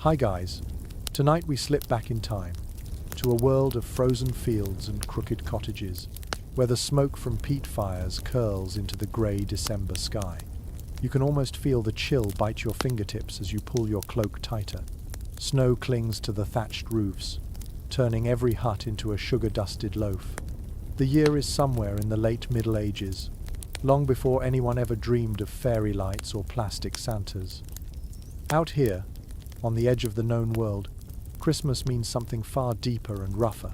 Hi guys, tonight we slip back in time to a world of frozen fields and crooked cottages, where the smoke from peat fires curls into the grey December sky. You can almost feel the chill bite your fingertips as you pull your cloak tighter. Snow clings to the thatched roofs, turning every hut into a sugar-dusted loaf. The year is somewhere in the late Middle Ages, long before anyone ever dreamed of fairy lights or plastic Santas. Out here, on the edge of the known world, Christmas means something far deeper and rougher.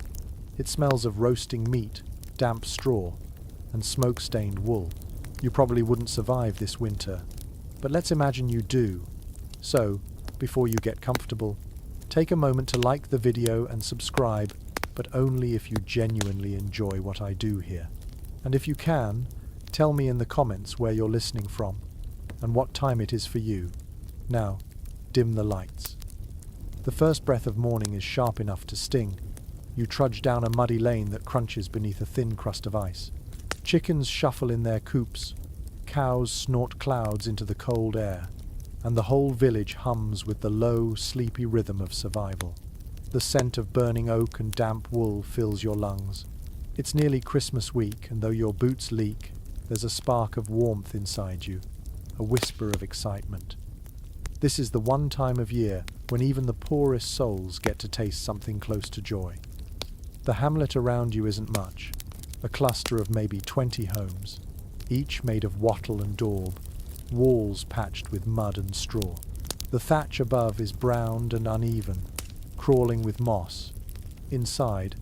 It smells of roasting meat, damp straw, and smoke-stained wool. You probably wouldn't survive this winter, but let's imagine you do. So, before you get comfortable, take a moment to like the video and subscribe, but only if you genuinely enjoy what I do here. And if you can, tell me in the comments where you're listening from and what time it is for you. Now, dim the lights. The first breath of morning is sharp enough to sting. You trudge down a muddy lane that crunches beneath a thin crust of ice. Chickens shuffle in their coops, cows snort clouds into the cold air, and the whole village hums with the low, sleepy rhythm of survival. The scent of burning oak and damp wool fills your lungs. It's nearly Christmas week, and though your boots leak, there's a spark of warmth inside you, a whisper of excitement. This is the one time of year when even the poorest souls get to taste something close to joy. The hamlet around you isn't much, a cluster of maybe 20 homes, each made of wattle and daub, walls patched with mud and straw. The thatch above is browned and uneven, crawling with moss. Inside,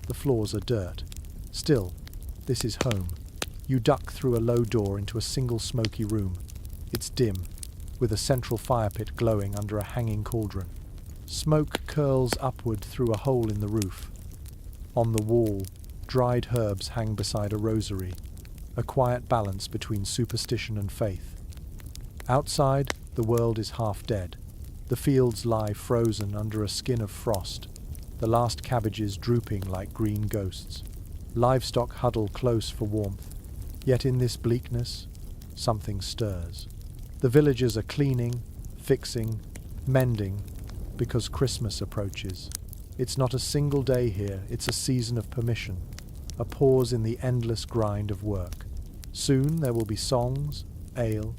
the floors are dirt. Still, this is home. You duck through a low door into a single smoky room. It's dim, with a central fire pit glowing under a hanging cauldron. Smoke curls upward through a hole in the roof. On the wall, dried herbs hang beside a rosary, a quiet balance between superstition and faith. Outside, the world is half dead. The fields lie frozen under a skin of frost, the last cabbages drooping like green ghosts. Livestock huddle close for warmth, yet in this bleakness, something stirs. The villagers are cleaning, fixing, mending, because Christmas approaches. It's not a single day here, it's a season of permission, a pause in the endless grind of work. Soon there will be songs, ale,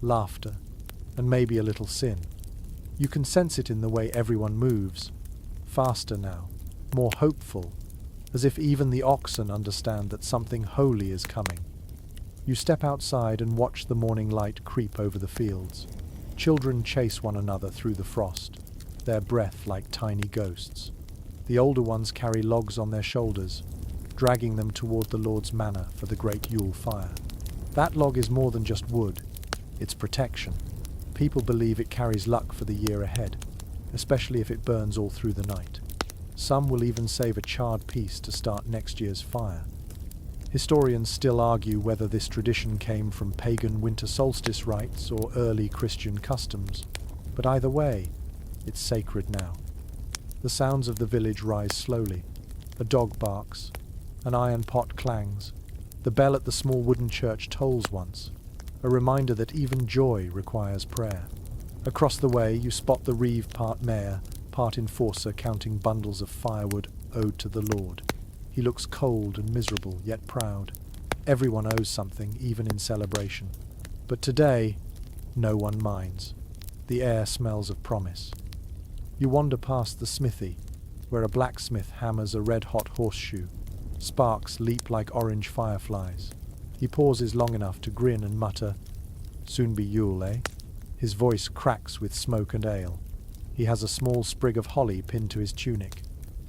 laughter, and maybe a little sin. You can sense it in the way everyone moves, faster now, more hopeful, as if even the oxen understand that something holy is coming. You step outside and watch the morning light creep over the fields. Children chase one another through the frost, their breath like tiny ghosts. The older ones carry logs on their shoulders, dragging them toward the Lord's manor for the great Yule fire. That log is more than just wood, it's protection. People believe it carries luck for the year ahead, especially if it burns all through the night. Some will even save a charred piece to start next year's fire. Historians still argue whether this tradition came from pagan winter solstice rites or early Christian customs, but either way, it's sacred now. The sounds of the village rise slowly. A dog barks, an iron pot clangs, the bell at the small wooden church tolls once, a reminder that even joy requires prayer. Across the way you spot the reeve part mayor, part enforcer counting bundles of firewood owed to the Lord. He looks cold and miserable, yet proud. Everyone owes something, even in celebration. But today, no one minds. The air smells of promise. You wander past the smithy, where a blacksmith hammers a red-hot horseshoe. Sparks leap like orange fireflies. He pauses long enough to grin and mutter, "Soon be Yule, eh?" His voice cracks with smoke and ale. He has a small sprig of holly pinned to his tunic.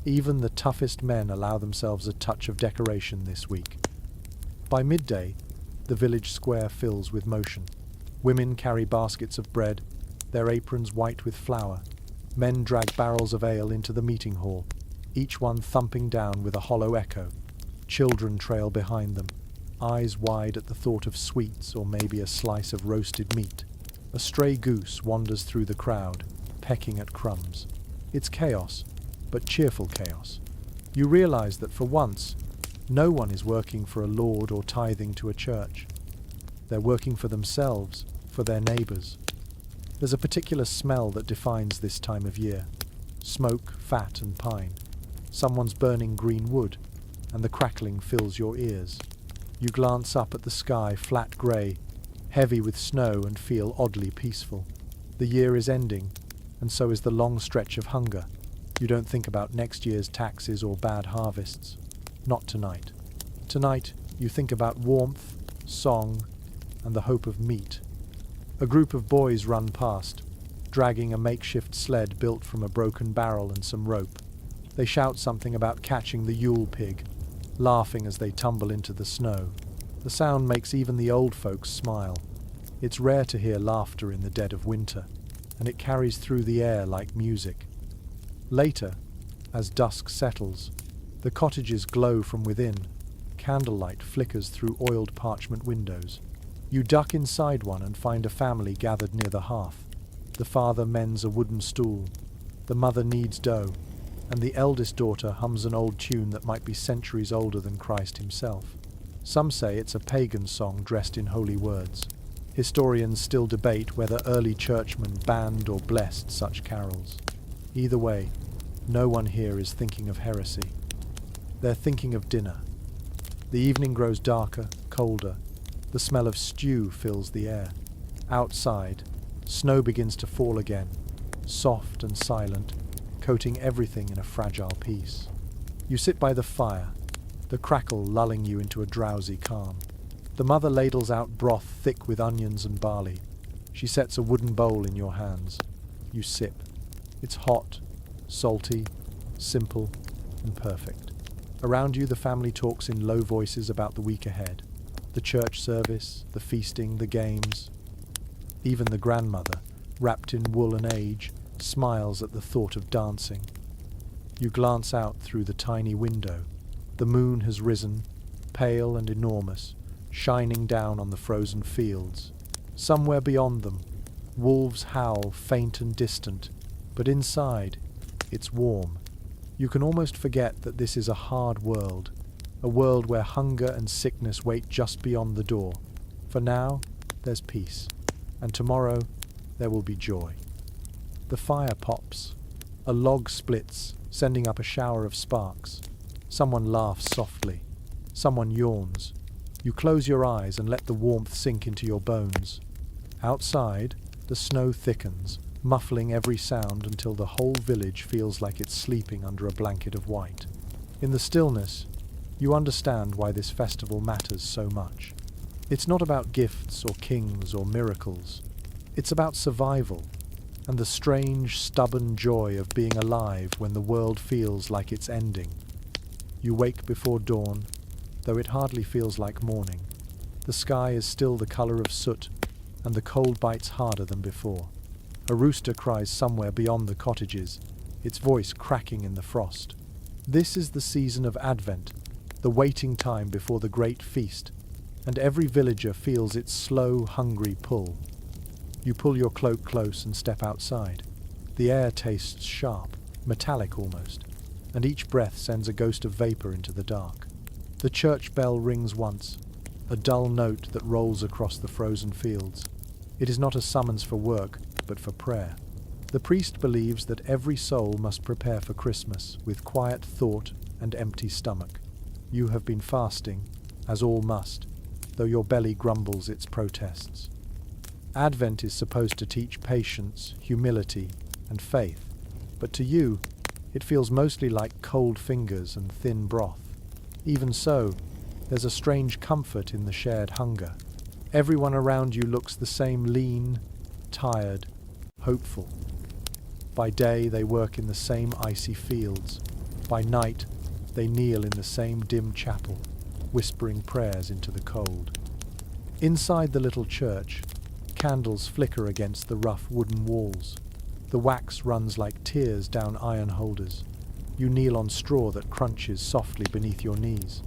Even the toughest men allow themselves a touch of decoration this week. By midday, the village square fills with motion. Women carry baskets of bread, their aprons white with flour. Men drag barrels of ale into the meeting hall, each one thumping down with a hollow echo. Children trail behind them, eyes wide at the thought of sweets or maybe a slice of roasted meat. A stray goose wanders through the crowd, pecking at crumbs. It's chaos, but cheerful chaos. You realize that for once, no one is working for a lord or tithing to a church. They're working for themselves, for their neighbors. There's a particular smell that defines this time of year. Smoke, fat and pine. Someone's burning green wood, and the crackling fills your ears. You glance up at the sky, flat grey, heavy with snow, and feel oddly peaceful. The year is ending, and so is the long stretch of hunger. You don't think about next year's taxes or bad harvests. Not tonight. Tonight, you think about warmth, song, and the hope of meat. A group of boys run past, dragging a makeshift sled built from a broken barrel and some rope. They shout something about catching the Yule pig, laughing as they tumble into the snow. The sound makes even the old folks smile. It's rare to hear laughter in the dead of winter, and it carries through the air like music. Later, as dusk settles, the cottages glow from within. Candlelight flickers through oiled parchment windows. You duck inside one and find a family gathered near the hearth. The father mends a wooden stool. The mother kneads dough, and the eldest daughter hums an old tune that might be centuries older than Christ himself. Some say it's a pagan song dressed in holy words. Historians still debate whether early churchmen banned or blessed such carols. Either way, no one here is thinking of heresy. They're thinking of dinner. The evening grows darker, colder. The smell of stew fills the air. Outside, snow begins to fall again, soft and silent, coating everything in a fragile peace. You sit by the fire, the crackle lulling you into a drowsy calm. The mother ladles out broth thick with onions and barley. She sets a wooden bowl in your hands. You sip. It's hot, salty, simple, and perfect. Around you, the family talks in low voices about the week ahead. The church service, the feasting, the games. Even the grandmother, wrapped in wool and age, smiles at the thought of dancing. You glance out through the tiny window. The moon has risen, pale and enormous, shining down on the frozen fields. Somewhere beyond them, wolves howl, faint and distant, but inside, it's warm. You can almost forget that this is a hard world, a world where hunger and sickness wait just beyond the door. For now, there's peace, and tomorrow there will be joy. The fire pops. A log splits, sending up a shower of sparks. Someone laughs softly. Someone yawns. You close your eyes and let the warmth sink into your bones. Outside, the snow thickens, muffling every sound until the whole village feels like it's sleeping under a blanket of white. In the stillness, you understand why this festival matters so much. It's not about gifts or kings or miracles. It's about survival and the strange, stubborn joy of being alive when the world feels like it's ending. You wake before dawn, though it hardly feels like morning. The sky is still the colour of soot, and the cold bites harder than before. A rooster cries somewhere beyond the cottages, its voice cracking in the frost. This is the season of Advent, the waiting time before the great feast, and every villager feels its slow, hungry pull. You pull your cloak close and step outside. The air tastes sharp, metallic almost, and each breath sends a ghost of vapour into the dark. The church bell rings once, a dull note that rolls across the frozen fields. It is not a summons for work, but for prayer. The priest believes that every soul must prepare for Christmas with quiet thought and empty stomach. You have been fasting, as all must, though your belly grumbles its protests. Advent is supposed to teach patience, humility, and faith, but to you, it feels mostly like cold fingers and thin broth. Even so, there's a strange comfort in the shared hunger. Everyone around you looks the same, lean, tired, hopeful. By day, they work in the same icy fields. By night, they kneel in the same dim chapel, whispering prayers into the cold. Inside the little church, candles flicker against the rough wooden walls. The wax runs like tears down iron holders. You kneel on straw that crunches softly beneath your knees.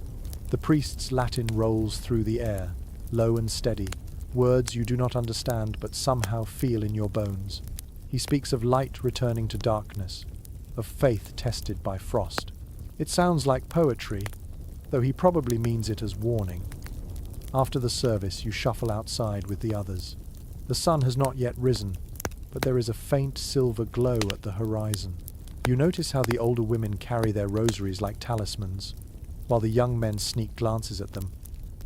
The priest's Latin rolls through the air, low and steady, words you do not understand but somehow feel in your bones. He speaks of light returning to darkness, of faith tested by frost. It sounds like poetry, though he probably means it as warning. After the service, you shuffle outside with the others. The sun has not yet risen, but there is a faint silver glow at the horizon. You notice how the older women carry their rosaries like talismans, while the young men sneak glances at them,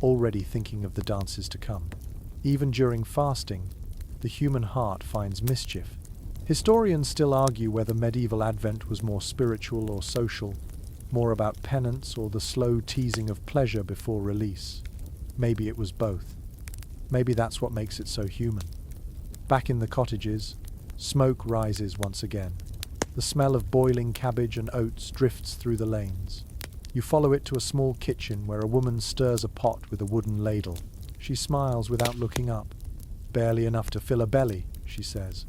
already thinking of the dances to come. Even during fasting, the human heart finds mischief. Historians still argue whether medieval Advent was more spiritual or social, more about penance or the slow teasing of pleasure before release. Maybe it was both. Maybe that's what makes it so human. Back in the cottages, smoke rises once again. The smell of boiling cabbage and oats drifts through the lanes. You follow it to a small kitchen where a woman stirs a pot with a wooden ladle. She smiles without looking up. "Barely enough to fill a belly," she says.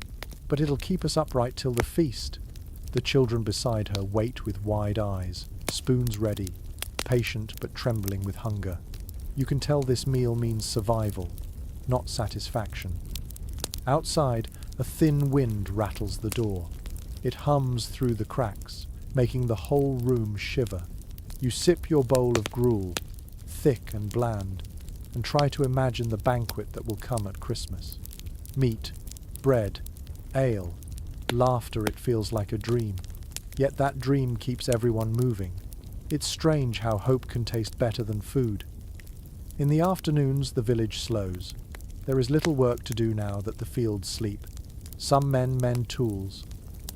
"But it'll keep us upright till the feast." The children beside her wait with wide eyes, spoons ready, patient but trembling with hunger. You can tell this meal means survival, not satisfaction. Outside, a thin wind rattles the door. It hums through the cracks, making the whole room shiver. You sip your bowl of gruel, thick and bland, and try to imagine the banquet that will come at Christmas. Meat, bread, ale, laughter. It feels like a dream. Yet that dream keeps everyone moving. It's strange how hope can taste better than food. In the afternoons, the village slows. There is little work to do now that the fields sleep. Some men mend tools.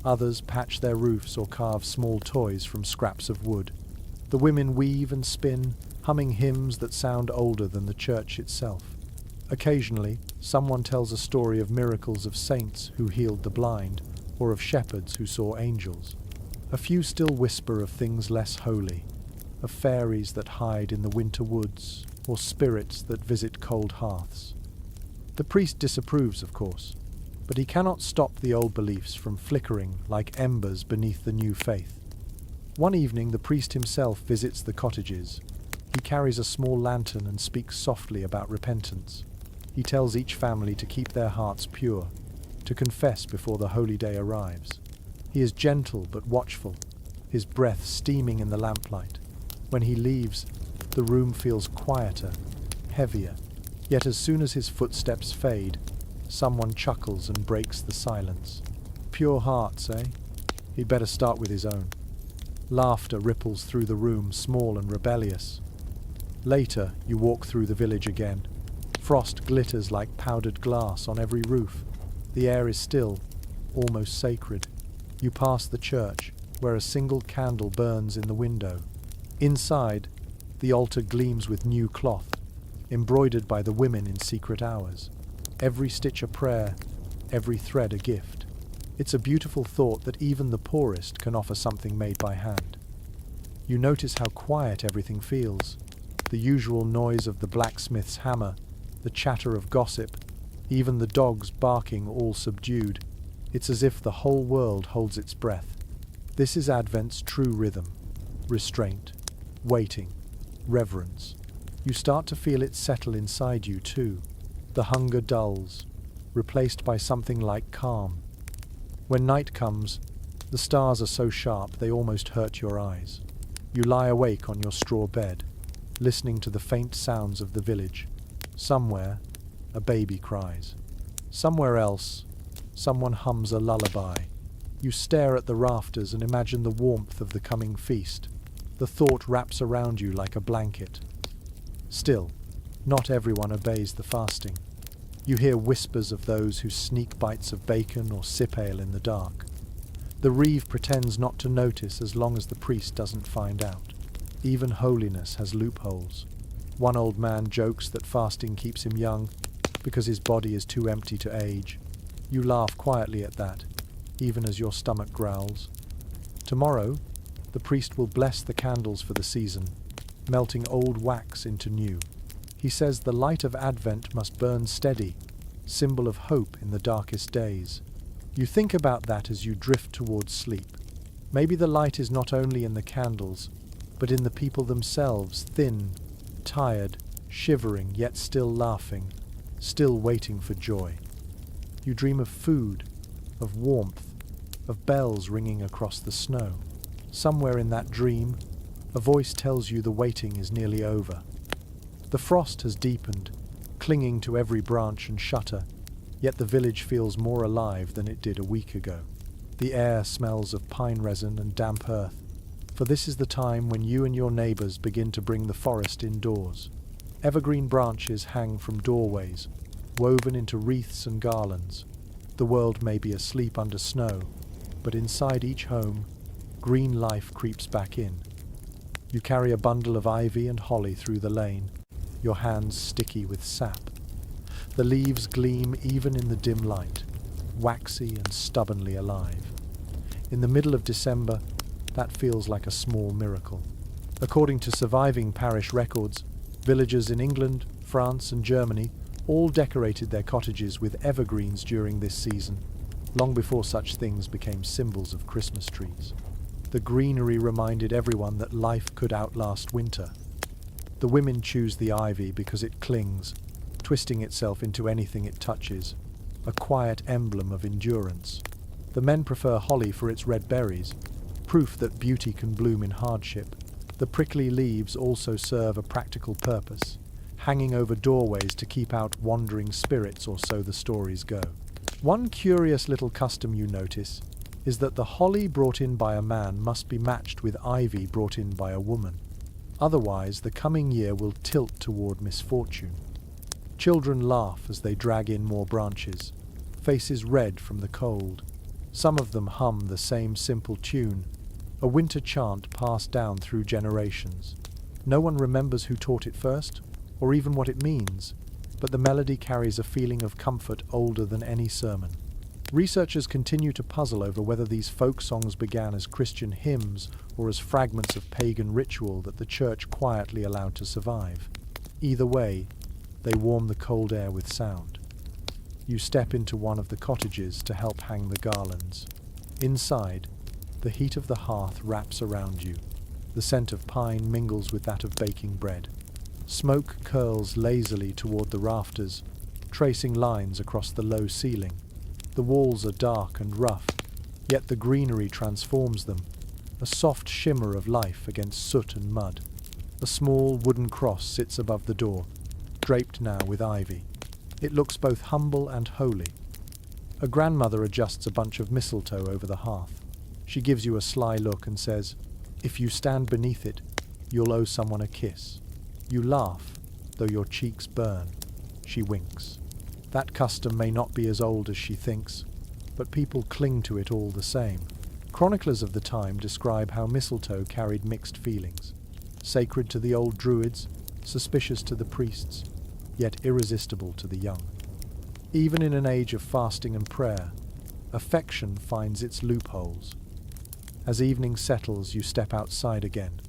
Others patch their roofs or carve small toys from scraps of wood. The women weave and spin, humming hymns that sound older than the church itself. Occasionally, someone tells a story of miracles of saints who healed the blind, or of shepherds who saw angels. A few still whisper of things less holy, of fairies that hide in the winter woods, or spirits that visit cold hearths. The priest disapproves, of course, but he cannot stop the old beliefs from flickering like embers beneath the new faith. One evening, the priest himself visits the cottages. He carries a small lantern and speaks softly about repentance. He tells each family to keep their hearts pure, to confess before the holy day arrives. He is gentle but watchful, his breath steaming in the lamplight. When he leaves, the room feels quieter, heavier. Yet as soon as his footsteps fade, someone chuckles and breaks the silence. Pure hearts, eh? He'd better start with his own. Laughter ripples through the room, small and rebellious. Later, you walk through the village again. Frost glitters like powdered glass on every roof. The air is still, almost sacred. You pass the church, where a single candle burns in the window. Inside, the altar gleams with new cloth, embroidered by the women in secret hours. Every stitch a prayer, every thread a gift. It's a beautiful thought that even the poorest can offer something made by hand. You notice how quiet everything feels. The usual noise of the blacksmith's hammer, the chatter of gossip, even the dogs barking, all subdued. It's as if the whole world holds its breath. This is Advent's true rhythm. Restraint, waiting, reverence. You start to feel it settle inside you too. The hunger dulls, replaced by something like calm. When night comes, the stars are so sharp they almost hurt your eyes. You lie awake on your straw bed, listening to the faint sounds of the village. Somewhere, a baby cries. Somewhere else, someone hums a lullaby. You stare at the rafters and imagine the warmth of the coming feast. The thought wraps around you like a blanket. Still, not everyone obeys the fasting. You hear whispers of those who sneak bites of bacon or sip ale in the dark. The reeve pretends not to notice as long as the priest doesn't find out. Even holiness has loopholes. One old man jokes that fasting keeps him young because his body is too empty to age. You laugh quietly at that, even as your stomach growls. Tomorrow, the priest will bless the candles for the season, melting old wax into new. He says the light of Advent must burn steady, symbol of hope in the darkest days. You think about that as you drift towards sleep. Maybe the light is not only in the candles, but in the people themselves, thin, tired, shivering, yet still laughing, still waiting for joy. You dream of food, of warmth, of bells ringing across the snow. Somewhere in that dream, a voice tells you the waiting is nearly over. The frost has deepened, clinging to every branch and shutter. Yet the village feels more alive than it did a week ago. The air smells of pine resin and damp earth, for this is the time when you and your neighbours begin to bring the forest indoors. Evergreen branches hang from doorways, woven into wreaths and garlands. The world may be asleep under snow, but inside each home, green life creeps back in. You carry a bundle of ivy and holly through the lane, your hands sticky with sap. The leaves gleam even in the dim light, waxy and stubbornly alive. In the middle of December, that feels like a small miracle. According to surviving parish records, villagers in England, France and Germany all decorated their cottages with evergreens during this season, long before such things became symbols of Christmas trees. The greenery reminded everyone that life could outlast winter. The women choose the ivy because it clings, twisting itself into anything it touches, a quiet emblem of endurance. The men prefer holly for its red berries, proof that beauty can bloom in hardship. The prickly leaves also serve a practical purpose, hanging over doorways to keep out wandering spirits, or so the stories go. One curious little custom you notice is that the holly brought in by a man must be matched with ivy brought in by a woman. Otherwise, the coming year will tilt toward misfortune. Children laugh as they drag in more branches, faces red from the cold. Some of them hum the same simple tune, a winter chant passed down through generations. No one remembers who taught it first, or even what it means, but the melody carries a feeling of comfort older than any sermon. Researchers continue to puzzle over whether these folk songs began as Christian hymns or as fragments of pagan ritual that the church quietly allowed to survive. Either way, they warm the cold air with sound. You step into one of the cottages to help hang the garlands. Inside, the heat of the hearth wraps around you. The scent of pine mingles with that of baking bread. Smoke curls lazily toward the rafters, tracing lines across the low ceiling. The walls are dark and rough, yet the greenery transforms them, a soft shimmer of life against soot and mud. A small wooden cross sits above the door, draped now with ivy. It looks both humble and holy. A grandmother adjusts a bunch of mistletoe over the hearth. She gives you a sly look and says, "If you stand beneath it, you'll owe someone a kiss." You laugh, though your cheeks burn. She winks. That custom may not be as old as she thinks, but people cling to it all the same. Chroniclers of the time describe how mistletoe carried mixed feelings. Sacred to the old druids, suspicious to the priests, yet irresistible to the young. Even in an age of fasting and prayer, affection finds its loopholes. As evening settles, you step outside again.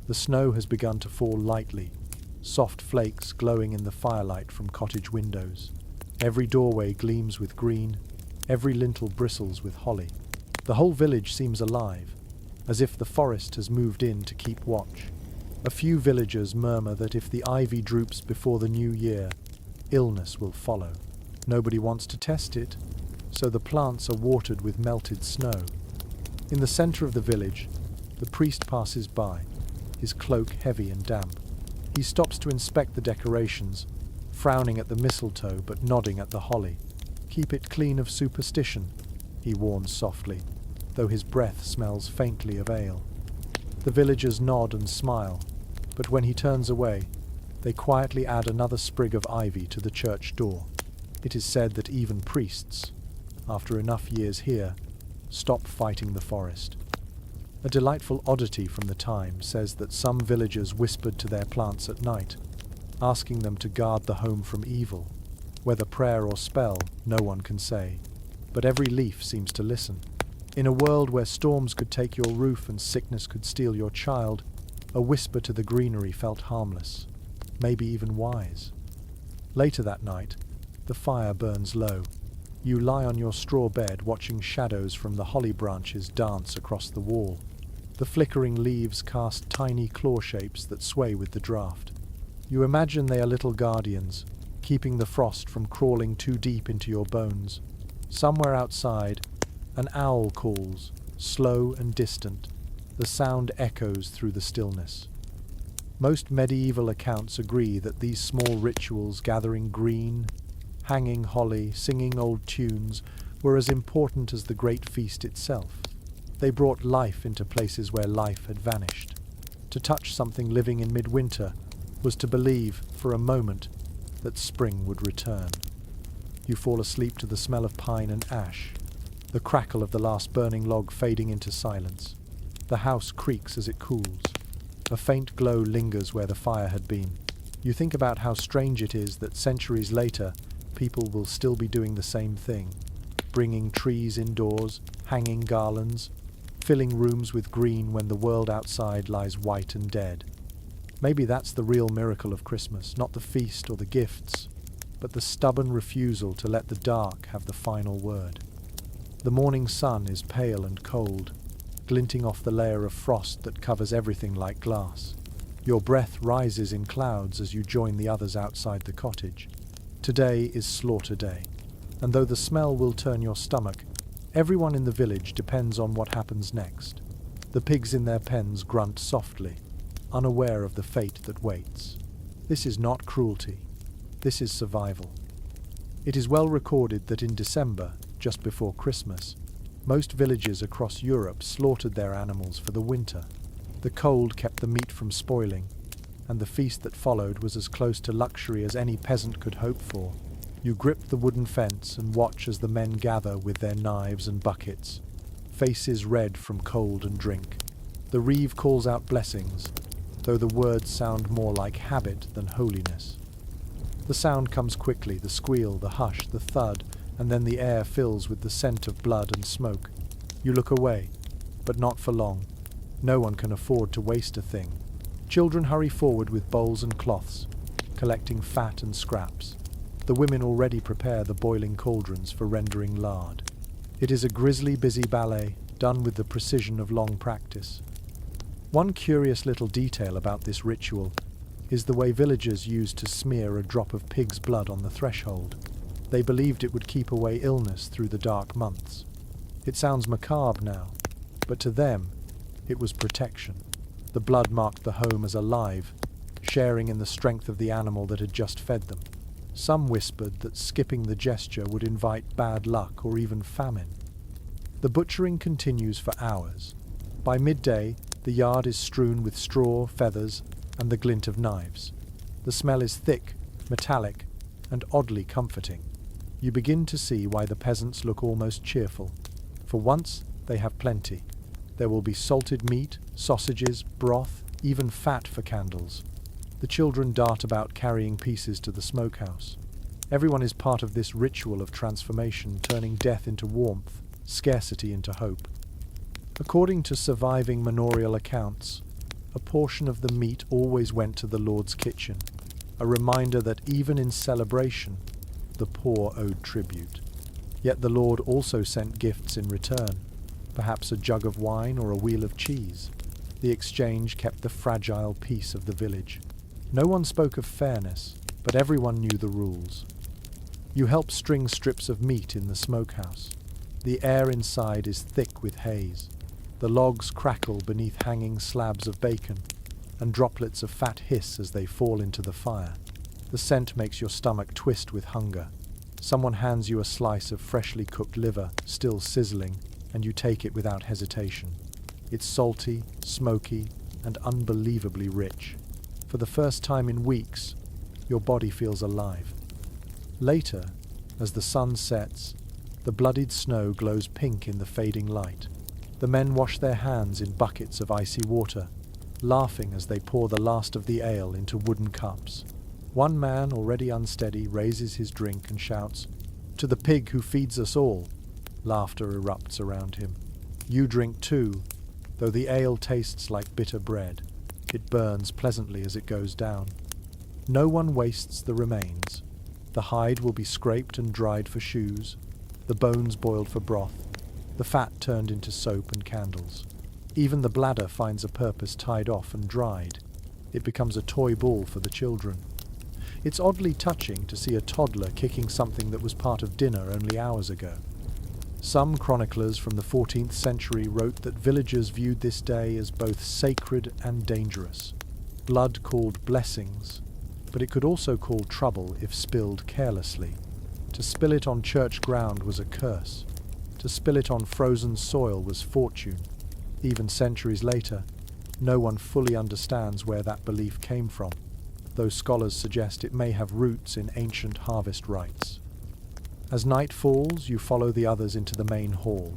The snow has begun to fall lightly, soft flakes glowing in the firelight from cottage windows. Every doorway gleams with green, every lintel bristles with holly. The whole village seems alive, as if the forest has moved in to keep watch. A few villagers murmur that if the ivy droops before the new year, illness will follow. Nobody wants to test it, so the plants are watered with melted snow. In the center of the village, the priest passes by, his cloak heavy and damp. He stops to inspect the decorations, frowning at the mistletoe but nodding at the holly. "Keep it clean of superstition," he warns softly, though his breath smells faintly of ale. The villagers nod and smile, but when he turns away, they quietly add another sprig of ivy to the church door. It is said that even priests, after enough years here, stop fighting the forest. A delightful oddity from the time says that some villagers whispered to their plants at night, asking them to guard the home from evil. Whether prayer or spell, no one can say, but every leaf seems to listen. In a world where storms could take your roof and sickness could steal your child, a whisper to the greenery felt harmless, maybe even wise. Later that night, the fire burns low. You lie on your straw bed watching shadows from the holly branches dance across the wall. The flickering leaves cast tiny claw shapes that sway with the draft. You imagine they are little guardians, keeping the frost from crawling too deep into your bones. Somewhere outside, an owl calls, slow and distant. The sound echoes through the stillness. Most medieval accounts agree that these small rituals gathering green, hanging holly, singing old tunes, were as important as the great feast itself. They brought life into places where life had vanished. To touch something living in midwinter was to believe, for a moment, that spring would return. You fall asleep to the smell of pine and ash, the crackle of the last burning log fading into silence. The house creaks as it cools. A faint glow lingers where the fire had been. You think about how strange it is that centuries later, people will still be doing the same thing, bringing trees indoors, hanging garlands, filling rooms with green when the world outside lies white and dead. Maybe that's the real miracle of Christmas, not the feast or the gifts, but the stubborn refusal to let the dark have the final word. The morning sun is pale and cold, glinting off the layer of frost that covers everything like glass. Your breath rises in clouds as you join the others outside the cottage. Today is slaughter day, and though the smell will turn your stomach, everyone in the village depends on what happens next. The pigs in their pens grunt softly, unaware of the fate that waits. This is not cruelty. This is survival. It is well recorded that in December, just before Christmas, most villages across Europe slaughtered their animals for the winter. The cold kept the meat from spoiling, and the feast that followed was as close to luxury as any peasant could hope for. You grip the wooden fence and watch as the men gather with their knives and buckets, faces red from cold and drink. The reeve calls out blessings, though the words sound more like habit than holiness. The sound comes quickly, the squeal, the hush, the thud, and then the air fills with the scent of blood and smoke. You look away, but not for long. No one can afford to waste a thing. Children hurry forward with bowls and cloths, collecting fat and scraps. The women already prepare the boiling cauldrons for rendering lard. It is a grisly, busy ballet, done with the precision of long practice. One curious little detail about this ritual is the way villagers used to smear a drop of pig's blood on the threshold. They believed it would keep away illness through the dark months. It sounds macabre now, but to them, it was protection. The blood marked the home as alive, sharing in the strength of the animal that had just fed them. Some whispered that skipping the gesture would invite bad luck or even famine. The butchering continues for hours. By midday, the yard is strewn with straw, feathers, and the glint of knives. The smell is thick, metallic, and oddly comforting. You begin to see why the peasants look almost cheerful. For once, they have plenty. There will be salted meat, sausages, broth, even fat for candles. The children dart about carrying pieces to the smokehouse. Everyone is part of this ritual of transformation, turning death into warmth, scarcity into hope. According to surviving manorial accounts, a portion of the meat always went to the Lord's kitchen, a reminder that even in celebration, the poor owed tribute. Yet the Lord also sent gifts in return, perhaps a jug of wine or a wheel of cheese. The exchange kept the fragile peace of the village. No one spoke of fairness, but everyone knew the rules. You help string strips of meat in the smokehouse. The air inside is thick with haze. The logs crackle beneath hanging slabs of bacon, and droplets of fat hiss as they fall into the fire. The scent makes your stomach twist with hunger. Someone hands you a slice of freshly cooked liver, still sizzling, and you take it without hesitation. It's salty, smoky, and unbelievably rich. For the first time in weeks, your body feels alive. Later, as the sun sets, the bloodied snow glows pink in the fading light. The men wash their hands in buckets of icy water, laughing as they pour the last of the ale into wooden cups. One man, already unsteady, raises his drink and shouts, "To the pig who feeds us all!" Laughter erupts around him. You drink too, though the ale tastes like bitter bread. It burns pleasantly as it goes down. No one wastes the remains. The hide will be scraped and dried for shoes, the bones boiled for broth, the fat turned into soap and candles. Even the bladder finds a purpose tied off and dried. It becomes a toy ball for the children. It's oddly touching to see a toddler kicking something that was part of dinner only hours ago. Some chroniclers from the 14th century wrote that villagers viewed this day as both sacred and dangerous. Blood called blessings, but it could also call trouble if spilled carelessly. To spill it on church ground was a curse. To spill it on frozen soil was fortune. Even centuries later, no one fully understands where that belief came from, though scholars suggest it may have roots in ancient harvest rites. As night falls, you follow the others into the main hall,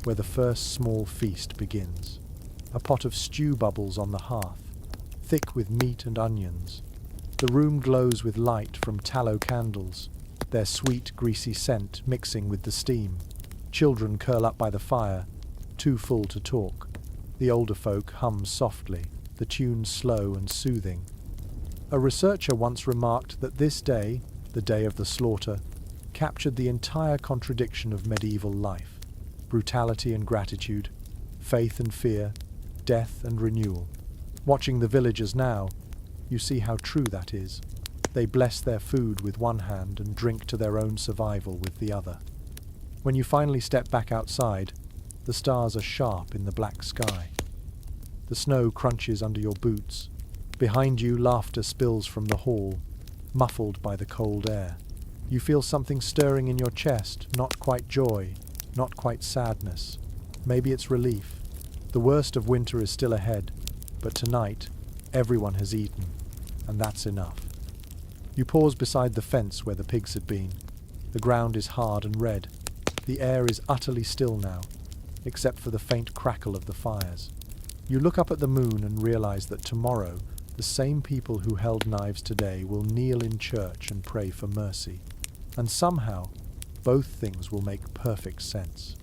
where the first small feast begins. A pot of stew bubbles on the hearth, thick with meat and onions. The room glows with light from tallow candles, their sweet, greasy scent mixing with the steam. Children curl up by the fire, too full to talk. The older folk hum softly, the tune slow and soothing. A researcher once remarked that this day, the day of the slaughter, captured the entire contradiction of medieval life: brutality and gratitude, faith and fear, death and renewal. Watching the villagers now, you see how true that is. They bless their food with one hand and drink to their own survival with the other. When you finally step back outside, the stars are sharp in the black sky. The snow crunches under your boots. Behind you, laughter spills from the hall, muffled by the cold air. You feel something stirring in your chest, not quite joy, not quite sadness. Maybe it's relief. The worst of winter is still ahead, but tonight, everyone has eaten, and that's enough. You pause beside the fence where the pigs had been. The ground is hard and red. The air is utterly still now, except for the faint crackle of the fires. You look up at the moon and realize that tomorrow, the same people who held knives today will kneel in church and pray for mercy. And somehow, both things will make perfect sense.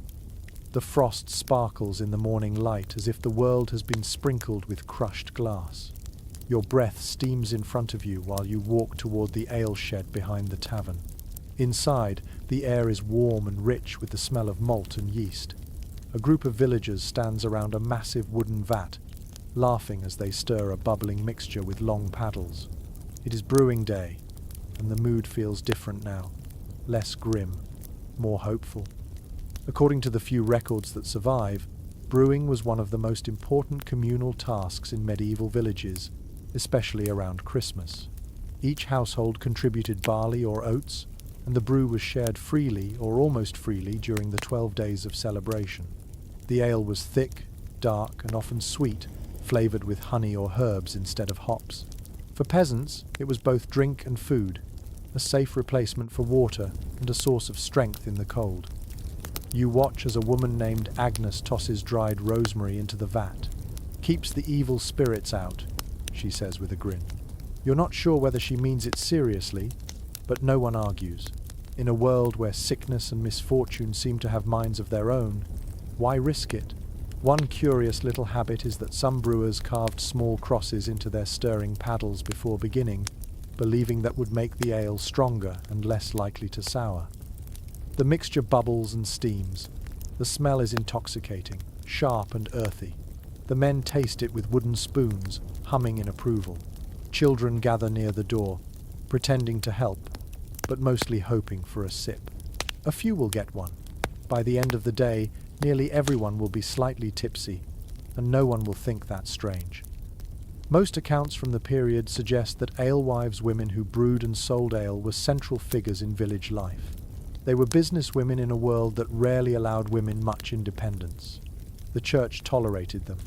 The frost sparkles in the morning light as if the world has been sprinkled with crushed glass. Your breath steams in front of you while you walk toward the ale shed behind the tavern. Inside, the air is warm and rich with the smell of malt and yeast. A group of villagers stands around a massive wooden vat, laughing as they stir a bubbling mixture with long paddles. It is brewing day, and the mood feels different now, less grim, more hopeful. According to the few records that survive, brewing was one of the most important communal tasks in medieval villages, especially around Christmas. Each household contributed barley or oats, and the brew was shared freely or almost freely during the 12 days of celebration. The ale was thick, dark, and often sweet, flavoured with honey or herbs instead of hops. For peasants, it was both drink and food, a safe replacement for water and a source of strength in the cold. You watch as a woman named Agnes tosses dried rosemary into the vat. "Keeps the evil spirits out," she says with a grin. You're not sure whether she means it seriously, but no one argues. In a world where sickness and misfortune seem to have minds of their own, why risk it? One curious little habit is that some brewers carved small crosses into their stirring paddles before beginning, believing that would make the ale stronger and less likely to sour. The mixture bubbles and steams. The smell is intoxicating, sharp and earthy. The men taste it with wooden spoons, humming in approval. Children gather near the door, pretending to help, but mostly hoping for a sip. A few will get one. By the end of the day, nearly everyone will be slightly tipsy, and no one will think that strange. Most accounts from the period suggest that alewives women who brewed and sold ale were central figures in village life. They were business women in a world that rarely allowed women much independence. The church tolerated them,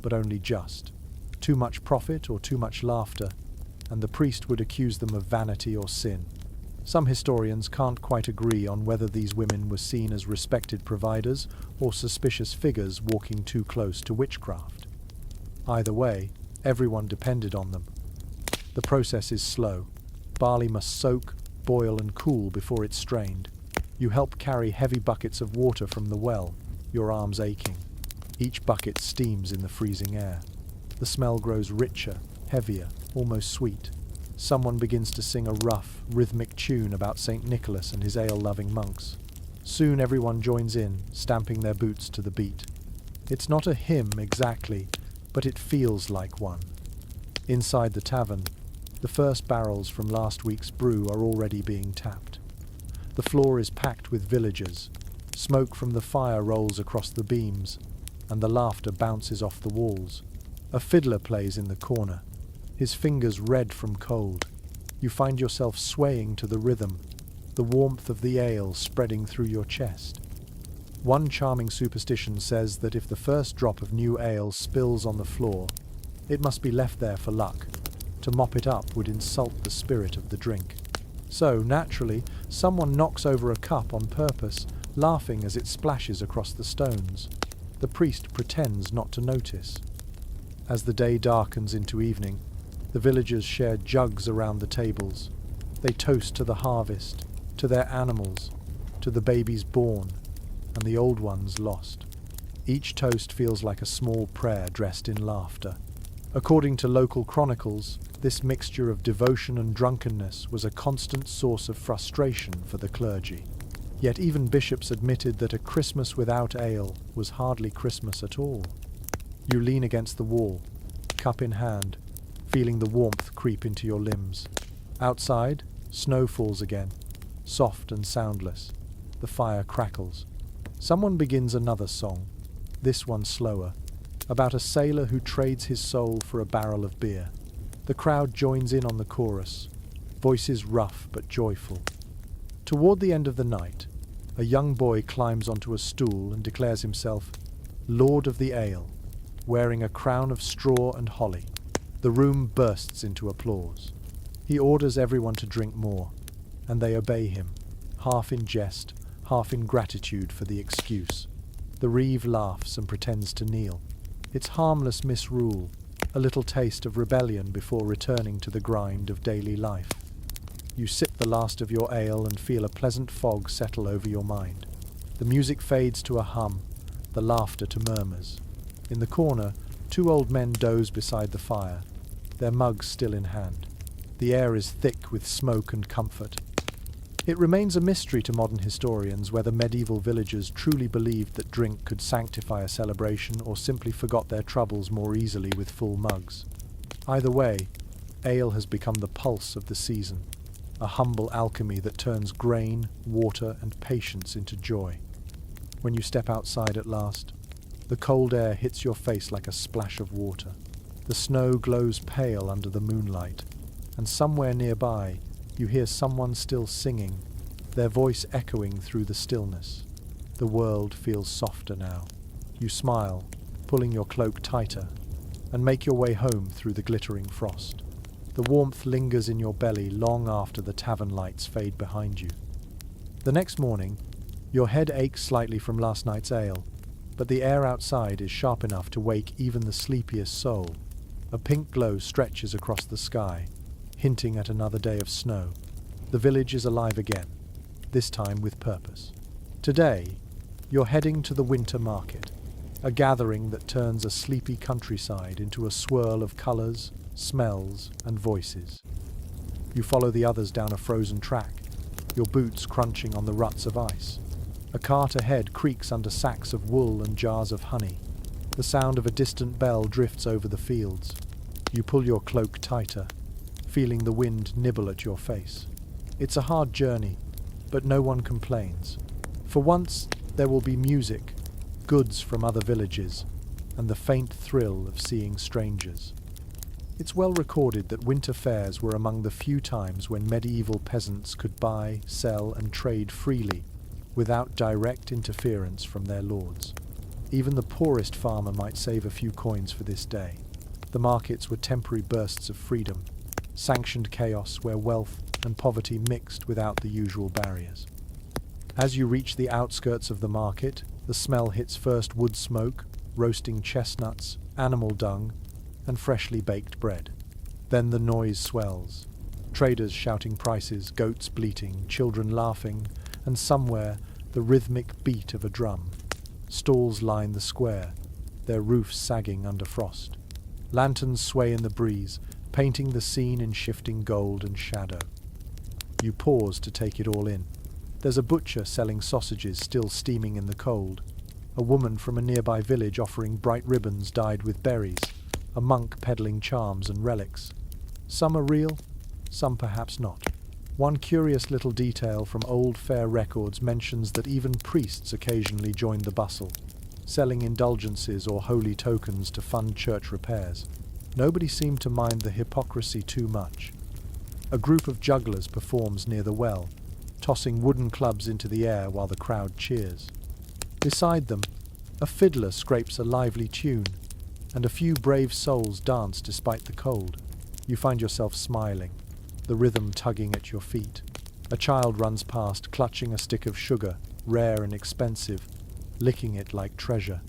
but only just. Too much profit or too much laughter, and the priest would accuse them of vanity or sin. Some historians can't quite agree on whether these women were seen as respected providers or suspicious figures walking too close to witchcraft. Either way, everyone depended on them. The process is slow. Barley must soak, boil and cool before it's strained. You help carry heavy buckets of water from the well, your arms aching. Each bucket steams in the freezing air. The smell grows richer, heavier, almost sweet. Someone begins to sing a rough, rhythmic tune about St. Nicholas and his ale-loving monks. Soon everyone joins in, stamping their boots to the beat. It's not a hymn exactly, but it feels like one. Inside the tavern, the first barrels from last week's brew are already being tapped. The floor is packed with villagers. Smoke from the fire rolls across the beams, and the laughter bounces off the walls. A fiddler plays in the corner, his fingers red from cold. You find yourself swaying to the rhythm, the warmth of the ale spreading through your chest. One charming superstition says that if the first drop of new ale spills on the floor, it must be left there for luck. To mop it up would insult the spirit of the drink. So, naturally, someone knocks over a cup on purpose, laughing as it splashes across the stones. The priest pretends not to notice. As the day darkens into evening, the villagers share jugs around the tables. They toast to the harvest, to their animals, to the babies born, and the old ones lost. Each toast feels like a small prayer dressed in laughter. According to local chronicles, this mixture of devotion and drunkenness was a constant source of frustration for the clergy. Yet even bishops admitted that a Christmas without ale was hardly Christmas at all. You lean against the wall, cup in hand, feeling the warmth creep into your limbs. Outside, snow falls again, soft and soundless. The fire crackles. Someone begins another song, this one slower, about a sailor who trades his soul for a barrel of beer. The crowd joins in on the chorus, voices rough but joyful. Toward the end of the night, a young boy climbs onto a stool and declares himself Lord of the Ale, wearing a crown of straw and holly. The room bursts into applause. He orders everyone to drink more, and they obey him, half in jest, half in gratitude for the excuse. The reeve laughs and pretends to kneel. It's harmless misrule, a little taste of rebellion before returning to the grind of daily life. You sip the last of your ale and feel a pleasant fog settle over your mind. The music fades to a hum, the laughter to murmurs. In the corner, two old men doze beside the fire, their mugs still in hand. The air is thick with smoke and comfort. It remains a mystery to modern historians whether medieval villagers truly believed that drink could sanctify a celebration or simply forgot their troubles more easily with full mugs. Either way, ale has become the pulse of the season, a humble alchemy that turns grain, water, and patience into joy. When you step outside at last, the cold air hits your face like a splash of water. The snow glows pale under the moonlight, and somewhere nearby, you hear someone still singing, their voice echoing through the stillness. The world feels softer now. You smile, pulling your cloak tighter, and make your way home through the glittering frost. The warmth lingers in your belly long after the tavern lights fade behind you. The next morning, your head aches slightly from last night's ale, but the air outside is sharp enough to wake even the sleepiest soul. A pink glow stretches across the sky, hinting at another day of snow. The village is alive again, this time with purpose. Today, you're heading to the winter market, a gathering that turns a sleepy countryside into a swirl of colours, smells, and voices. You follow the others down a frozen track, your boots crunching on the ruts of ice. A cart ahead creaks under sacks of wool and jars of honey. The sound of a distant bell drifts over the fields. You pull your cloak tighter, feeling the wind nibble at your face. It's a hard journey, but no one complains. For once, there will be music, goods from other villages, and the faint thrill of seeing strangers. It's well recorded that winter fairs were among the few times when medieval peasants could buy, sell, and trade freely, without direct interference from their lords. Even the poorest farmer might save a few coins for this day. The markets were temporary bursts of freedom, sanctioned chaos where wealth and poverty mixed without the usual barriers. As you reach the outskirts of the market, the smell hits first wood smoke, roasting chestnuts, animal dung, and freshly baked bread. Then the noise swells. Traders shouting prices, goats bleating, children laughing, and somewhere the rhythmic beat of a drum. Stalls line the square, their roofs sagging under frost. Lanterns sway in the breeze, painting the scene in shifting gold and shadow. You pause to take it all in. There's a butcher selling sausages still steaming in the cold, a woman from a nearby village offering bright ribbons dyed with berries, a monk peddling charms and relics. Some are real, some perhaps not. One curious little detail from old fair records mentions that even priests occasionally joined the bustle, selling indulgences or holy tokens to fund church repairs. Nobody seemed to mind the hypocrisy too much. A group of jugglers performs near the well, tossing wooden clubs into the air while the crowd cheers. Beside them, a fiddler scrapes a lively tune, and a few brave souls dance despite the cold. You find yourself smiling, the rhythm tugging at your feet. A child runs past, clutching a stick of sugar, rare and expensive, licking it like treasure.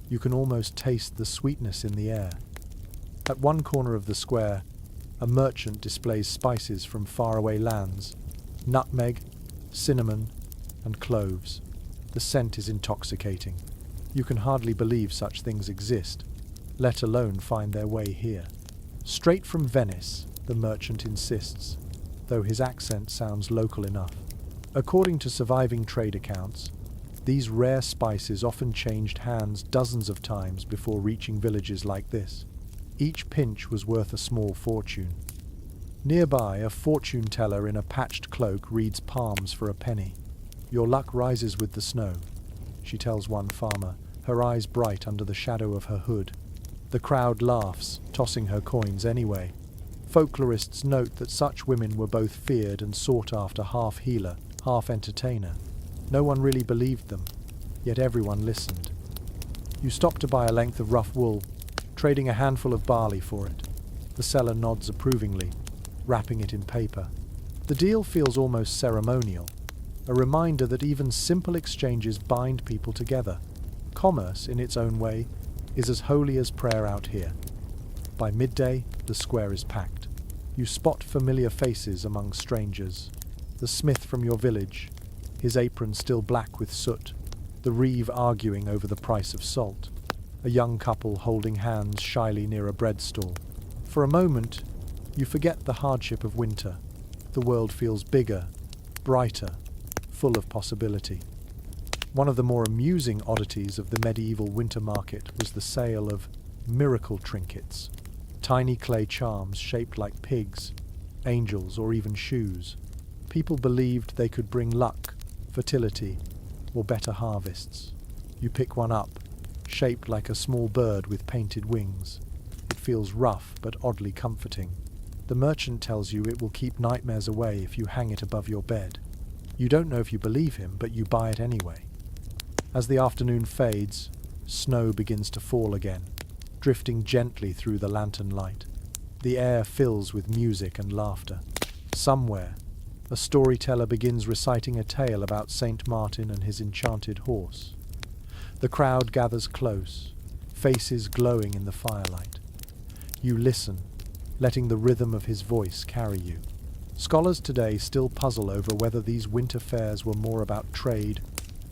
You can almost taste the sweetness in the air. At one corner of the square, a merchant displays spices from faraway lands: nutmeg, cinnamon, and cloves. The scent is intoxicating. You can hardly believe such things exist, let alone find their way here. Straight from Venice, the merchant insists, though his accent sounds local enough. According to surviving trade accounts, these rare spices often changed hands dozens of times before reaching villages like this. Each pinch was worth a small fortune. Nearby, a fortune teller in a patched cloak reads palms for a penny. Your luck rises with the snow, she tells one farmer, her eyes bright under the shadow of her hood. The crowd laughs, tossing her coins anyway. Folklorists note that such women were both feared and sought after, half healer, half entertainer. No one really believed them, yet everyone listened. You stop to buy a length of rough wool, trading a handful of barley for it. The seller nods approvingly, wrapping it in paper. The deal feels almost ceremonial, a reminder that even simple exchanges bind people together. Commerce, in its own way, is as holy as prayer out here. By midday, the square is packed. You spot familiar faces among strangers. The smith from your village, his apron still black with soot. The reeve arguing over the price of salt. A young couple holding hands shyly near a bread stall. For a moment, you forget the hardship of winter. The world feels bigger, brighter, full of possibility. One of the more amusing oddities of the medieval winter market was the sale of miracle trinkets, tiny clay charms shaped like pigs, angels, or even shoes. People believed they could bring luck, fertility, or better harvests. You pick one up, shaped like a small bird with painted wings. It feels rough but oddly comforting. The merchant tells you it will keep nightmares away if you hang it above your bed. You don't know if you believe him, but you buy it anyway. As the afternoon fades, snow begins to fall again, drifting gently through the lantern light. The air fills with music and laughter. Somewhere, a storyteller begins reciting a tale about Saint Martin and his enchanted horse. The crowd gathers close, faces glowing in the firelight. You listen, letting the rhythm of his voice carry you. Scholars today still puzzle over whether these winter fairs were more about trade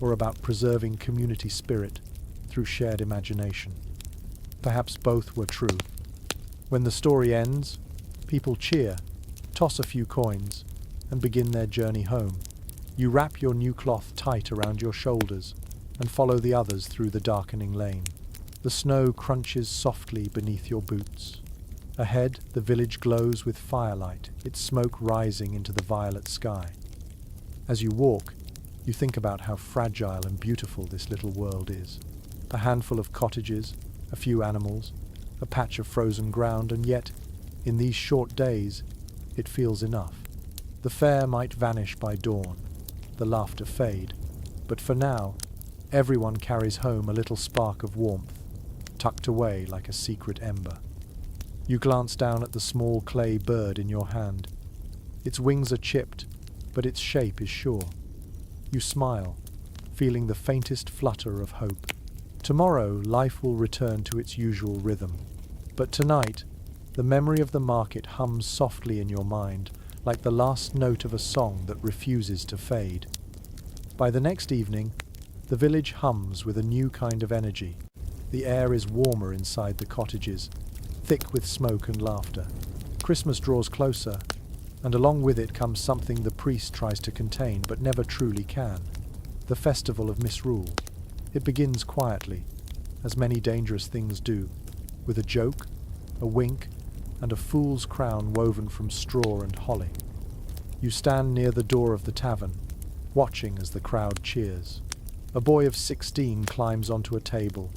or about preserving community spirit through shared imagination. Perhaps both were true. When the story ends, people cheer, toss a few coins, and begin their journey home. You wrap your new cloth tight around your shoulders and follow the others through the darkening lane. The snow crunches softly beneath your boots. Ahead, the village glows with firelight, its smoke rising into the violet sky. As you walk, you think about how fragile and beautiful this little world is. A handful of cottages, a few animals, a patch of frozen ground, and yet, in these short days, it feels enough. The fair might vanish by dawn, the laughter fade, but for now, everyone carries home a little spark of warmth, tucked away like a secret ember. You glance down at the small clay bird in your hand. Its wings are chipped, but its shape is sure. You smile, feeling the faintest flutter of hope. Tomorrow, life will return to its usual rhythm. But tonight, the memory of the market hums softly in your mind, like the last note of a song that refuses to fade. By the next evening, the village hums with a new kind of energy. The air is warmer inside the cottages, thick with smoke and laughter. Christmas draws closer, and along with it comes something the priest tries to contain but never truly can: the Festival of Misrule. It begins quietly, as many dangerous things do, with a joke, a wink, and a fool's crown woven from straw and holly. You stand near the door of the tavern, watching as the crowd cheers. A boy of 16 climbs onto a table,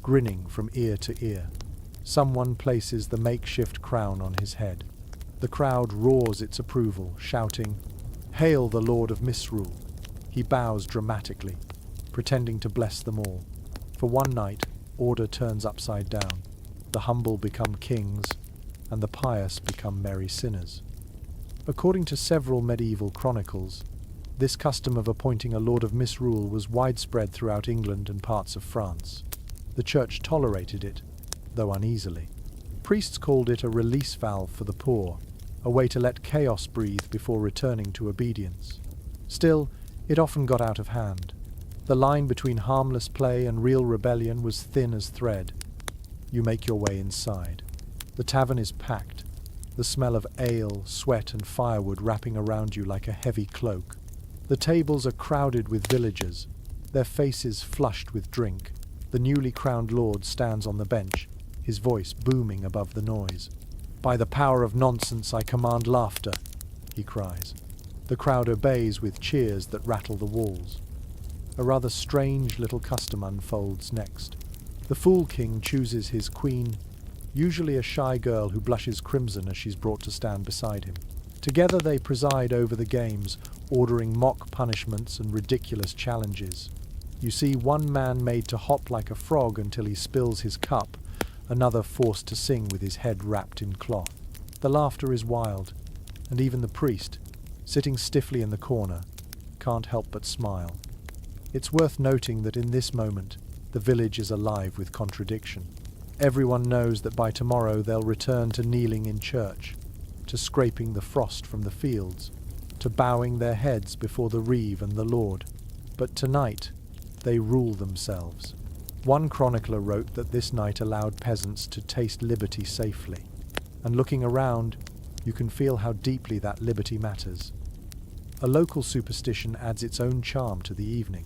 grinning from ear to ear. Someone places the makeshift crown on his head. The crowd roars its approval, shouting, Hail the Lord of Misrule! He bows dramatically, pretending to bless them all. For one night, order turns upside down. The humble become kings, and the pious become merry sinners. According to several medieval chronicles, this custom of appointing a Lord of Misrule was widespread throughout England and parts of France. The church tolerated it, though uneasily. Priests called it a release valve for the poor, a way to let chaos breathe before returning to obedience. Still, it often got out of hand. The line between harmless play and real rebellion was thin as thread. You make your way inside. The tavern is packed, the smell of ale, sweat, and firewood wrapping around you like a heavy cloak. The tables are crowded with villagers, their faces flushed with drink. The newly crowned lord stands on the bench, his voice booming above the noise. "By the power of nonsense I command laughter," he cries. The crowd obeys with cheers that rattle the walls. A rather strange little custom unfolds next. The Fool King chooses his queen, usually a shy girl who blushes crimson as she's brought to stand beside him. Together they preside over the games, ordering mock punishments and ridiculous challenges. You see one man made to hop like a frog until he spills his cup, another forced to sing with his head wrapped in cloth. The laughter is wild, and even the priest, sitting stiffly in the corner, can't help but smile. It's worth noting that in this moment, the village is alive with contradiction. Everyone knows that by tomorrow they'll return to kneeling in church, to scraping the frost from the fields, to bowing their heads before the Reeve and the Lord. But tonight, they rule themselves. One chronicler wrote that this night allowed peasants to taste liberty safely. And looking around, you can feel how deeply that liberty matters. A local superstition adds its own charm to the evening.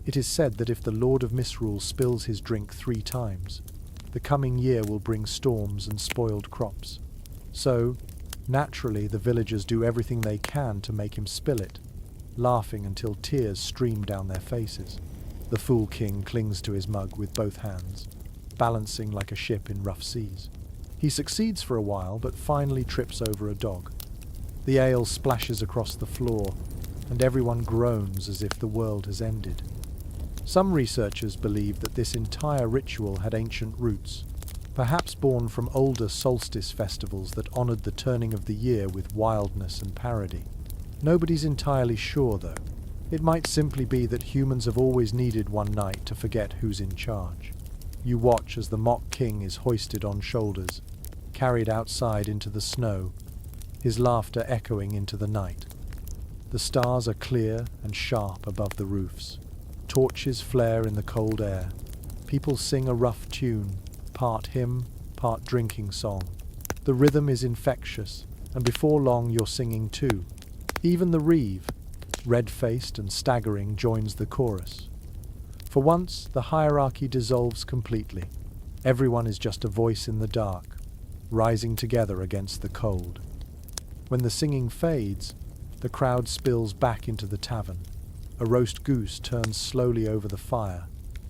It is said that if the Lord of Misrule spills his drink 3 times, the coming year will bring storms and spoiled crops. So, naturally, the villagers do everything they can to make him spill it, laughing until tears stream down their faces. The Fool King clings to his mug with both hands, balancing like a ship in rough seas. He succeeds for a while, but finally trips over a dog. The ale splashes across the floor, and everyone groans as if the world has ended. Some researchers believe that this entire ritual had ancient roots, perhaps born from older solstice festivals that honored the turning of the year with wildness and parody. Nobody's entirely sure, though. It might simply be that humans have always needed one night to forget who's in charge. You watch as the mock king is hoisted on shoulders, carried outside into the snow, his laughter echoing into the night. The stars are clear and sharp above the roofs. Torches flare in the cold air. People sing a rough tune, part hymn, part drinking song. The rhythm is infectious, and before long you're singing too. Even the Reeve, red-faced and staggering, joins the chorus. For once, the hierarchy dissolves completely. Everyone is just a voice in the dark, rising together against the cold. When the singing fades, the crowd spills back into the tavern. A roast goose turns slowly over the fire,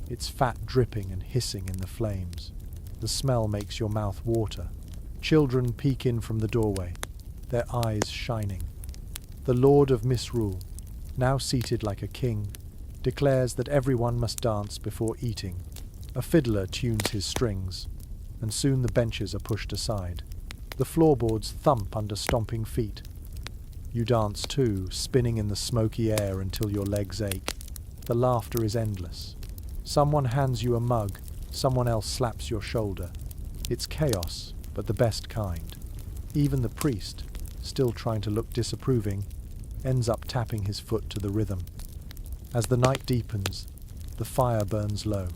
its fat dripping and hissing in the flames. The smell makes your mouth water. Children peek in from the doorway, their eyes shining. The Lord of Misrule, now seated like a king, declares that everyone must dance before eating. A fiddler tunes his strings, and soon the benches are pushed aside. The floorboards thump under stomping feet. You dance too, spinning in the smoky air until your legs ache. The laughter is endless. Someone hands you a mug, someone else slaps your shoulder. It's chaos, but the best kind. Even the priest, still trying to look disapproving, ends up tapping his foot to the rhythm. As the night deepens, the fire burns low.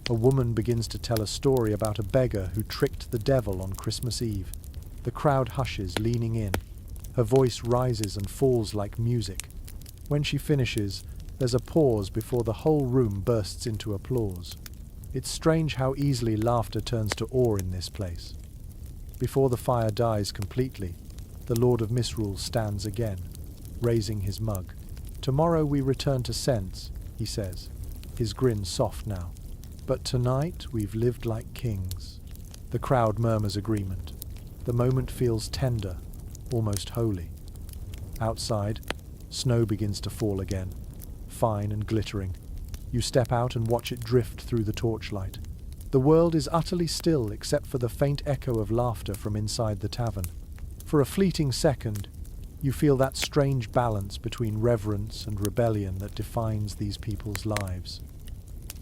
A woman begins to tell a story about a beggar who tricked the devil on Christmas Eve. The crowd hushes, leaning in. Her voice rises and falls like music. When she finishes, there's a pause before the whole room bursts into applause. It's strange how easily laughter turns to awe in this place. Before the fire dies completely, the Lord of Misrule stands again, raising his mug. "Tomorrow we return to sense," he says, his grin soft now. "But tonight we've lived like kings." The crowd murmurs agreement. The moment feels tender, almost holy. Outside, Snow begins to fall again, fine and glittering. You step out and watch it drift through the torchlight. The world is utterly still except for the faint echo of laughter from inside the tavern. For a fleeting second, you feel that strange balance between reverence and rebellion that defines these people's lives.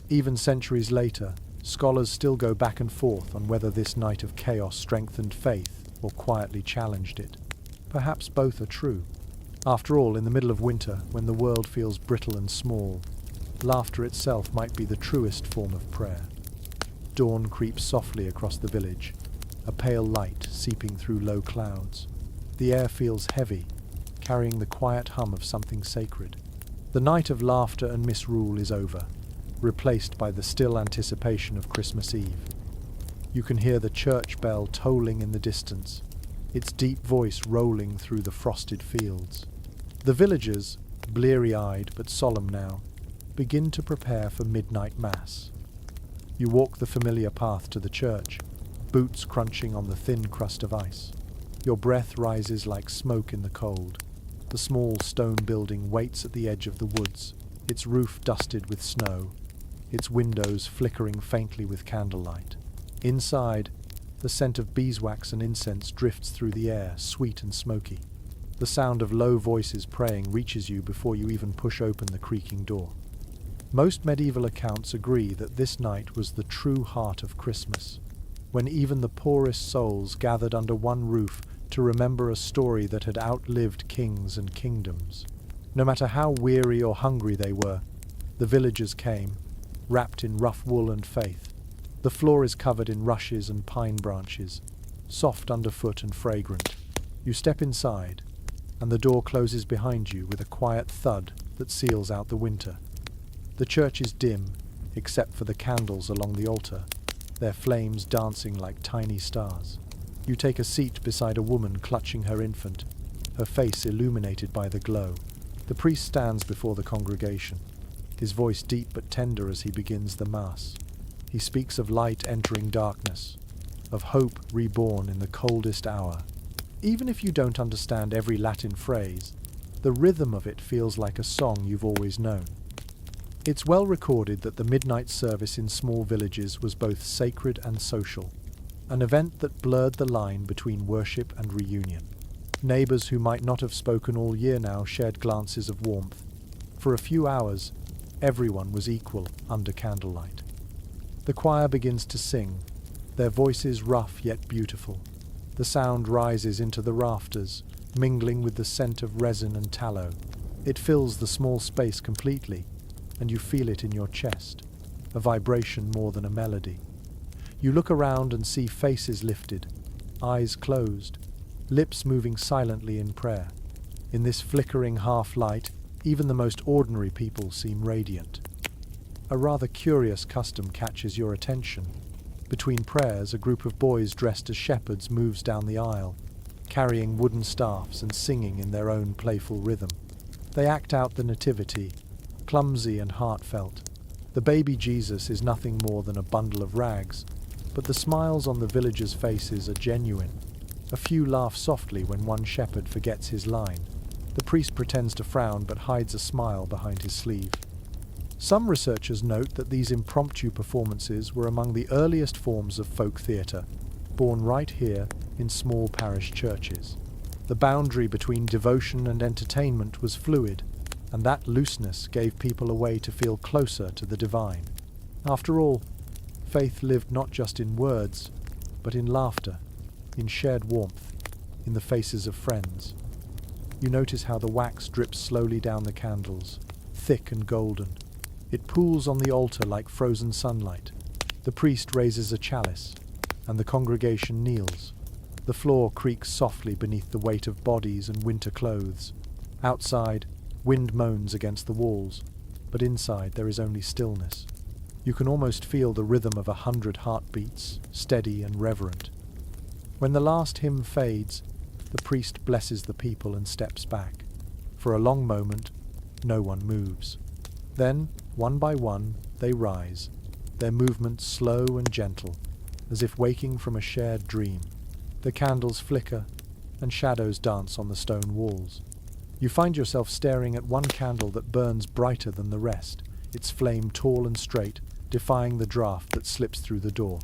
Even centuries later, scholars still go back and forth on whether this night of chaos strengthened faith or quietly challenged it. Perhaps both are true. After all, in the middle of winter, when the world feels brittle and small, laughter itself might be the truest form of prayer. Dawn creeps softly across the village, a pale light seeping through low clouds. The air feels heavy, carrying the quiet hum of something sacred. The night of laughter and misrule is over, replaced by the still anticipation of Christmas Eve. You can hear the church bell tolling in the distance, its deep voice rolling through the frosted fields. The villagers, bleary-eyed but solemn now, begin to prepare for midnight mass. You walk the familiar path to the church, boots crunching on the thin crust of ice. Your breath rises like smoke in the cold. The small stone building waits at the edge of the woods, its roof dusted with snow, its windows flickering faintly with candlelight. Inside, the scent of beeswax and incense drifts through the air, sweet and smoky. The sound of low voices praying reaches you before you even push open the creaking door. Most medieval accounts agree that this night was the true heart of Christmas, when even the poorest souls gathered under one roof to remember a story that had outlived kings and kingdoms. No matter how weary or hungry they were, the villagers came, wrapped in rough wool and faith. The floor is covered in rushes and pine branches, soft underfoot and fragrant. You step inside, and the door closes behind you with a quiet thud that seals out the winter. The church is dim, except for the candles along the altar, their flames dancing like tiny stars. You take a seat beside a woman clutching her infant, her face illuminated by the glow. The priest stands before the congregation, his voice deep but tender as he begins the Mass. He speaks of light entering darkness, of hope reborn in the coldest hour. Even if you don't understand every Latin phrase, the rhythm of it feels like a song you've always known. It's well recorded that the midnight service in small villages was both sacred and social, an event that blurred the line between worship and reunion. Neighbours who might not have spoken all year now shared glances of warmth. For a few hours, everyone was equal under candlelight. The choir begins to sing, their voices rough yet beautiful. The sound rises into the rafters, mingling with the scent of resin and tallow. It fills the small space completely, and you feel it in your chest, a vibration more than a melody. You look around and see faces lifted, eyes closed, lips moving silently in prayer. In this flickering half-light, even the most ordinary people seem radiant. A rather curious custom catches your attention. Between prayers, a group of boys dressed as shepherds moves down the aisle, carrying wooden staffs and singing in their own playful rhythm. They act out the nativity, clumsy and heartfelt. The baby Jesus is nothing more than a bundle of rags, but the smiles on the villagers' faces are genuine. A few laugh softly when one shepherd forgets his line. The priest pretends to frown but hides a smile behind his sleeve. Some researchers note that these impromptu performances were among the earliest forms of folk theatre, born right here in small parish churches. The boundary between devotion and entertainment was fluid, and that looseness gave people a way to feel closer to the divine. After all, faith lived not just in words, but in laughter, in shared warmth, in the faces of friends. You notice how the wax drips slowly down the candles, thick and golden. It pools on the altar like frozen sunlight. The priest raises a chalice, and the congregation kneels. The floor creaks softly beneath the weight of bodies and winter clothes. Outside, wind moans against the walls, but inside there is only stillness. You can almost feel the rhythm of 100 heartbeats, steady and reverent. When the last hymn fades, the priest blesses the people and steps back. For a long moment, no one moves. Then, one by one, they rise, their movements slow and gentle, as if waking from a shared dream. The candles flicker, and shadows dance on the stone walls. You find yourself staring at one candle that burns brighter than the rest, its flame tall and straight, defying the draught that slips through the door.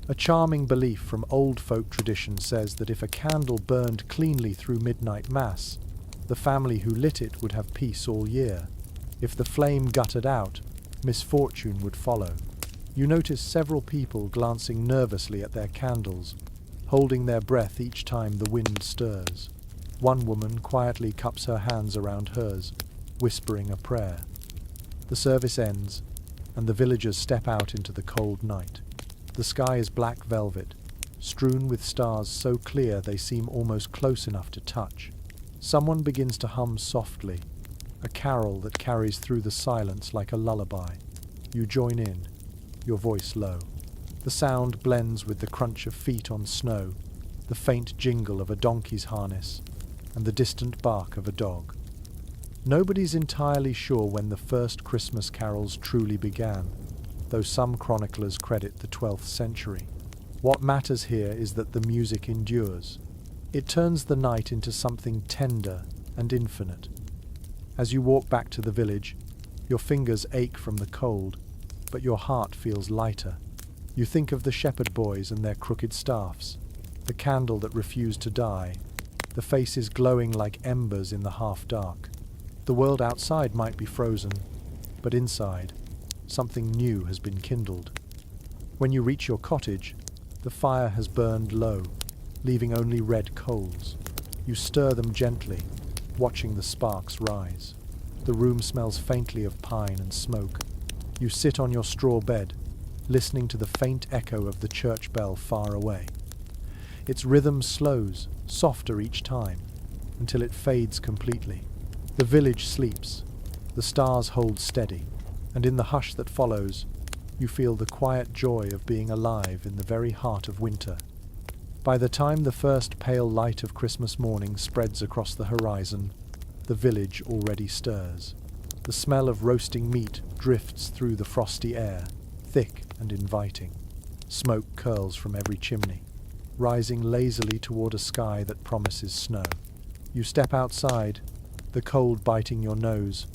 A charming belief from old folk tradition says that if a candle burned cleanly through midnight mass, the family who lit it would have peace all year. If the flame guttered out, misfortune would follow. You notice several people glancing nervously at their candles, holding their breath each time the wind stirs. One woman quietly cups her hands around hers, whispering a prayer. The service ends, and the villagers step out into the cold night. The sky is black velvet, strewn with stars so clear they seem almost close enough to touch. Someone begins to hum softly, a carol that carries through the silence like a lullaby. You join in, your voice low. The sound blends with the crunch of feet on snow, the faint jingle of a donkey's harness, and the distant bark of a dog. Nobody's entirely sure when the first Christmas carols truly began, though some chroniclers credit the 12th century. What matters here is that the music endures. It turns the night into something tender and infinite. As you walk back to the village, your fingers ache from the cold, but your heart feels lighter. You think of the shepherd boys and their crooked staffs, the candle that refused to die, the faces glowing like embers in the half-dark. The world outside might be frozen, but inside, something new has been kindled. When you reach your cottage, the fire has burned low, leaving only red coals. You stir them gently, watching the sparks rise. The room smells faintly of pine and smoke. You sit on your straw bed, listening to the faint echo of the church bell far away. Its rhythm slows, softer each time, until it fades completely. The village sleeps, the stars hold steady, and in the hush that follows, you feel the quiet joy of being alive in the very heart of winter. By the time the first pale light of Christmas morning spreads across the horizon, the village already stirs. The smell of roasting meat drifts through the frosty air, thick and inviting. Smoke curls from every chimney, rising lazily toward a sky that promises snow. You step outside, the cold biting your nose,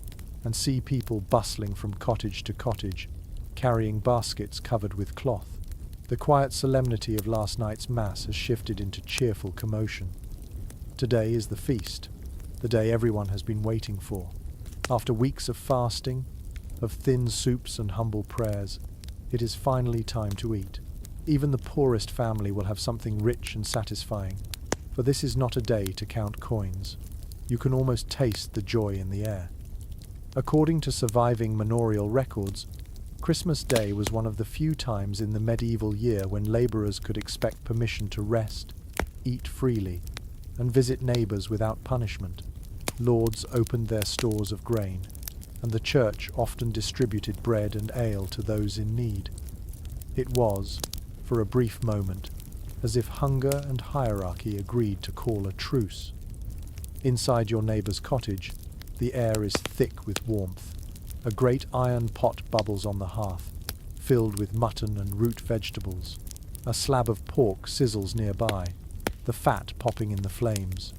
and see people bustling from cottage to cottage, carrying baskets covered with cloth. The quiet solemnity of last night's mass has shifted into cheerful commotion. Today is the feast, the day everyone has been waiting for. After weeks of fasting, of thin soups and humble prayers, it is finally time to eat. Even the poorest family will have something rich and satisfying, for this is not a day to count coins. You can almost taste the joy in the air. According to surviving manorial records, Christmas Day was one of the few times in the medieval year when labourers could expect permission to rest, eat freely, and visit neighbours without punishment. Lords opened their stores of grain, and the church often distributed bread and ale to those in need. It was, for a brief moment, as if hunger and hierarchy agreed to call a truce. Inside your neighbour's cottage, the air is thick with warmth. A great iron pot bubbles on the hearth, filled with mutton and root vegetables. A slab of pork sizzles nearby, the fat popping in the flames.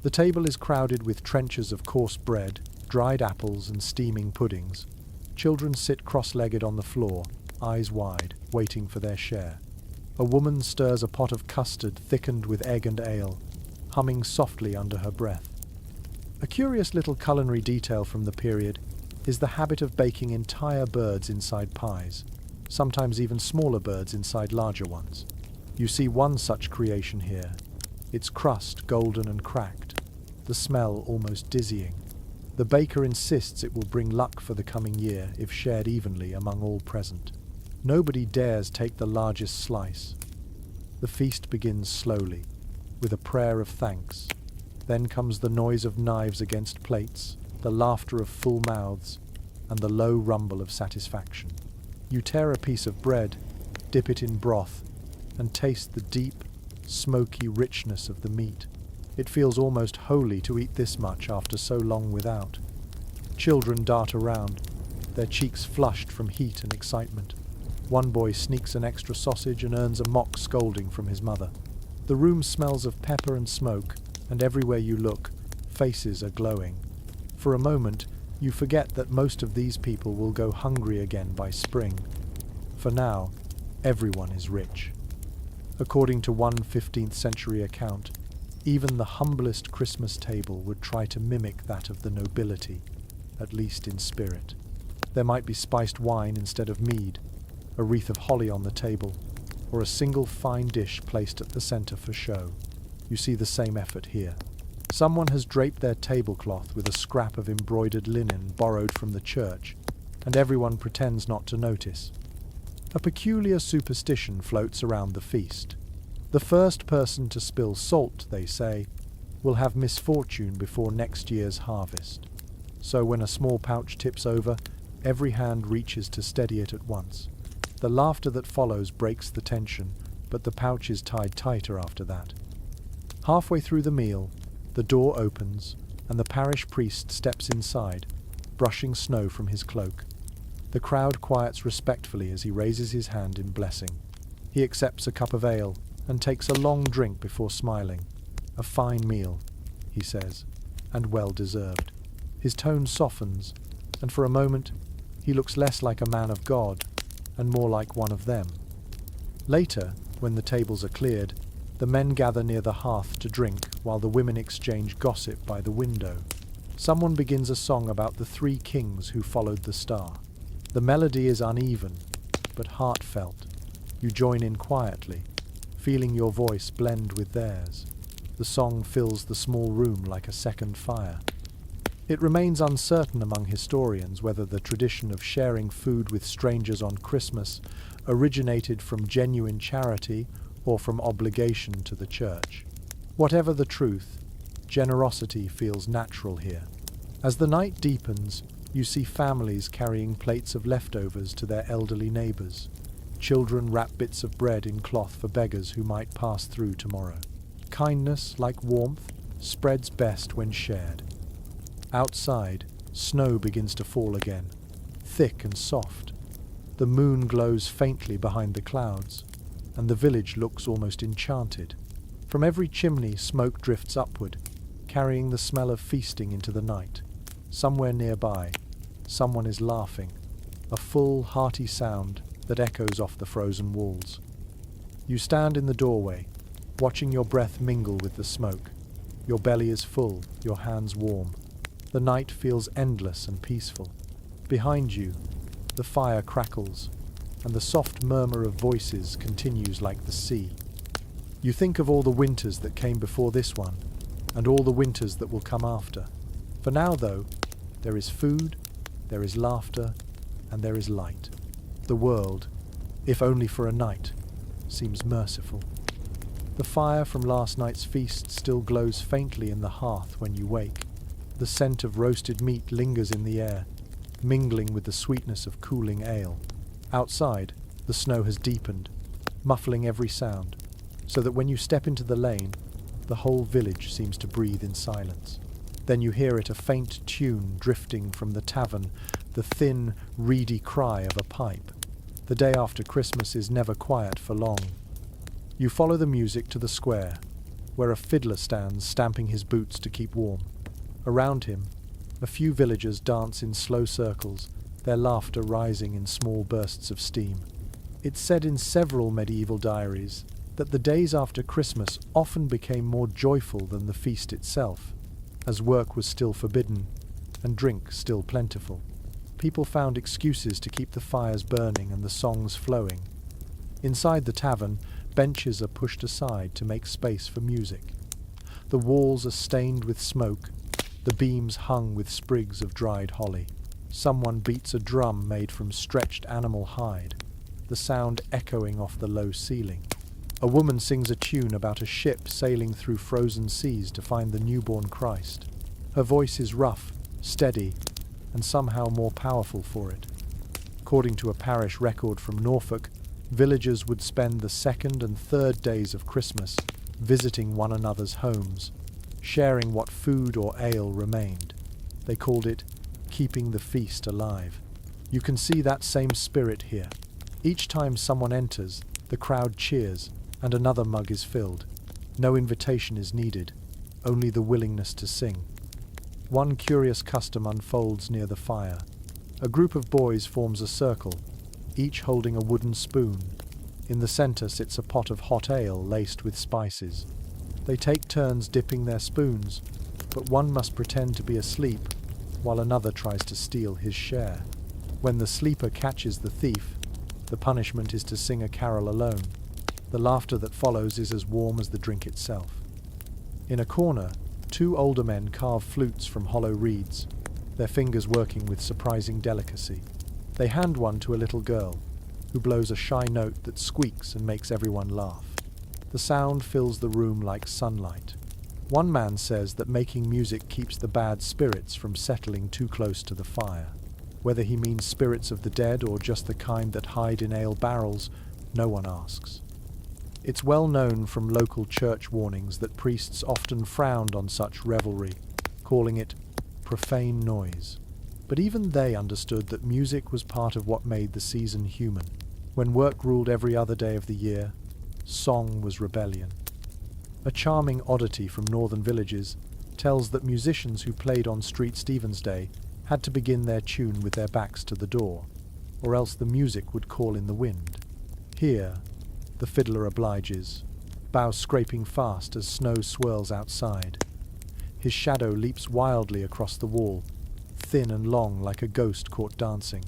The table is crowded with trenchers of coarse bread, dried apples and steaming puddings. Children sit cross-legged on the floor, eyes wide, waiting for their share. A woman stirs a pot of custard thickened with egg and ale, humming softly under her breath. A curious little culinary detail from the period is the habit of baking entire birds inside pies, sometimes even smaller birds inside larger ones. You see one such creation here, its crust golden and cracked, the smell almost dizzying. The baker insists it will bring luck for the coming year if shared evenly among all present. Nobody dares take the largest slice. The feast begins slowly, with a prayer of thanks. Then comes the noise of knives against plates, the laughter of full mouths, and the low rumble of satisfaction. You tear a piece of bread, dip it in broth, and taste the deep, smoky richness of the meat. It feels almost holy to eat this much after so long without. Children dart around, their cheeks flushed from heat and excitement. One boy sneaks an extra sausage and earns a mock scolding from his mother. The room smells of pepper and smoke, and everywhere you look, Faces are glowing. For a moment, you forget that most of these people will go hungry again by spring. For now, everyone is rich. According to one 15th century account, even the humblest Christmas table would try to mimic that of the nobility, at least in spirit. There might be spiced wine instead of mead, a wreath of holly on the table, or a single fine dish placed at the center for show. You see the same effort here. Someone has draped their tablecloth with a scrap of embroidered linen borrowed from the church, and everyone pretends not to notice. A peculiar superstition floats around the feast. The first person to spill salt, they say, will have misfortune before next year's harvest. So when a small pouch tips over, every hand reaches to steady it at once. The laughter that follows breaks the tension, but the pouch is tied tighter after that. Halfway through the meal, the door opens, and the parish priest steps inside, brushing snow from his cloak. The crowd quiets respectfully as he raises his hand in blessing. He accepts a cup of ale and takes a long drink before smiling. "A fine meal," he says, "and well deserved." His tone softens, and for a moment he looks less like a man of God and more like one of them. Later, when the tables are cleared, the men gather near the hearth to drink while the women exchange gossip by the window. Someone begins a song about the three kings who followed the star. The melody is uneven, but heartfelt. You join in quietly, feeling your voice blend with theirs. The song fills the small room like a second fire. It remains uncertain among historians whether the tradition of sharing food with strangers on Christmas originated from genuine charity or from obligation to the church. Whatever the truth, generosity feels natural here. As the night deepens, you see families carrying plates of leftovers to their elderly neighbors. Children wrap bits of bread in cloth for beggars who might pass through tomorrow. Kindness, like warmth, spreads best when shared. Outside, snow begins to fall again, thick and soft. The moon glows faintly behind the clouds, and the village looks almost enchanted. From every chimney, smoke drifts upward, carrying the smell of feasting into the night. Somewhere nearby, someone is laughing, a full, hearty sound that echoes off the frozen walls. You stand in the doorway, watching your breath mingle with the smoke. Your belly is full, your hands warm. The night feels endless and peaceful. Behind you, the fire crackles, and the soft murmur of voices continues like the sea. You think of all the winters that came before this one, and all the winters that will come after. For now, though, there is food, there is laughter, and there is light. The world, if only for a night, seems merciful. The fire from last night's feast still glows faintly in the hearth when you wake. The scent of roasted meat lingers in the air, mingling with the sweetness of cooling ale. Outside, the snow has deepened, muffling every sound, so that when you step into the lane, the whole village seems to breathe in silence. Then you hear it, a faint tune drifting from the tavern, the thin, reedy cry of a pipe. The day after Christmas is never quiet for long. You follow the music to the square, where a fiddler stands stamping his boots to keep warm. Around him, a few villagers dance in slow circles, their laughter rising in small bursts of steam. It's said in several medieval diaries that the days after Christmas often became more joyful than the feast itself, as work was still forbidden and drink still plentiful. People found excuses to keep the fires burning and the songs flowing. Inside the tavern, benches are pushed aside to make space for music. The walls are stained with smoke, the beams hung with sprigs of dried holly. Someone beats a drum made from stretched animal hide, the sound echoing off the low ceiling. A woman sings a tune about a ship sailing through frozen seas to find the newborn Christ. Her voice is rough, steady, and somehow more powerful for it. According to a parish record from Norfolk, villagers would spend the second and third days of Christmas visiting one another's homes, sharing what food or ale remained. They called it keeping the feast alive. You can see that same spirit here. Each time someone enters, the crowd cheers, and another mug is filled. No invitation is needed, only the willingness to sing. One curious custom unfolds near the fire. A group of boys forms a circle, each holding a wooden spoon. In the center sits a pot of hot ale laced with spices. They take turns dipping their spoons, but one must pretend to be asleep while another tries to steal his share. When the sleeper catches the thief, the punishment is to sing a carol alone. The laughter that follows is as warm as the drink itself. In a corner, two older men carve flutes from hollow reeds, their fingers working with surprising delicacy. They hand one to a little girl, who blows a shy note that squeaks and makes everyone laugh. The sound fills the room like sunlight. One man says that making music keeps the bad spirits from settling too close to the fire. Whether he means spirits of the dead or just the kind that hide in ale barrels, no one asks. It's well known from local church warnings that priests often frowned on such revelry, calling it profane noise. But even they understood that music was part of what made the season human. When work ruled every other day of the year, song was rebellion. A charming oddity from northern villages tells that musicians who played on Street Stephen's Day had to begin their tune with their backs to the door, or else the music would call in the wind. Here, the fiddler obliges, bows scraping fast as snow swirls outside. His shadow leaps wildly across the wall, thin and long like a ghost caught dancing.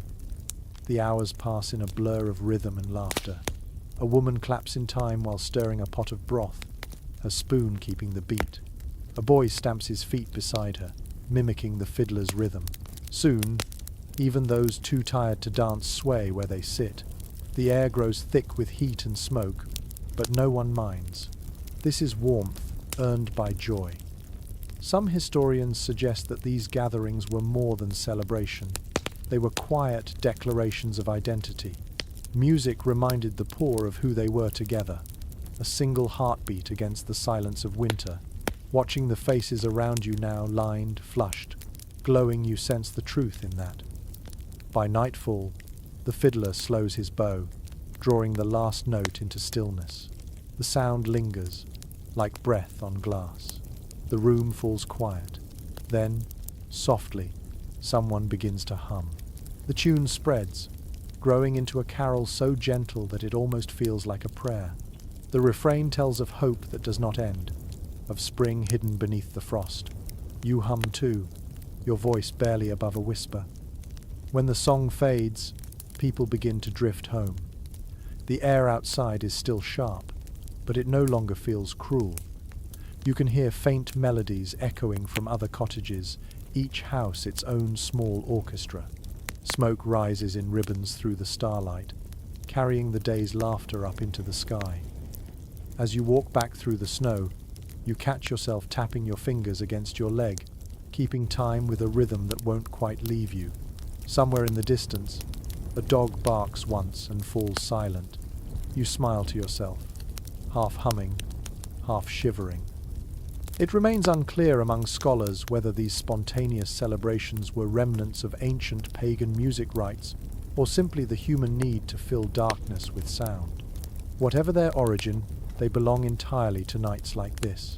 The hours pass in a blur of rhythm and laughter. A woman claps in time while stirring a pot of broth, her spoon keeping the beat. A boy stamps his feet beside her, mimicking the fiddler's rhythm. Soon, even those too tired to dance sway where they sit. The air grows thick with heat and smoke, but no one minds. This is warmth earned by joy. Some historians suggest that these gatherings were more than celebration. They were quiet declarations of identity. Music reminded the poor of who they were together, a single heartbeat against the silence of winter. Watching the faces around you now lined, flushed, glowing, you sense the truth in that. By nightfall, the fiddler slows his bow, drawing the last note into stillness. The sound lingers, like breath on glass. The room falls quiet. Then, softly, someone begins to hum. The tune spreads, growing into a carol so gentle that it almost feels like a prayer. The refrain tells of hope that does not end, of spring hidden beneath the frost. You hum too, your voice barely above a whisper. When the song fades, people begin to drift home. The air outside is still sharp, but it no longer feels cruel. You can hear faint melodies echoing from other cottages, each house its own small orchestra. Smoke rises in ribbons through the starlight, carrying the day's laughter up into the sky. As you walk back through the snow, you catch yourself tapping your fingers against your leg, keeping time with a rhythm that won't quite leave you. Somewhere in the distance, a dog barks once and falls silent. You smile to yourself, half humming, half shivering. It remains unclear among scholars whether these spontaneous celebrations were remnants of ancient pagan music rites or simply the human need to fill darkness with sound. Whatever their origin, they belong entirely to nights like this.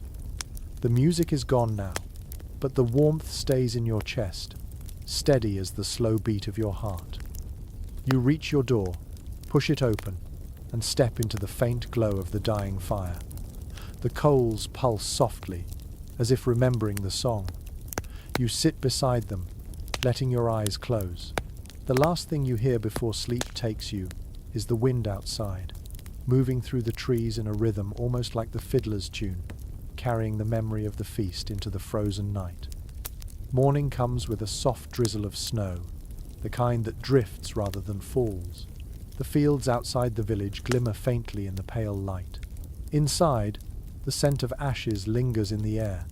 The music is gone now, but the warmth stays in your chest, steady as the slow beat of your heart. You reach your door, push it open, and step into the faint glow of the dying fire. The coals pulse softly, as if remembering the song. You sit beside them, letting your eyes close. The last thing you hear before sleep takes you is the wind outside, moving through the trees in a rhythm almost like the fiddler's tune, carrying the memory of the feast into the frozen night. Morning comes with a soft drizzle of snow, the kind that drifts rather than falls. The fields outside the village glimmer faintly in the pale light. Inside, the scent of ashes lingers in the air,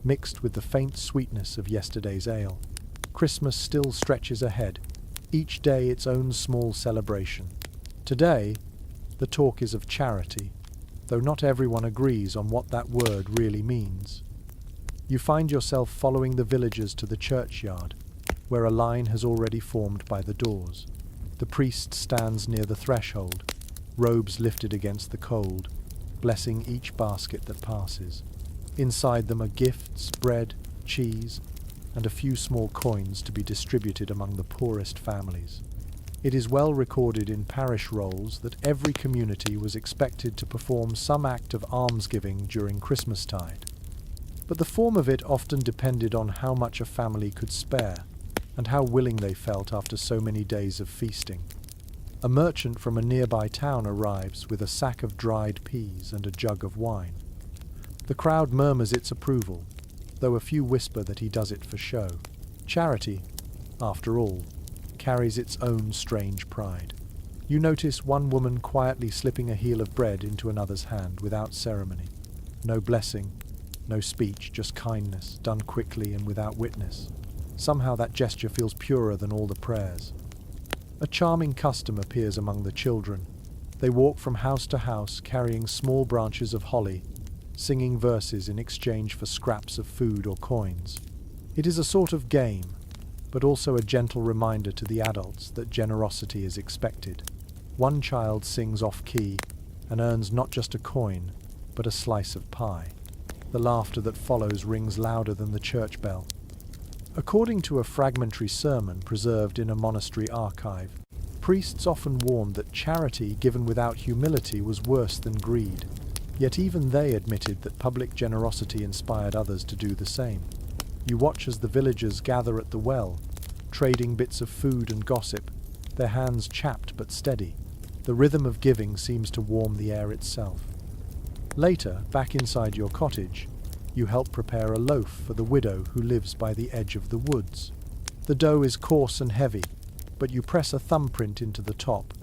mixed with the faint sweetness of yesterday's ale. Christmas still stretches ahead, each day its own small celebration. Today, the talk is of charity, though not everyone agrees on what that word really means. You find yourself following the villagers to the churchyard, where a line has already formed by the doors. The priest stands near the threshold, robes lifted against the cold, blessing each basket that passes. Inside them are gifts, bread, cheese, and a few small coins to be distributed among the poorest families. It is well recorded in parish rolls that every community was expected to perform some act of almsgiving during Christmastide. But the form of it often depended on how much a family could spare, and how willing they felt after so many days of feasting. A merchant from a nearby town arrives with a sack of dried peas and a jug of wine. The crowd murmurs its approval, though a few whisper that he does it for show. Charity, after all, carries its own strange pride. You notice one woman quietly slipping a heel of bread into another's hand without ceremony. No blessing, no speech, just kindness, done quickly and without witness. Somehow that gesture feels purer than all the prayers. A charming custom appears among the children. They walk from house to house carrying small branches of holly, singing verses in exchange for scraps of food or coins. It is a sort of game, but also a gentle reminder to the adults that generosity is expected. One child sings off-key and earns not just a coin, but a slice of pie. The laughter that follows rings louder than the church bell. According to a fragmentary sermon preserved in a monastery archive, priests often warned that charity given without humility was worse than greed. Yet even they admitted that public generosity inspired others to do the same. You watch as the villagers gather at the well, trading bits of food and gossip, their hands chapped but steady. The rhythm of giving seems to warm the air itself. Later, back inside your cottage, you help prepare a loaf for the widow who lives by the edge of the woods. The dough is coarse and heavy, but you press a thumbprint into the top,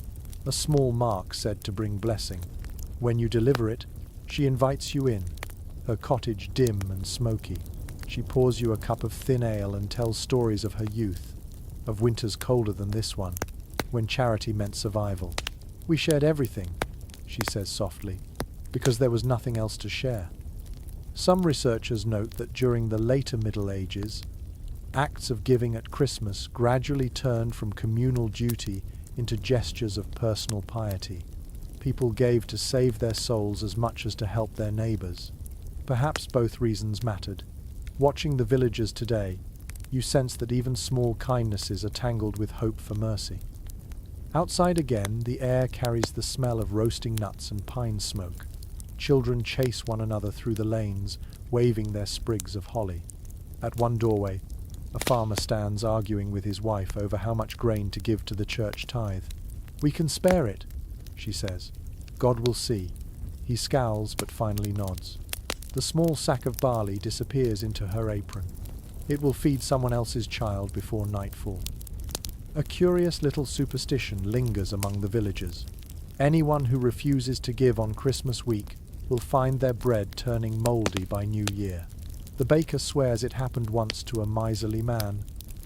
a small mark said to bring blessing. When you deliver it, she invites you in, her cottage dim and smoky. She pours you a cup of thin ale and tells stories of her youth, of winters colder than this one, when charity meant survival. We shared everything, she says softly, because there was nothing else to share. Some researchers note that during the later Middle Ages, acts of giving at Christmas gradually turned from communal duty into gestures of personal piety. People gave to save their souls as much as to help their neighbours. Perhaps both reasons mattered. Watching the villagers today, you sense that even small kindnesses are tangled with hope for mercy. Outside again, the air carries the smell of roasting nuts and pine smoke. Children chase one another through the lanes, waving their sprigs of holly. At one doorway, a farmer stands arguing with his wife over how much grain to give to the church tithe. "We can spare it," she says. "God will see." He scowls but finally nods. The small sack of barley disappears into her apron. It will feed someone else's child before nightfall. A curious little superstition lingers among the villagers. Anyone who refuses to give on Christmas week will find their bread turning mouldy by New Year. The baker swears it happened once to a miserly man,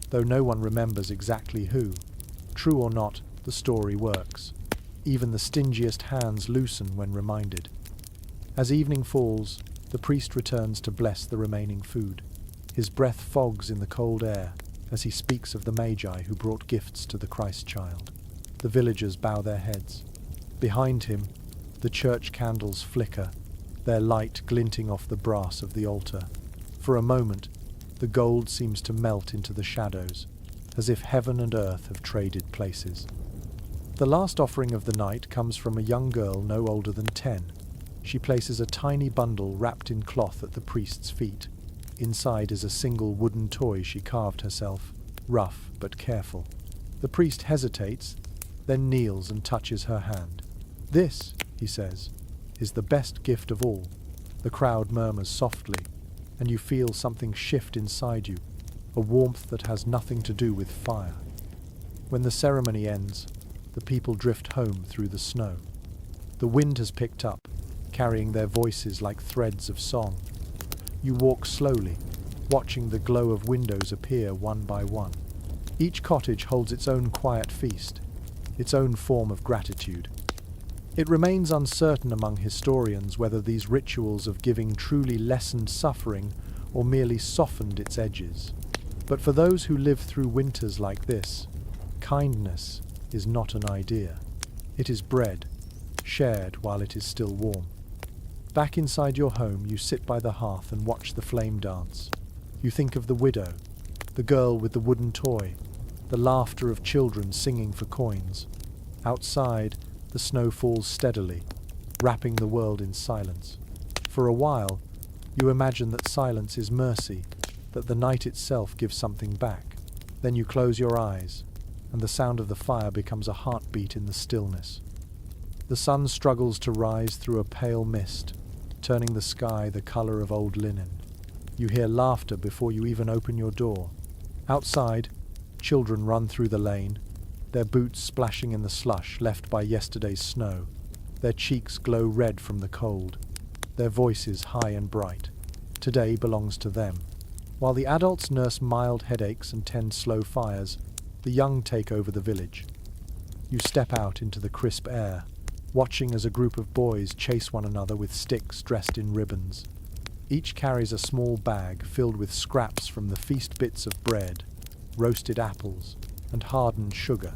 though no one remembers exactly who. True or not, the story works. Even the stingiest hands loosen when reminded. As evening falls, the priest returns to bless the remaining food. His breath fogs in the cold air as he speaks of the Magi who brought gifts to the Christ child. The villagers bow their heads. Behind him, the church candles flicker, their light glinting off the brass of the altar. For a moment, the gold seems to melt into the shadows, as if heaven and earth have traded places. The last offering of the night comes from a young girl no older than 10. She places a tiny bundle wrapped in cloth at the priest's feet. Inside is a single wooden toy she carved herself, rough but careful. The priest hesitates, then kneels and touches her hand. "This," he says, "is the best gift of all." The crowd murmurs softly, and you feel something shift inside you, a warmth that has nothing to do with fire. When the ceremony ends, the people drift home through the snow. The wind has picked up, carrying their voices like threads of song. You walk slowly, watching the glow of windows appear one by one. Each cottage holds its own quiet feast, its own form of gratitude. It remains uncertain among historians whether these rituals of giving truly lessened suffering or merely softened its edges. But for those who live through winters like this, kindness is not an idea. It is bread, shared while it is still warm. Back inside your home, you sit by the hearth and watch the flame dance. You think of the widow, the girl with the wooden toy, the laughter of children singing for coins. Outside, the snow falls steadily, wrapping the world in silence. For a while, you imagine that silence is mercy, that the night itself gives something back. Then you close your eyes, and the sound of the fire becomes a heartbeat in the stillness. The sun struggles to rise through a pale mist, turning the sky the color of old linen. You hear laughter before you even open your door. Outside, children run through the lane, their boots splashing in the slush left by yesterday's snow. Their cheeks glow red from the cold, their voices high and bright. Today belongs to them. While the adults nurse mild headaches and tend slow fires, the young take over the village. You step out into the crisp air, watching as a group of boys chase one another with sticks dressed in ribbons. Each carries a small bag filled with scraps from the feast bits of bread, roasted apples, and hardened sugar.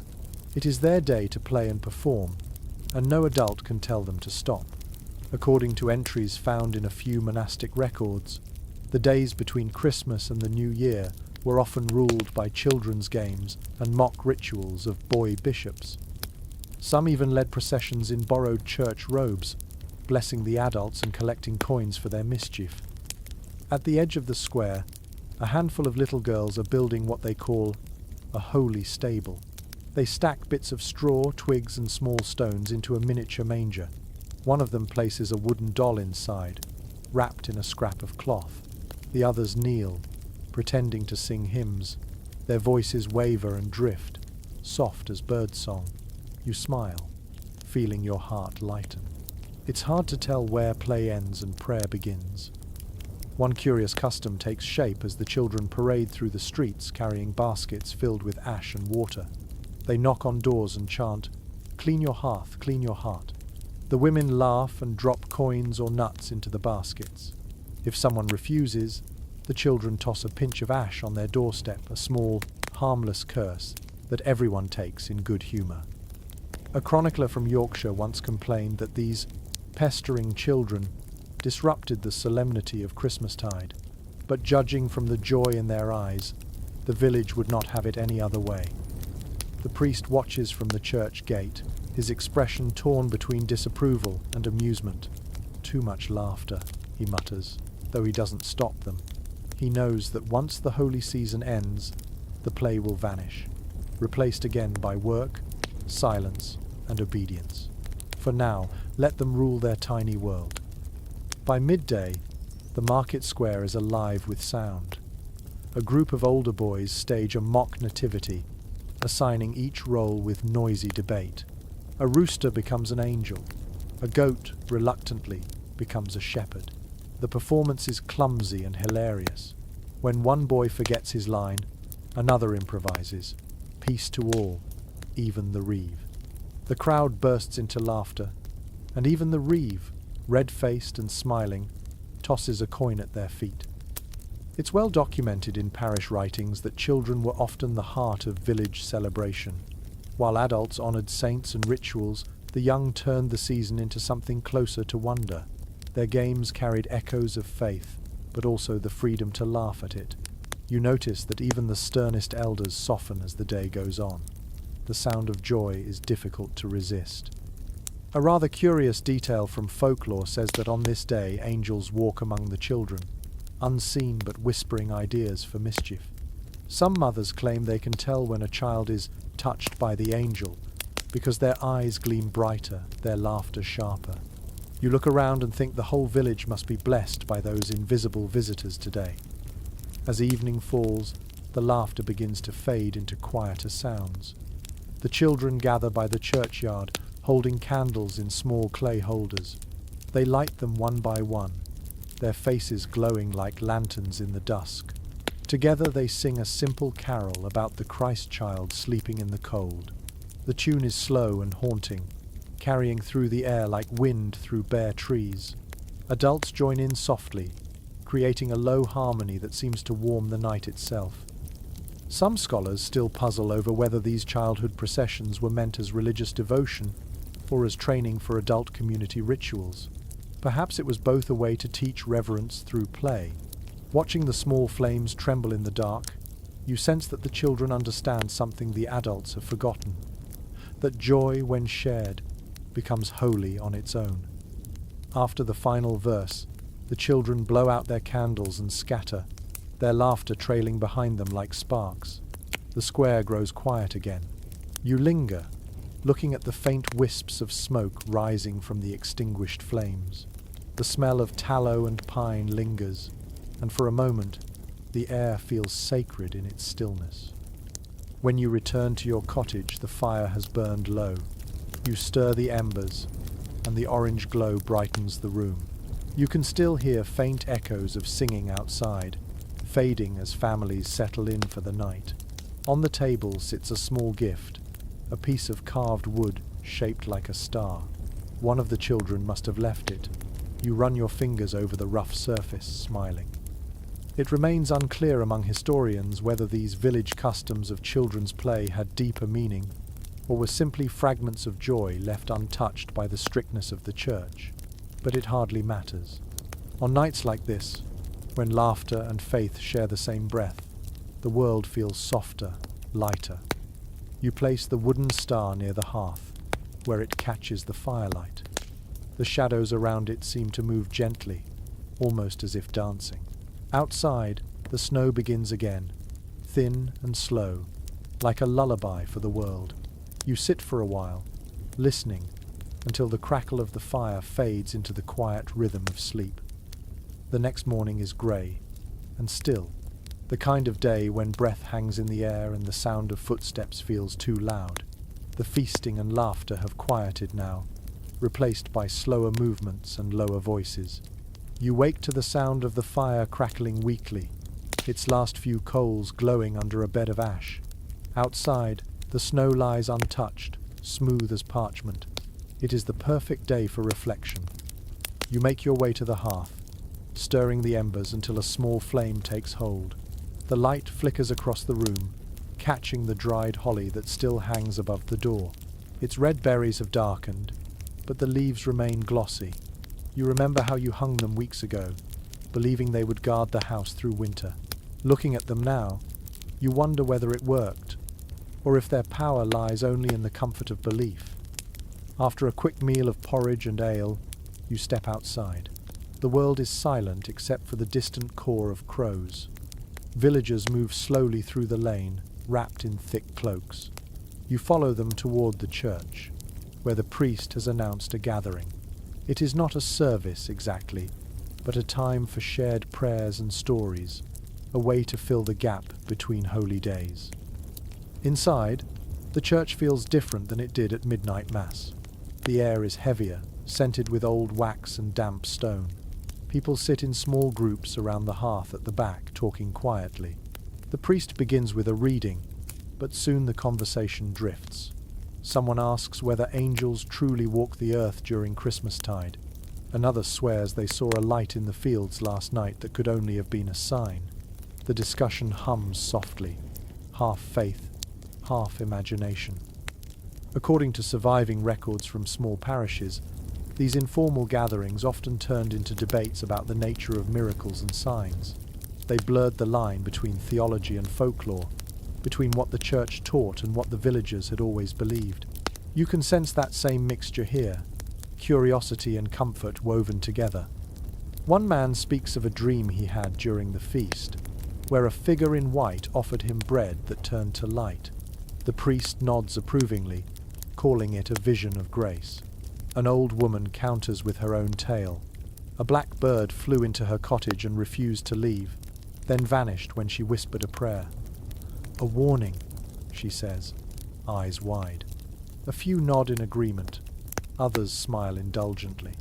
It is their day to play and perform, and no adult can tell them to stop. According to entries found in a few monastic records, the days between Christmas and the New Year were often ruled by children's games and mock rituals of boy bishops. Some even led processions in borrowed church robes, blessing the adults and collecting coins for their mischief. At the edge of the square, a handful of little girls are building what they call a holy stable. They stack bits of straw, twigs, and small stones into a miniature manger. One of them places a wooden doll inside, wrapped in a scrap of cloth. The others kneel, pretending to sing hymns. Their voices waver and drift, soft as birdsong. You smile, feeling your heart lighten. It's hard to tell where play ends and prayer begins. One curious custom takes shape as the children parade through the streets carrying baskets filled with ash and water. They knock on doors and chant, "Clean your hearth, clean your heart." The women laugh and drop coins or nuts into the baskets. If someone refuses, the children toss a pinch of ash on their doorstep, a small, harmless curse that everyone takes in good humour. A chronicler from Yorkshire once complained that these pestering children disrupted the solemnity of Christmastide, but judging from the joy in their eyes, the village would not have it any other way. The priest watches from the church gate, his expression torn between disapproval and amusement. "Too much laughter," he mutters, though he doesn't stop them. He knows that once the holy season ends, the play will vanish, replaced again by work, silence, and obedience. For now, let them rule their tiny world. By midday, the market square is alive with sound. A group of older boys stage a mock nativity, assigning each role with noisy debate. A rooster becomes an angel. A goat, reluctantly, becomes a shepherd. The performance is clumsy and hilarious. When one boy forgets his line, another improvises. Peace to all, even the reeve. The crowd bursts into laughter, and even the reeve, red-faced and smiling, tosses a coin at their feet. It's well documented in parish writings that children were often the heart of village celebration. While adults honoured saints and rituals, the young turned the season into something closer to wonder. Their games carried echoes of faith, but also the freedom to laugh at it. You notice that even the sternest elders soften as the day goes on. The sound of joy is difficult to resist. A rather curious detail from folklore says that on this day angels walk among the children, unseen but whispering ideas for mischief. Some mothers claim they can tell when a child is touched by the angel because their eyes gleam brighter, their laughter sharper. You look around and think the whole village must be blessed by those invisible visitors today. As evening falls, the laughter begins to fade into quieter sounds. The children gather by the churchyard, holding candles in small clay holders. They light them one by one, their faces glowing like lanterns in the dusk. Together they sing a simple carol about the Christ child sleeping in the cold. The tune is slow and haunting, carrying through the air like wind through bare trees. Adults join in softly, creating a low harmony that seems to warm the night itself. Some scholars still puzzle over whether these childhood processions were meant as religious devotion or as training for adult community rituals. Perhaps it was both a way to teach reverence through play. Watching the small flames tremble in the dark, You sense that the children understand something the adults have forgotten, that joy, when shared, becomes holy on its own. After the final verse, the children blow out their candles and scatter, their laughter trailing behind them like sparks. The square grows quiet again. You linger, looking at the faint wisps of smoke rising from the extinguished flames. The smell of tallow and pine lingers, and for a moment, the air feels sacred in its stillness. When you return to your cottage, the fire has burned low. You stir the embers, and the orange glow brightens the room. You can still hear faint echoes of singing outside, fading as families settle in for the night. On the table sits a small gift, a piece of carved wood shaped like a star. One of the children must have left it. You run your fingers over the rough surface, smiling. It remains unclear among historians whether these village customs of children's play had deeper meaning, or were simply fragments of joy left untouched by the strictness of the church. But it hardly matters. On nights like this, when laughter and faith share the same breath, the world feels softer, lighter. You place the wooden star near the hearth, where it catches the firelight. The shadows around it seem to move gently, almost as if dancing. Outside, the snow begins again, thin and slow, like a lullaby for the world. You sit for a while, listening, until the crackle of the fire fades into the quiet rhythm of sleep. The next morning is grey and still, the kind of day when breath hangs in the air and the sound of footsteps feels too loud. The feasting and laughter have quieted now, replaced by slower movements and lower voices. You wake to the sound of the fire crackling weakly, its last few coals glowing under a bed of ash. Outside, the snow lies untouched, smooth as parchment. It is the perfect day for reflection. You make your way to the hearth, stirring the embers until a small flame takes hold. The light flickers across the room, catching the dried holly that still hangs above the door. Its red berries have darkened, but the leaves remain glossy. You remember how you hung them weeks ago, believing they would guard the house through winter. Looking at them now, you wonder whether it worked, or if their power lies only in the comfort of belief. After a quick meal of porridge and ale, you step outside. The world is silent except for the distant caw of crows. Villagers move slowly through the lane, wrapped in thick cloaks. You follow them toward the church, where the priest has announced a gathering. It is not a service exactly, but a time for shared prayers and stories, a way to fill the gap between holy days. Inside, the church feels different than it did at midnight mass. The air is heavier, scented with old wax and damp stone. People sit in small groups around the hearth at the back, talking quietly. The priest begins with a reading, but soon the conversation drifts. Someone asks whether angels truly walk the earth during Christmastide. Another swears they saw a light in the fields last night that could only have been a sign. The discussion hums softly, half faith, half imagination. According to surviving records from small parishes, these informal gatherings often turned into debates about the nature of miracles and signs. They blurred the line between theology and folklore, between what the church taught and what the villagers had always believed. You can sense that same mixture here, curiosity and comfort woven together. One man speaks of a dream he had during the feast, where a figure in white offered him bread that turned to light. The priest nods approvingly, calling it a vision of grace. An old woman counters with her own tale. A black bird flew into her cottage and refused to leave, then vanished when she whispered a prayer. "A warning," she says, eyes wide. A few nod in agreement. Others smile indulgently.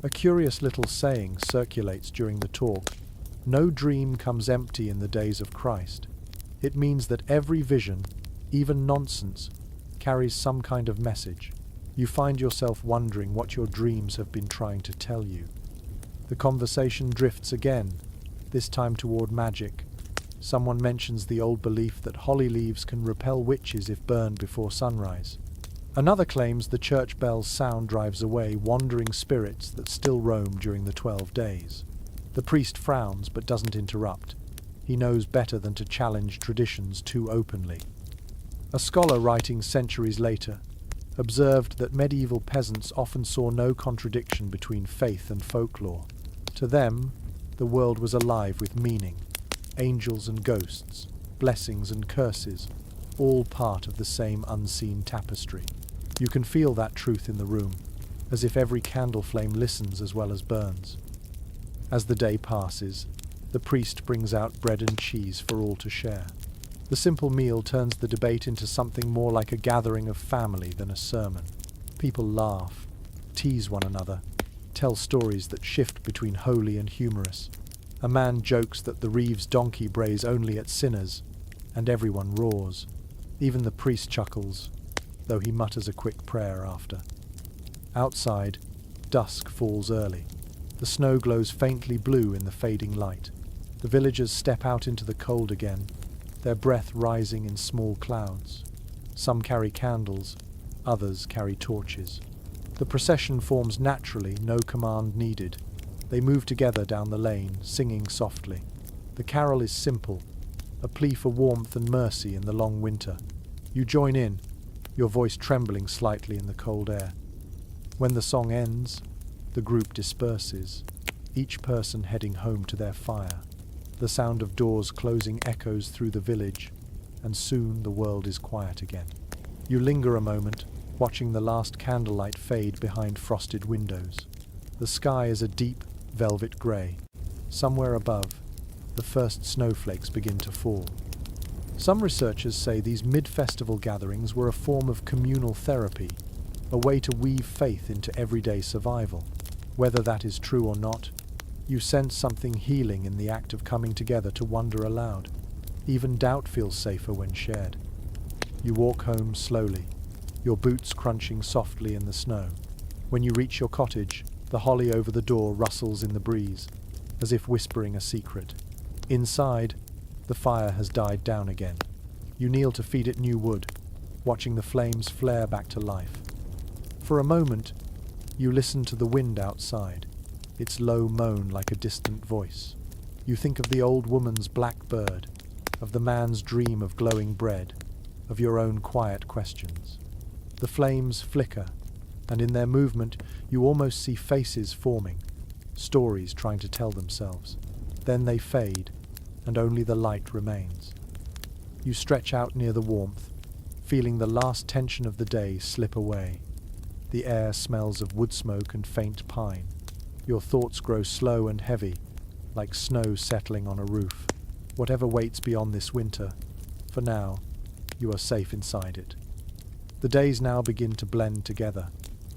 A curious little saying circulates during the talk. No dream comes empty in the days of Christ. It means that every vision, even nonsense, carries some kind of message. You find yourself wondering what your dreams have been trying to tell you. The conversation drifts again, this time toward magic. Someone mentions the old belief that holly leaves can repel witches if burned before sunrise. Another claims the church bell's sound drives away wandering spirits that still roam during the 12 days. The priest frowns but doesn't interrupt. He knows better than to challenge traditions too openly. A scholar writing centuries later observed that medieval peasants often saw no contradiction between faith and folklore. To them, the world was alive with meaning, angels and ghosts, blessings and curses, all part of the same unseen tapestry. You can feel that truth in the room, as if every candle flame listens as well as burns. As the day passes, the priest brings out bread and cheese for all to share. The simple meal turns the debate into something more like a gathering of family than a sermon. People laugh, tease one another, tell stories that shift between holy and humorous. A man jokes that the Reeves donkey brays only at sinners, and everyone roars. Even the priest chuckles, though he mutters a quick prayer after. Outside, dusk falls early. The snow glows faintly blue in the fading light. The villagers step out into the cold again, their breath rising in small clouds. Some carry candles, others carry torches. The procession forms naturally, no command needed. They move together down the lane, singing softly. The carol is simple, a plea for warmth and mercy in the long winter. You join in, your voice trembling slightly in the cold air. When the song ends, the group disperses, each person heading home to their fire. The sound of doors closing echoes through the village, and soon the world is quiet again. You linger a moment, watching the last candlelight fade behind frosted windows. The sky is a deep, velvet grey. Somewhere above, the first snowflakes begin to fall. Some researchers say these mid-festival gatherings were a form of communal therapy, a way to weave faith into everyday survival. Whether that is true or not, you sense something healing in the act of coming together to wonder aloud. Even doubt feels safer when shared. You walk home slowly, your boots crunching softly in the snow. When you reach your cottage, the holly over the door rustles in the breeze, as if whispering a secret. Inside, the fire has died down again. You kneel to feed it new wood, watching the flames flare back to life. For a moment, you listen to the wind outside, its low moan like a distant voice. You think of the old woman's black bird, of the man's dream of glowing bread, of your own quiet questions. The flames flicker, and in their movement you almost see faces forming, stories trying to tell themselves. Then they fade, and only the light remains. You stretch out near the warmth, feeling the last tension of the day slip away. The air smells of wood smoke and faint pine. Your thoughts grow slow and heavy, like snow settling on a roof. Whatever waits beyond this winter, for now, you are safe inside it. The days now begin to blend together.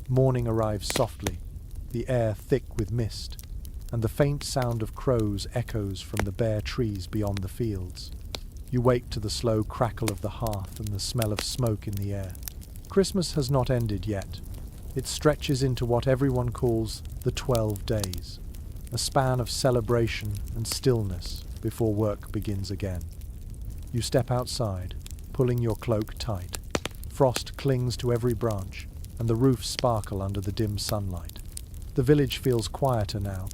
Morning arrives softly, the air thick with mist, and the faint sound of crows echoes from the bare trees beyond the fields. You wake to the slow crackle of the hearth and the smell of smoke in the air. Christmas has not ended yet. It stretches into what everyone calls the 12 days, a span of celebration and stillness before work begins again. You step outside, pulling your cloak tight. Frost clings to every branch, and the roofs sparkle under the dim sunlight. The village feels quieter now,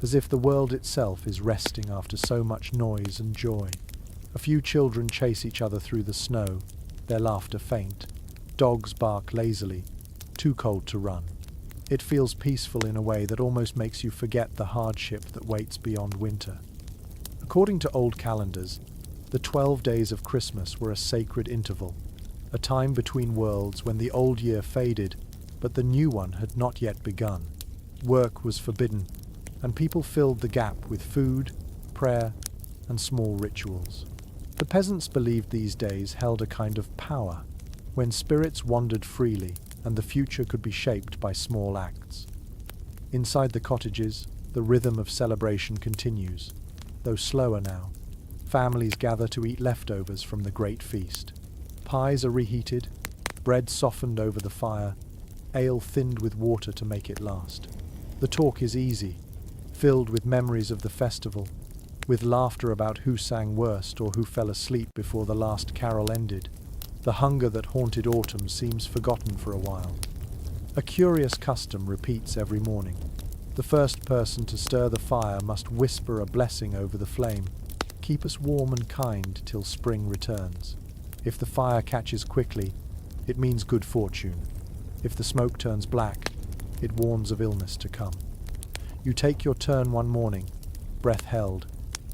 as if the world itself is resting after so much noise and joy. A few children chase each other through the snow, their laughter faint. Dogs bark lazily, too cold to run. It feels peaceful in a way that almost makes you forget the hardship that waits beyond winter. According to old calendars, the 12 days of Christmas were a sacred interval, a time between worlds when the old year faded, but the new one had not yet begun. Work was forbidden, and people filled the gap with food, prayer, and small rituals. The peasants believed these days held a kind of power, when spirits wandered freely and the future could be shaped by small acts. Inside the cottages, the rhythm of celebration continues, though slower now. Families gather to eat leftovers from the great feast. Pies are reheated, bread softened over the fire, ale thinned with water to make it last. The talk is easy, filled with memories of the festival, with laughter about who sang worst or who fell asleep before the last carol ended. The hunger that haunted autumn seems forgotten for a while. A curious custom repeats every morning. The first person to stir the fire must whisper a blessing over the flame, keep us warm and kind till spring returns. If the fire catches quickly, it means good fortune. If the smoke turns black, it warns of illness to come. You take your turn one morning, breath held,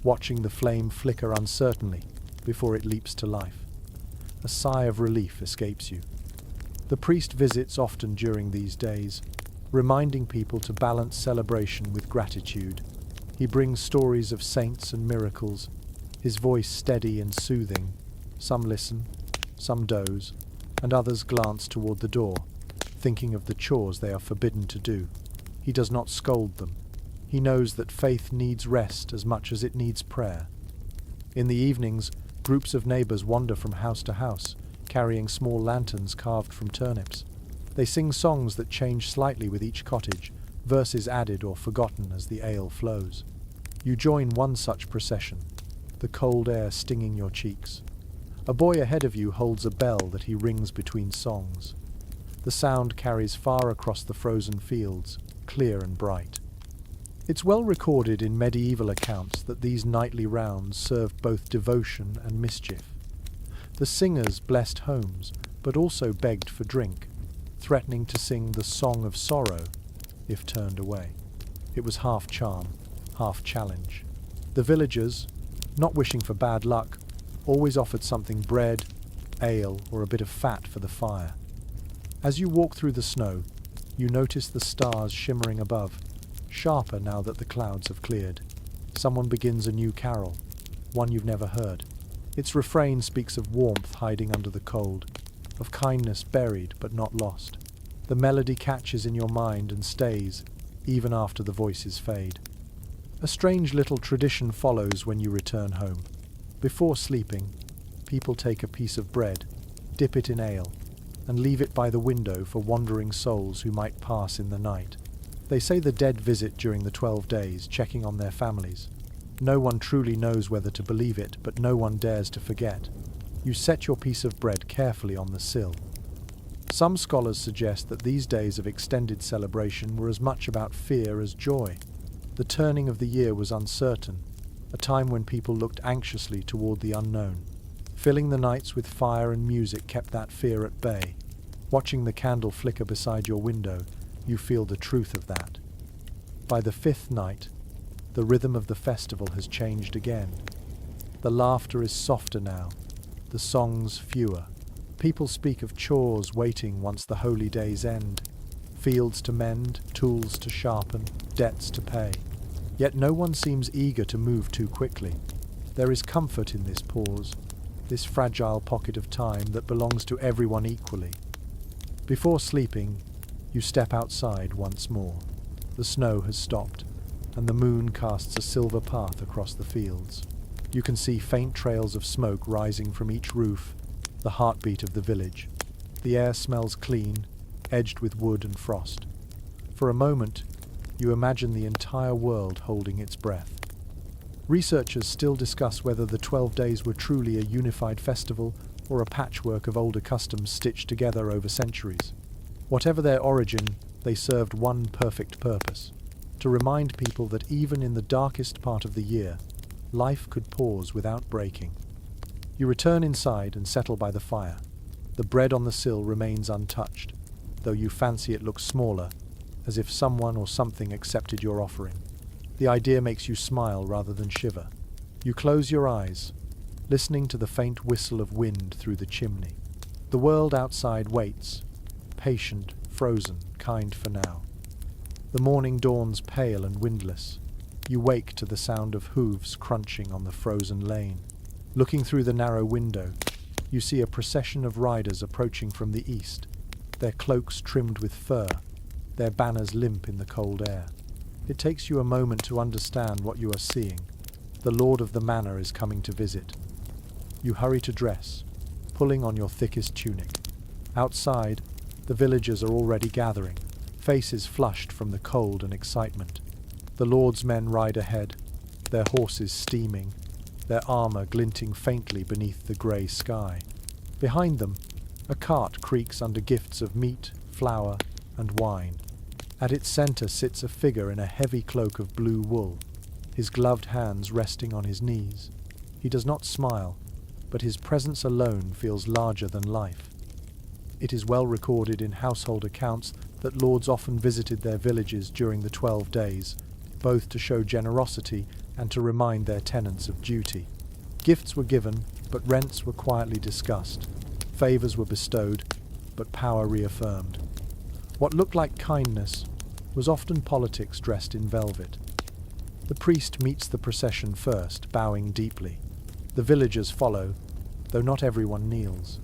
watching the flame flicker uncertainly before it leaps to life. A sigh of relief escapes you. The priest visits often during these days, reminding people to balance celebration with gratitude. He brings stories of saints and miracles, his voice steady and soothing. Some listen, some doze, and others glance toward the door, thinking of the chores they are forbidden to do. He does not scold them. He knows that faith needs rest as much as it needs prayer. In the evenings, groups of neighbors wander from house to house, carrying small lanterns carved from turnips. They sing songs that change slightly with each cottage, verses added or forgotten as the ale flows. You join one such procession, the cold air stinging your cheeks. A boy ahead of you holds a bell that he rings between songs. The sound carries far across the frozen fields, clear and bright. It's well recorded in medieval accounts that these nightly rounds served both devotion and mischief. The singers blessed homes, but also begged for drink, threatening to sing the song of sorrow if turned away. It was half charm, half challenge. The villagers, not wishing for bad luck, always offered something: bread, ale, or a bit of fat for the fire. As you walk through the snow, you notice the stars shimmering above, sharper now that the clouds have cleared. Someone begins a new carol, one you've never heard. Its refrain speaks of warmth hiding under the cold, of kindness buried but not lost. The melody catches in your mind and stays, even after the voices fade. A strange little tradition follows when you return home. Before sleeping, people take a piece of bread, dip it in ale, and leave it by the window for wandering souls who might pass in the night. They say the dead visit during the 12 days, checking on their families. No one truly knows whether to believe it, but no one dares to forget. You set your piece of bread carefully on the sill. Some scholars suggest that these days of extended celebration were as much about fear as joy. The turning of the year was uncertain, a time when people looked anxiously toward the unknown. Filling the nights with fire and music kept that fear at bay. Watching the candle flicker beside your window, you feel the truth of that. By the 5th night, the rhythm of the festival has changed again. The laughter is softer now, the songs fewer. People speak of chores waiting once the holy days end, fields to mend, tools to sharpen, debts to pay. Yet no one seems eager to move too quickly. There is comfort in this pause, this fragile pocket of time that belongs to everyone equally. Before sleeping, you step outside once more. The snow has stopped, and the moon casts a silver path across the fields. You can see faint trails of smoke rising from each roof, the heartbeat of the village. The air smells clean, edged with wood and frost. For a moment, you imagine the entire world holding its breath. Researchers still discuss whether the 12 days were truly a unified festival or a patchwork of older customs stitched together over centuries. Whatever their origin, they served one perfect purpose: to remind people that even in the darkest part of the year, life could pause without breaking. You return inside and settle by the fire. The bread on the sill remains untouched, though you fancy it looks smaller, as if someone or something accepted your offering. The idea makes you smile rather than shiver. You close your eyes, listening to the faint whistle of wind through the chimney. The world outside waits, patient, frozen, kind for now. The morning dawns pale and windless. You wake to the sound of hooves crunching on the frozen lane. Looking through the narrow window, you see a procession of riders approaching from the east, their cloaks trimmed with fur, their banners limp in the cold air. It takes you a moment to understand what you are seeing. The lord of the manor is coming to visit. You hurry to dress, pulling on your thickest tunic. Outside, the villagers are already gathering, faces flushed from the cold and excitement. The lord's men ride ahead, their horses steaming, their armor glinting faintly beneath the grey sky. Behind them, a cart creaks under gifts of meat, flour, and wine. At its center sits a figure in a heavy cloak of blue wool, his gloved hands resting on his knees. He does not smile, but his presence alone feels larger than life. It is well recorded in household accounts that lords often visited their villages during the 12 days, both to show generosity and to remind their tenants of duty. Gifts were given, but rents were quietly discussed. Favours were bestowed, but power reaffirmed. What looked like kindness was often politics dressed in velvet. The priest meets the procession first, bowing deeply. The villagers follow, though not everyone kneels.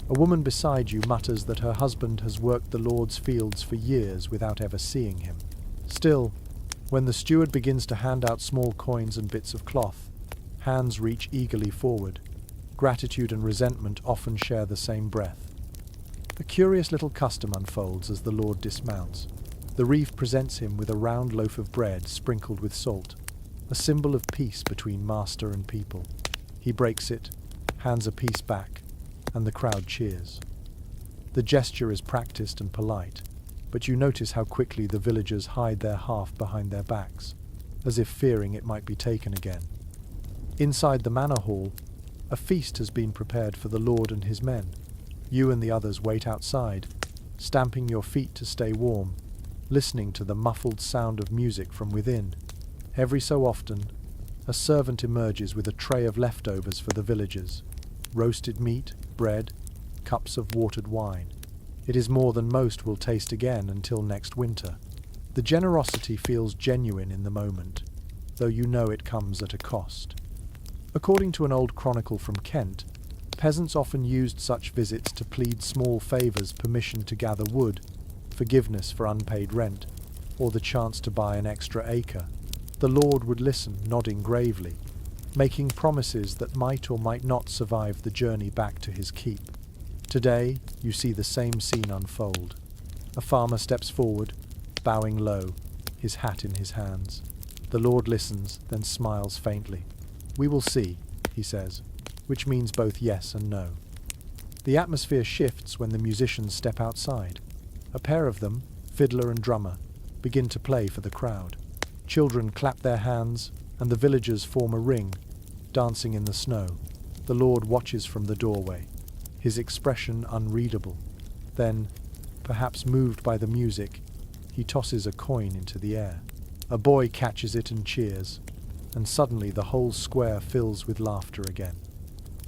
A woman beside you mutters that her husband has worked the Lord's fields for years without ever seeing him. Still, when the steward begins to hand out small coins and bits of cloth, hands reach eagerly forward. Gratitude and resentment often share the same breath. A curious little custom unfolds as the Lord dismounts. The reeve presents him with a round loaf of bread sprinkled with salt, a symbol of peace between master and people. He breaks it, hands a piece back, and the crowd cheers. The gesture is practiced and polite, but you notice how quickly the villagers hide their half behind their backs, as if fearing it might be taken again. Inside the manor hall, a feast has been prepared for the Lord and his men. You and the others wait outside, stamping your feet to stay warm, listening to the muffled sound of music from within. Every so often, a servant emerges with a tray of leftovers for the villagers: roasted meat, bread, cups of watered wine. It is more than most will taste again until next winter. The generosity feels genuine in the moment, though you know it comes at a cost. According to an old chronicle from Kent, peasants often used such visits to plead small favours: permission to gather wood, forgiveness for unpaid rent, or the chance to buy an extra acre. The Lord would listen, nodding gravely, making promises that might or might not survive the journey back to his keep. Today, you see the same scene unfold. A farmer steps forward, bowing low, his hat in his hands. The Lord listens, then smiles faintly. "We will see," he says, which means both yes and no. The atmosphere shifts when the musicians step outside. A pair of them, fiddler and drummer, begin to play for the crowd. Children clap their hands, and the villagers form a ring, dancing in the snow. The Lord watches from the doorway, his expression unreadable. Then, perhaps moved by the music, he tosses a coin into the air. A boy catches it and cheers, and suddenly the whole square fills with laughter again.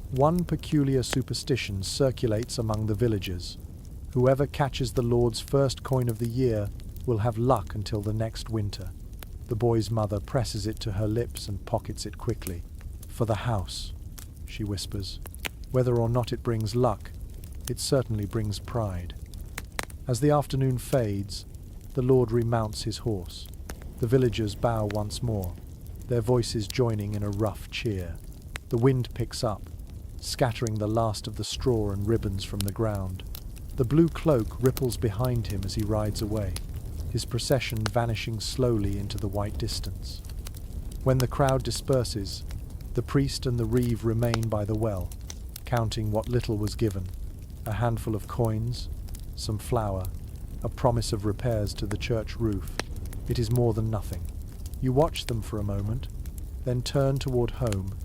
One peculiar superstition circulates among the villagers: whoever catches the Lord's first coin of the year will have luck until the next winter. The boy's mother presses it to her lips and pockets it quickly. "For the house," she whispers. Whether or not it brings luck, it certainly brings pride. As the afternoon fades, the Lord remounts his horse. The villagers bow once more, their voices joining in a rough cheer. The wind picks up, scattering the last of the straw and ribbons from the ground. The blue cloak ripples behind him as he rides away, his procession vanishing slowly into the white distance. When the crowd disperses, the priest and the reeve remain by the well, counting what little was given: a handful of coins, some flour, a promise of repairs to the church roof. It is more than nothing. You watch them for a moment, then turn toward home,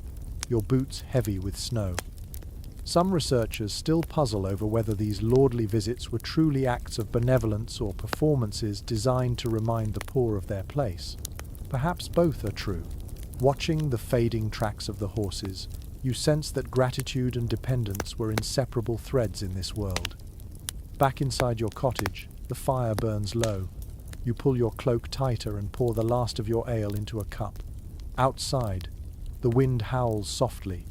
your boots heavy with snow. Some researchers still puzzle over whether these lordly visits were truly acts of benevolence or performances designed to remind the poor of their place. Perhaps both are true. Watching the fading tracks of the horses, you sense that gratitude and dependence were inseparable threads in this world. Back inside your cottage, the fire burns low. You pull your cloak tighter and pour the last of your ale into a cup. Outside, the wind howls softly,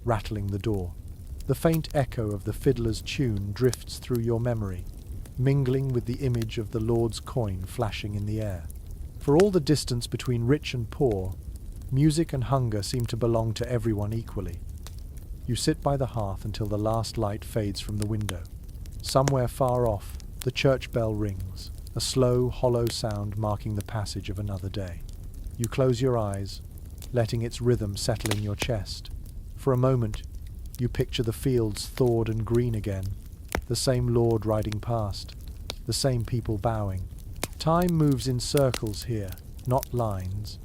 rattling the door. The faint echo of the fiddler's tune drifts through your memory, mingling with the image of the Lord's coin flashing in the air. For all the distance between rich and poor, music and hunger seem to belong to everyone equally. You sit by the hearth until the last light fades from the window. Somewhere far off, the church bell rings, a slow, hollow sound marking the passage of another day. You close your eyes, letting its rhythm settle in your chest. For a moment, you picture the fields thawed and green again, the same Lord riding past, the same people bowing. Time moves in circles here, not lines,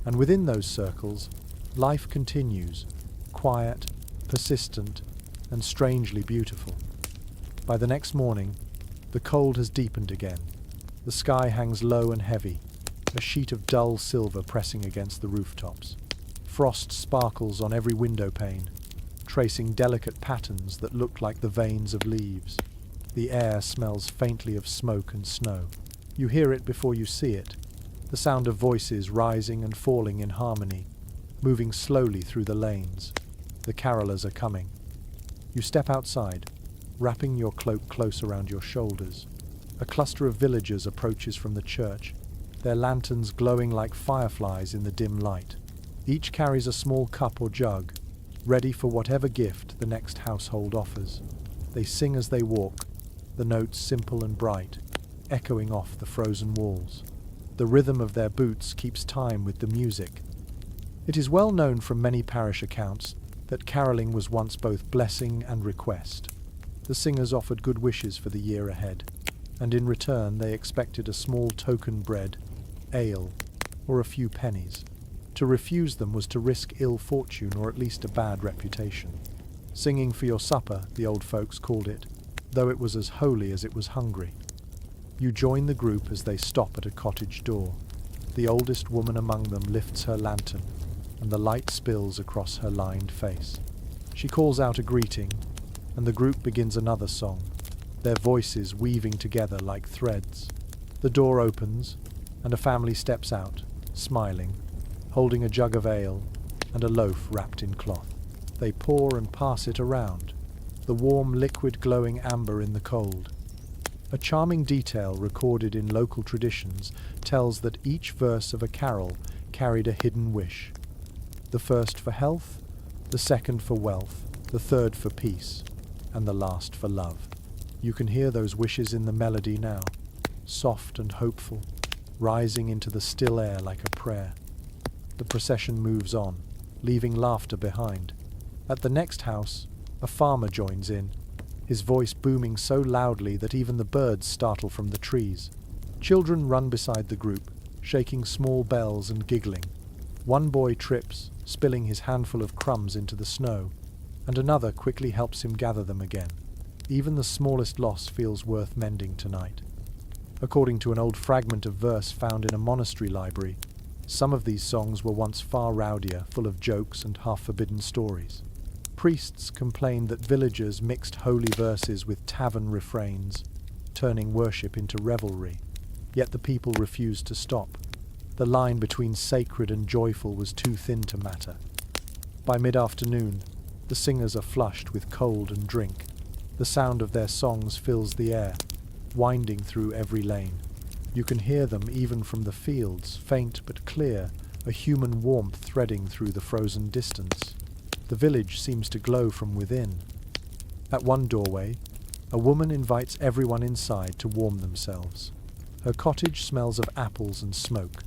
and within those circles, life continues, quiet, persistent, and strangely beautiful. By the next morning, the cold has deepened again. The sky hangs low and heavy, a sheet of dull silver pressing against the rooftops. Frost sparkles on every window pane, tracing delicate patterns that look like the veins of leaves. The air smells faintly of smoke and snow. You hear it before you see it, the sound of voices rising and falling in harmony, moving slowly through the lanes. The carolers are coming. You step outside, wrapping your cloak close around your shoulders. A cluster of villagers approaches from the church, their lanterns glowing like fireflies in the dim light. Each carries a small cup or jug, ready for whatever gift the next household offers. They sing as they walk, the notes simple and bright, echoing off the frozen walls. The rhythm of their boots keeps time with the music. It is well known from many parish accounts that caroling was once both blessing and request. The singers offered good wishes for the year ahead, and in return they expected a small token bread, ale, or a few pennies. To refuse them was to risk ill fortune or at least a bad reputation. Singing for your supper, the old folks called it, though it was as holy as it was hungry. You join the group as they stop at a cottage door. The oldest woman among them lifts her lantern, and the light spills across her lined face. She calls out a greeting, and the group begins another song, their voices weaving together like threads. The door opens, and a family steps out, smiling, holding a jug of ale and a loaf wrapped in cloth. They pour and pass it around, the warm liquid glowing amber in the cold. A charming detail recorded in local traditions tells that each verse of a carol carried a hidden wish. The first for health, the second for wealth, the third for peace, and the last for love. You can hear those wishes in the melody now, soft and hopeful, rising into the still air like a prayer. The procession moves on, leaving laughter behind. At the next house, a farmer joins in, his voice booming so loudly that even the birds startle from the trees. Children run beside the group, shaking small bells and giggling. One boy trips, spilling his handful of crumbs into the snow, and another quickly helps him gather them again. Even the smallest loss feels worth mending tonight. According to an old fragment of verse found in a monastery library, some of these songs were once far rowdier, full of jokes and half-forbidden stories. Priests complained that villagers mixed holy verses with tavern refrains, turning worship into revelry. Yet the people refused to stop. The line between sacred and joyful was too thin to matter. By mid-afternoon, the singers are flushed with cold and drink. The sound of their songs fills the air, winding through every lane. You can hear them even from the fields, faint but clear, a human warmth threading through the frozen distance. The village seems to glow from within. At one doorway, a woman invites everyone inside to warm themselves. Her cottage smells of apples and smoke.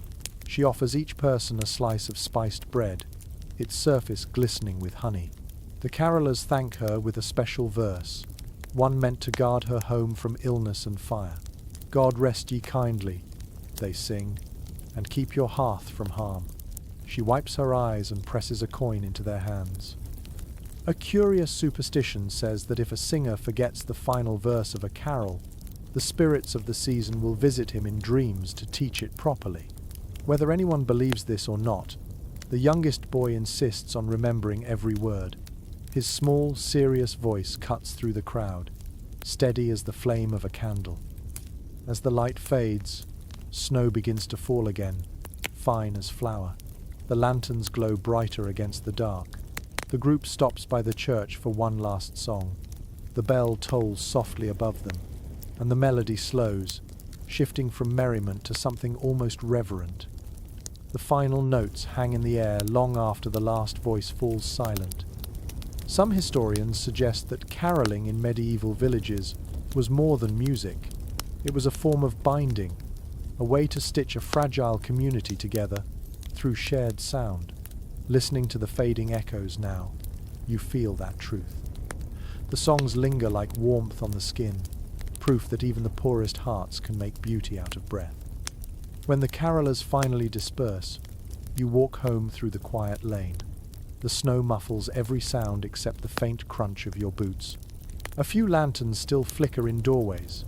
She offers each person a slice of spiced bread, its surface glistening with honey. The carolers thank her with a special verse, one meant to guard her home from illness and fire. God rest ye kindly, they sing, and keep your hearth from harm. She wipes her eyes and presses a coin into their hands. A curious superstition says that if a singer forgets the final verse of a carol, the spirits of the season will visit him in dreams to teach it properly. Whether anyone believes this or not, the youngest boy insists on remembering every word. His small, serious voice cuts through the crowd, steady as the flame of a candle. As the light fades, snow begins to fall again, fine as flour. The lanterns glow brighter against the dark. The group stops by the church for one last song. The bell tolls softly above them, and the melody slows, shifting from merriment to something almost reverent. The final notes hang in the air long after the last voice falls silent. Some historians suggest that caroling in medieval villages was more than music. It was a form of binding, a way to stitch a fragile community together through shared sound. Listening to the fading echoes now, you feel that truth. The songs linger like warmth on the skin, proof that even the poorest hearts can make beauty out of breath. When the carolers finally disperse, you walk home through the quiet lane. The snow muffles every sound except the faint crunch of your boots. A few lanterns still flicker in doorways,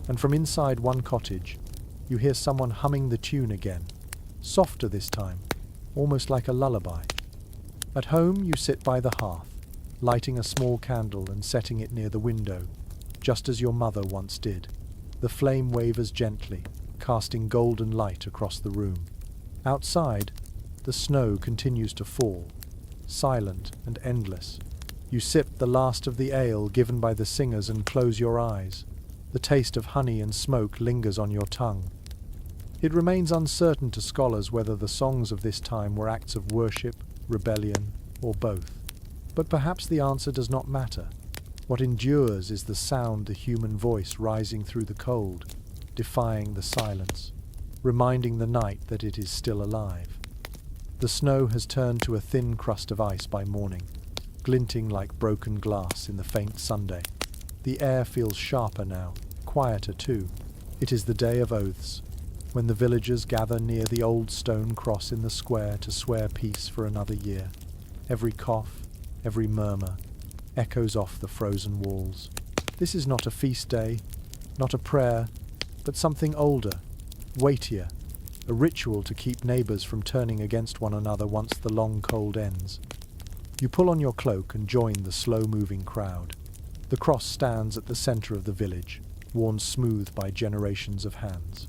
and from inside one cottage, you hear someone humming the tune again, softer this time, almost like a lullaby. At home, you sit by the hearth, lighting a small candle and setting it near the window, just as your mother once did. The flame wavers gently, casting golden light across the room. Outside, the snow continues to fall, silent and endless. You sip the last of the ale given by the singers and close your eyes. The taste of honey and smoke lingers on your tongue. It remains uncertain to scholars whether the songs of this time were acts of worship, rebellion, or both. But perhaps the answer does not matter. What endures is the sound, the human voice rising through the cold, defying the silence, reminding the night that it is still alive. The snow has turned to a thin crust of ice by morning, glinting like broken glass in the faint Sunday. The air feels sharper now, quieter too. It is the day of oaths, when the villagers gather near the old stone cross in the square to swear peace for another year. Every cough, every murmur, echoes off the frozen walls. This is not a feast day, not a prayer, but something older, weightier, a ritual to keep neighbours from turning against one another once the long cold ends. You pull on your cloak and join the slow-moving crowd. The cross stands at the centre of the village, worn smooth by generations of hands.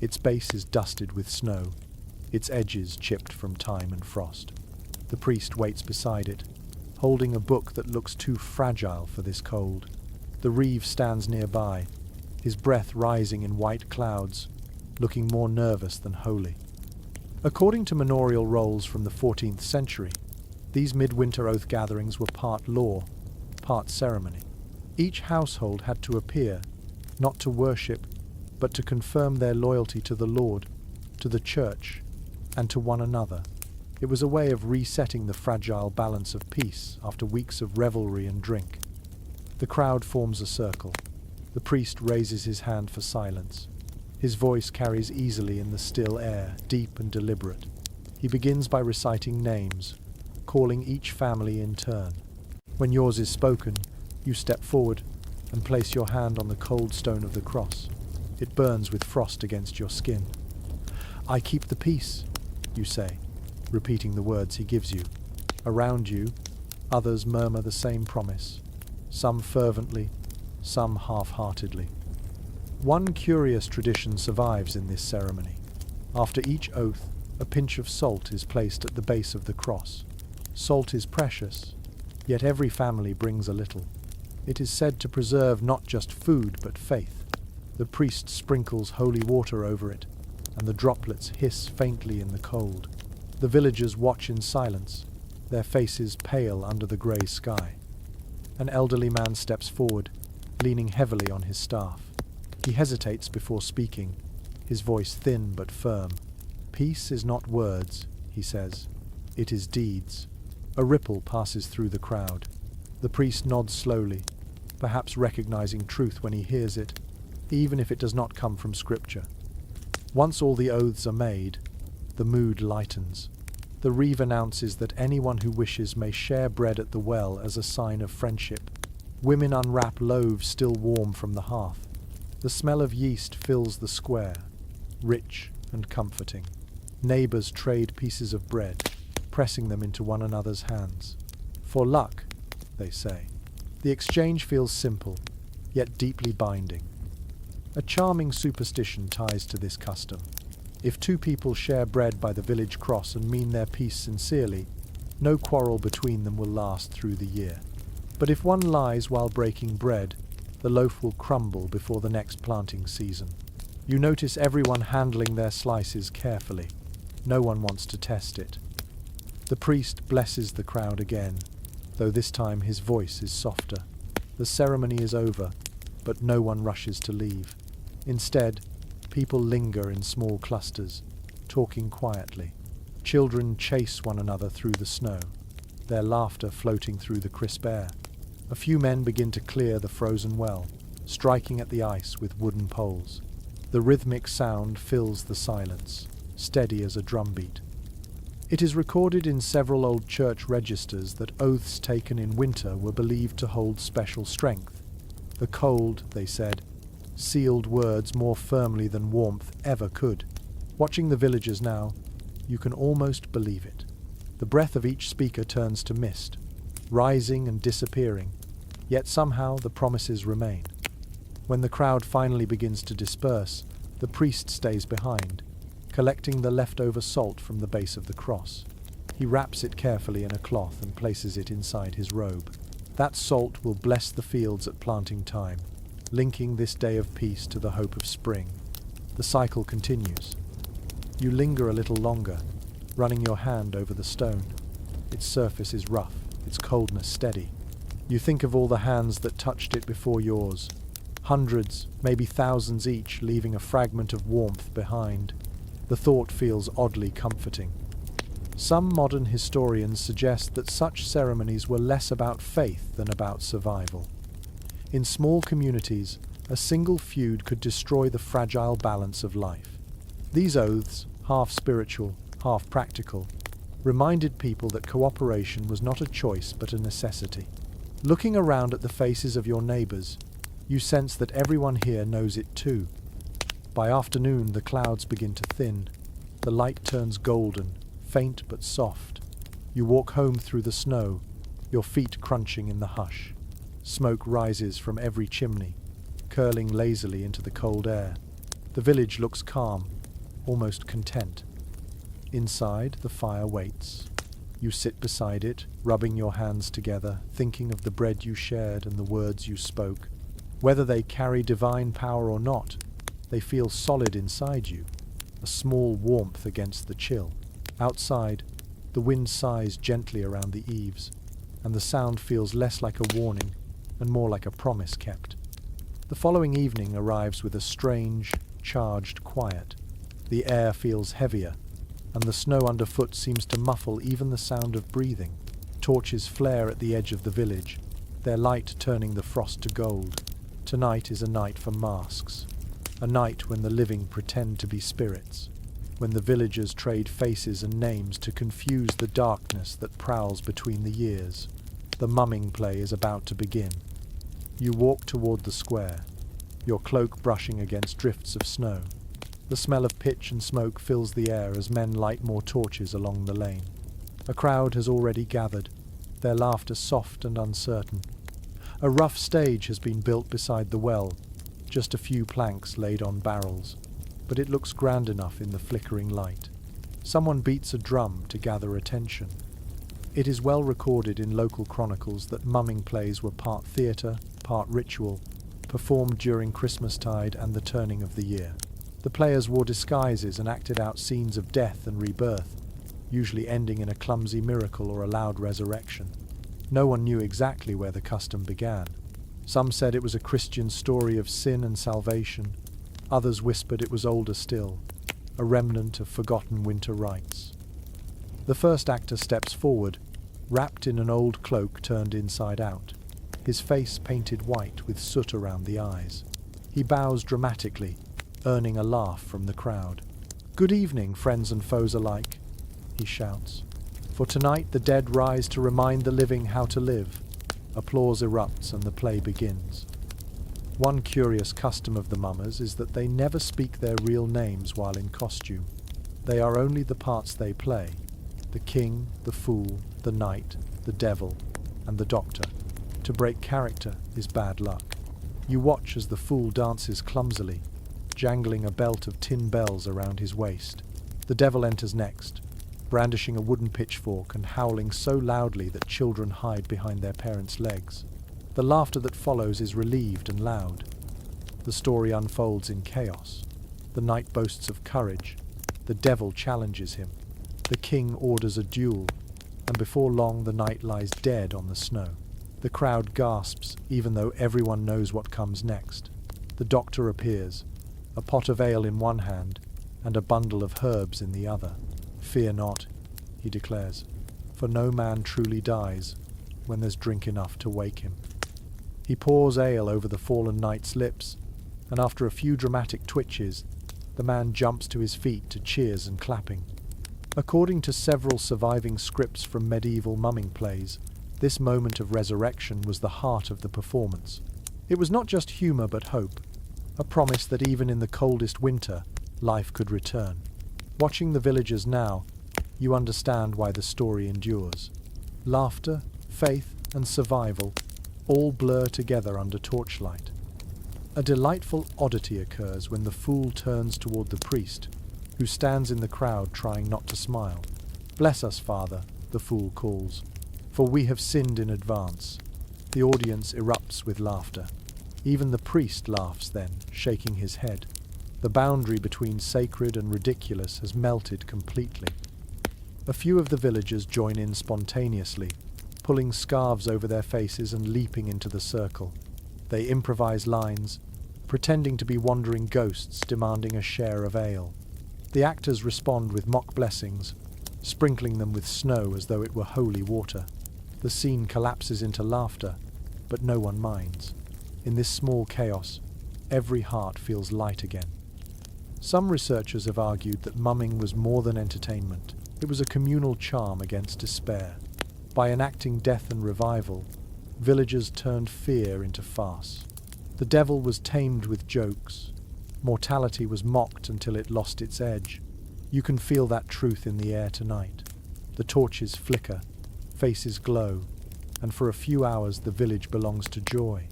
Its base is dusted with snow, its edges chipped from time and frost. The priest waits beside it, holding a book that looks too fragile for this cold. The reeve stands nearby, his breath rising in white clouds, looking more nervous than holy. According to manorial rolls from the 14th century, these midwinter oath gatherings were part law, part ceremony. Each household had to appear, not to worship, but to confirm their loyalty to the Lord, to the church, and to one another. It was a way of resetting the fragile balance of peace after weeks of revelry and drink. The crowd forms a circle. The priest raises his hand for silence. His voice carries easily in the still air, deep and deliberate. He begins by reciting names, calling each family in turn. When yours is spoken, you step forward and place your hand on the cold stone of the cross. It burns with frost against your skin. "I keep the peace," you say, repeating the words he gives you. Around you, others murmur the same promise, some fervently, some half-heartedly. One curious tradition survives in this ceremony. After each oath, a pinch of salt is placed at the base of the cross. Salt is precious, yet every family brings a little. It is said to preserve not just food but faith. The priest sprinkles holy water over it, and the droplets hiss faintly in the cold. The villagers watch in silence, their faces pale under the grey sky. An elderly man steps forward, leaning heavily on his staff. He hesitates before speaking, his voice thin but firm. "Peace is not words," he says. "It is deeds." A ripple passes through the crowd. The priest nods slowly, perhaps recognizing truth when he hears it, even if it does not come from Scripture. Once all the oaths are made, the mood lightens. The reeve announces that anyone who wishes may share bread at the well as a sign of friendship. Women unwrap loaves still warm from the hearth. The smell of yeast fills the square, rich and comforting. Neighbors trade pieces of bread, pressing them into one another's hands. "For luck," they say. The exchange feels simple, yet deeply binding. A charming superstition ties to this custom. If two people share bread by the village cross and mean their peace sincerely, no quarrel between them will last through the year. But if one lies while breaking bread, the loaf will crumble before the next planting season. You notice everyone handling their slices carefully. No one wants to test it. The priest blesses the crowd again, though this time his voice is softer. The ceremony is over, but no one rushes to leave. Instead, people linger in small clusters, talking quietly. Children chase one another through the snow, their laughter floating through the crisp air. A few men begin to clear the frozen well, striking at the ice with wooden poles. The rhythmic sound fills the silence, steady as a drumbeat. It is recorded in several old church registers that oaths taken in winter were believed to hold special strength. The cold, they said, sealed words more firmly than warmth ever could. Watching the villagers now, you can almost believe it. The breath of each speaker turns to mist, rising and disappearing, yet somehow the promises remain. When the crowd finally begins to disperse, the priest stays behind, collecting the leftover salt from the base of the cross. He wraps it carefully in a cloth and places it inside his robe. That salt will bless the fields at planting time, linking this day of peace to the hope of spring. The cycle continues. You linger a little longer, running your hand over the stone. Its surface is rough, its coldness steady. You think of all the hands that touched it before yours. Hundreds, maybe thousands each, leaving a fragment of warmth behind. The thought feels oddly comforting. Some modern historians suggest that such ceremonies were less about faith than about survival. In small communities, a single feud could destroy the fragile balance of life. These oaths, half spiritual, half practical, reminded people that cooperation was not a choice but a necessity. Looking around at the faces of your neighbors, you sense that everyone here knows it too. By afternoon, the clouds begin to thin. The light turns golden, faint but soft. You walk home through the snow, your feet crunching in the hush. Smoke rises from every chimney, curling lazily into the cold air. The village looks calm, almost content. Inside, the fire waits. You sit beside it, rubbing your hands together, thinking of the bread you shared and the words you spoke. Whether they carry divine power or not, they feel solid inside you, a small warmth against the chill. Outside, the wind sighs gently around the eaves, and the sound feels less like a warning and more like a promise kept. The following evening arrives with a strange, charged quiet. The air feels heavier, and the snow underfoot seems to muffle even the sound of breathing. Torches flare at the edge of the village, their light turning the frost to gold. Tonight is a night for masks, a night when the living pretend to be spirits, when the villagers trade faces and names to confuse the darkness that prowls between the years. The mumming play is about to begin. You walk toward the square, your cloak brushing against drifts of snow. The smell of pitch and smoke fills the air as men light more torches along the lane. A crowd has already gathered, their laughter soft and uncertain. A rough stage has been built beside the well, just a few planks laid on barrels, but it looks grand enough in the flickering light. Someone beats a drum to gather attention. It is well recorded in local chronicles that mumming plays were part theatre, part ritual, performed during Christmastide and the turning of the year. The players wore disguises and acted out scenes of death and rebirth, usually ending in a clumsy miracle or a loud resurrection. No one knew exactly where the custom began. Some said it was a Christian story of sin and salvation. Others whispered it was older still, a remnant of forgotten winter rites. The first actor steps forward, wrapped in an old cloak turned inside out, his face painted white with soot around the eyes. He bows dramatically, earning a laugh from the crowd. "Good evening, friends and foes alike," he shouts. "For tonight the dead rise to remind the living how to live." Applause erupts and the play begins. One curious custom of the mummers is that they never speak their real names while in costume. They are only the parts they play: the king, the fool, the knight, the devil, and the doctor. To break character is bad luck. You watch as the fool dances clumsily, jangling a belt of tin bells around his waist. The devil enters next, brandishing a wooden pitchfork and howling so loudly that children hide behind their parents' legs. The laughter that follows is relieved and loud. The story unfolds in chaos. The knight boasts of courage. The devil challenges him. The king orders a duel, and before long the knight lies dead on the snow. The crowd gasps, even though everyone knows what comes next. The doctor appears, a pot of ale in one hand and a bundle of herbs in the other. "Fear not," he declares, "for no man truly dies when there's drink enough to wake him." He pours ale over the fallen knight's lips, and after a few dramatic twitches, the man jumps to his feet to cheers and clapping. According to several surviving scripts from medieval mumming plays, this moment of resurrection was the heart of the performance. It was not just humour but hope, a promise that even in the coldest winter, life could return. Watching the villagers now, you understand why the story endures. Laughter, faith, and survival all blur together under torchlight. A delightful oddity occurs when the fool turns toward the priest, who stands in the crowd trying not to smile. "Bless us, Father," the fool calls, "for we have sinned in advance." The audience erupts with laughter. Even the priest laughs then, shaking his head. The boundary between sacred and ridiculous has melted completely. A few of the villagers join in spontaneously, pulling scarves over their faces and leaping into the circle. They improvise lines, pretending to be wandering ghosts demanding a share of ale. The actors respond with mock blessings, sprinkling them with snow as though it were holy water. The scene collapses into laughter, but no one minds. In this small chaos, every heart feels light again. Some researchers have argued that mumming was more than entertainment. It was a communal charm against despair. By enacting death and revival, villagers turned fear into farce. The devil was tamed with jokes. Mortality was mocked until it lost its edge. You can feel that truth in the air tonight. The torches flicker, faces glow, and for a few hours the village belongs to joy.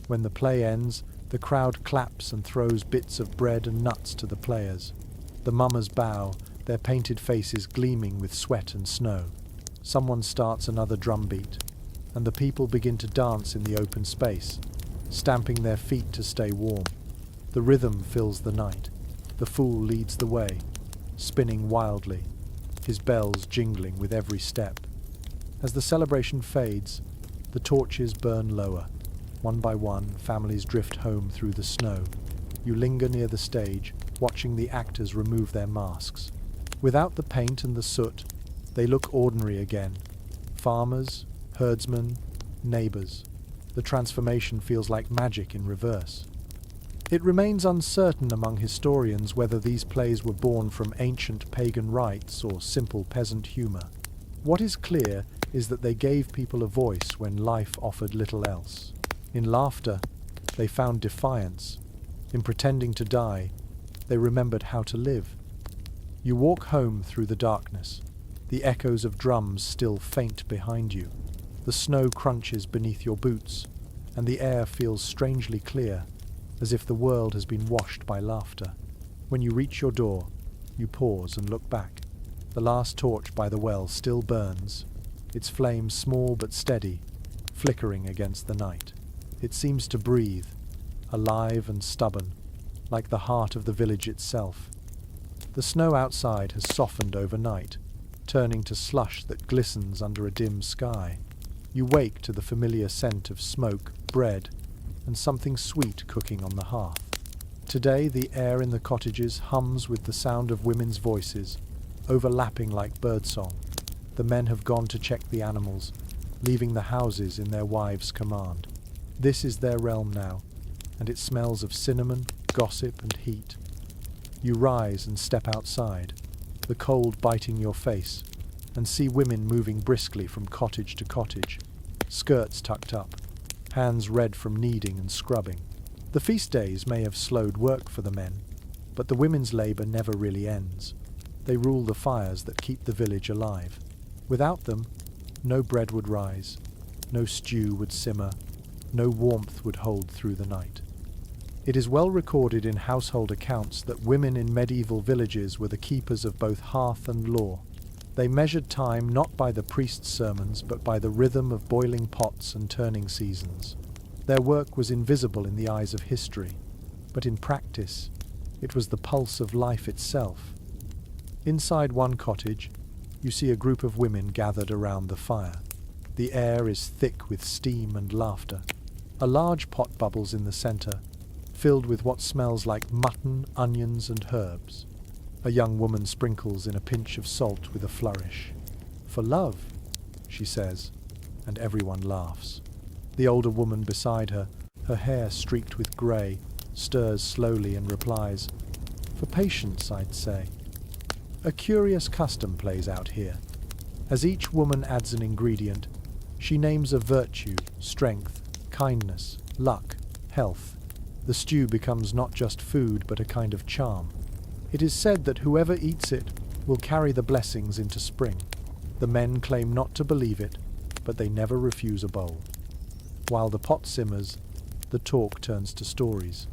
When the play ends, the crowd claps and throws bits of bread and nuts to the players. The mummers bow, their painted faces gleaming with sweat and snow. Someone starts another drumbeat, and the people begin to dance in the open space, stamping their feet to stay warm. The rhythm fills the night. The fool leads the way, spinning wildly, his bells jingling with every step. As the celebration fades, the torches burn lower. One by one, families drift home through the snow. You linger near the stage, watching the actors remove their masks. Without the paint and the soot, they look ordinary again. Farmers, herdsmen, neighbours. The transformation feels like magic in reverse. It remains uncertain among historians whether these plays were born from ancient pagan rites or simple peasant humour. What is clear is that they gave people a voice when life offered little else. In laughter, they found defiance. In pretending to die, they remembered how to live. You walk home through the darkness, the echoes of drums still faint behind you. The snow crunches beneath your boots, and the air feels strangely clear, as if the world has been washed by laughter. When you reach your door, you pause and look back. The last torch by the well still burns, its flame small but steady, flickering against the night. It seems to breathe, alive and stubborn, like the heart of the village itself. The snow outside has softened overnight, turning to slush that glistens under a dim sky. You wake to the familiar scent of smoke, bread, and something sweet cooking on the hearth. Today the air in the cottages hums with the sound of women's voices, overlapping like birdsong. The men have gone to check the animals, leaving the houses in their wives' command. This is their realm now, and it smells of cinnamon, gossip, and heat. You rise and step outside, the cold biting your face, and see women moving briskly from cottage to cottage, skirts tucked up, hands red from kneading and scrubbing. The feast days may have slowed work for the men, but the women's labour never really ends. They rule the fires that keep the village alive. Without them, no bread would rise, no stew would simmer, no warmth would hold through the night. It is well recorded in household accounts that women in medieval villages were the keepers of both hearth and law. They measured time not by the priest's sermons but by the rhythm of boiling pots and turning seasons. Their work was invisible in the eyes of history, but in practice, it was the pulse of life itself. Inside one cottage, you see a group of women gathered around the fire. The air is thick with steam and laughter. A large pot bubbles in the centre, filled with what smells like mutton, onions, and herbs. A young woman sprinkles in a pinch of salt with a flourish. "For love," she says, and everyone laughs. The older woman beside her, her hair streaked with grey, stirs slowly and replies, "For patience, I'd say." A curious custom plays out here. As each woman adds an ingredient, she names a virtue, strength, kindness, luck, health. The stew becomes not just food but a kind of charm. It is said that whoever eats it will carry the blessings into spring. The men claim not to believe it, but they never refuse a bowl. While the pot simmers, the talk turns to stories.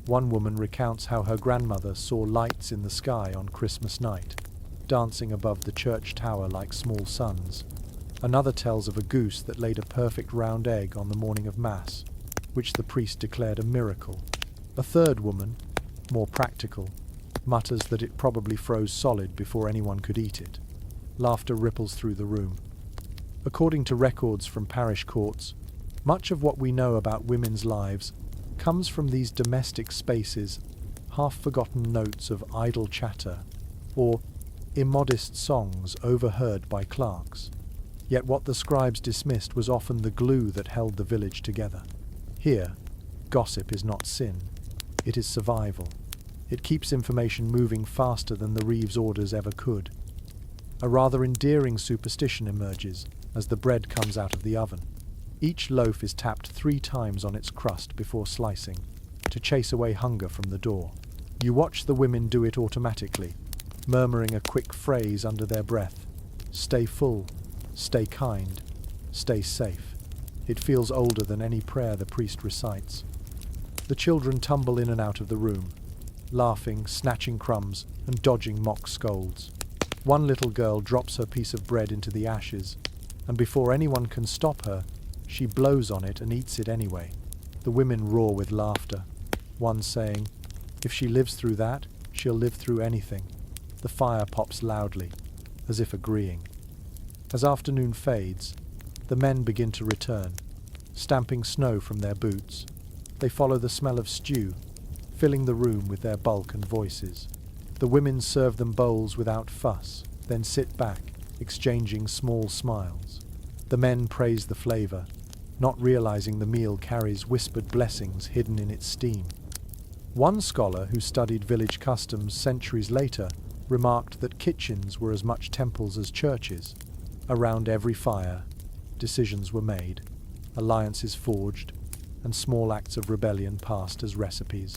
One woman recounts how her grandmother saw lights in the sky on Christmas night, dancing above the church tower like small suns. Another tells of a goose that laid a perfect round egg on the morning of Mass, which the priest declared a miracle. A third woman, more practical, mutters that it probably froze solid before anyone could eat it. Laughter ripples through the room. According to records from parish courts, much of what we know about women's lives comes from these domestic spaces, half-forgotten notes of idle chatter, or immodest songs overheard by clerks. Yet what the scribes dismissed was often the glue that held the village together. Here, gossip is not sin, it is survival. It keeps information moving faster than the Reeves orders ever could. A rather endearing superstition emerges as the bread comes out of the oven. Each loaf is tapped 3 times on its crust before slicing, to chase away hunger from the door. You watch the women do it automatically, murmuring a quick phrase under their breath. Stay full, stay kind, stay safe. It feels older than any prayer the priest recites. The children tumble in and out of the room, laughing, snatching crumbs, and dodging mock scolds. One little girl drops her piece of bread into the ashes, and before anyone can stop her, she blows on it and eats it anyway. The women roar with laughter, one saying, "If she lives through that, she'll live through anything." The fire pops loudly, as if agreeing. As afternoon fades, the men begin to return, stamping snow from their boots. They follow the smell of stew, filling the room with their bulk and voices. The women serve them bowls without fuss, then sit back, exchanging small smiles. The men praise the flavor, not realizing the meal carries whispered blessings hidden in its steam. One scholar who studied village customs centuries later remarked that kitchens were as much temples as churches. Around every fire, decisions were made, alliances forged, and small acts of rebellion passed as recipes.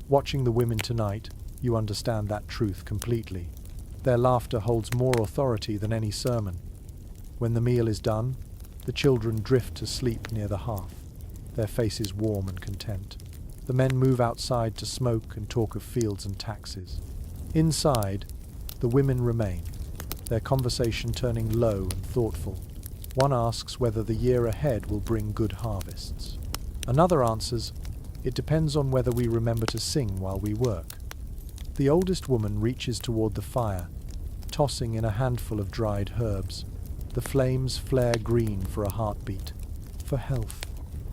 Watching the women tonight, you understand that truth completely. Their laughter holds more authority than any sermon. When the meal is done, the children drift to sleep near the hearth, their faces warm and content. The men move outside to smoke and talk of fields and taxes. Inside, the women remain, their conversation turning low and thoughtful. One asks whether the year ahead will bring good harvests. Another answers, it depends on whether we remember to sing while we work. The oldest woman reaches toward the fire, tossing in a handful of dried herbs. The flames flare green for a heartbeat. "For health,"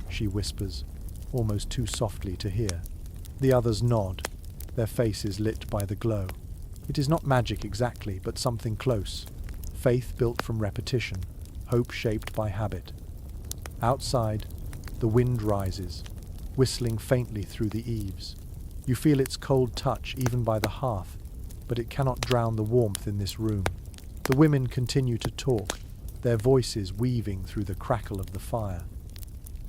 she whispers, almost too softly to hear. The others nod, their faces lit by the glow. It is not magic exactly, but something close. Faith built from repetition, hope shaped by habit. Outside, the wind rises, whistling faintly through the eaves. You feel its cold touch even by the hearth, but it cannot drown the warmth in this room. The women continue to talk, their voices weaving through the crackle of the fire.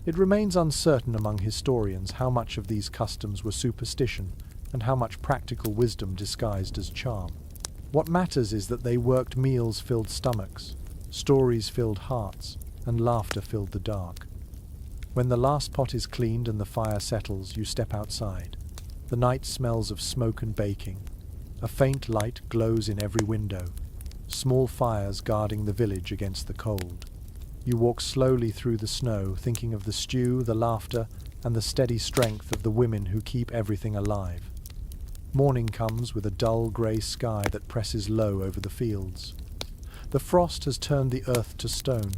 It remains uncertain among historians how much of these customs were superstition and how much practical wisdom disguised as charm. What matters is that they worked meals filled stomachs, stories filled hearts, and laughter filled the dark. When the last pot is cleaned and the fire settles, you step outside. The night smells of smoke and baking. A faint light glows in every window, small fires guarding the village against the cold. You walk slowly through the snow, thinking of the stew, the laughter, and the steady strength of the women who keep everything alive. Morning comes with a dull grey sky that presses low over the fields. The frost has turned the earth to stone,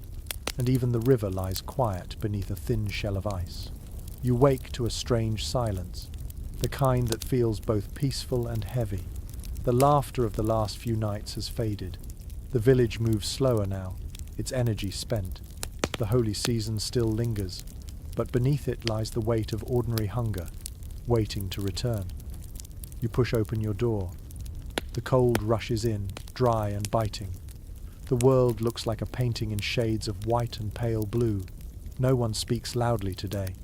and even the river lies quiet beneath a thin shell of ice. You wake to a strange silence, the kind that feels both peaceful and heavy. The laughter of the last few nights has faded. The village moves slower now, its energy spent. The holy season still lingers, but beneath it lies the weight of ordinary hunger, waiting to return. You push open your door. The cold rushes in, dry and biting. The world looks like a painting in shades of white and pale blue. No one speaks loudly today.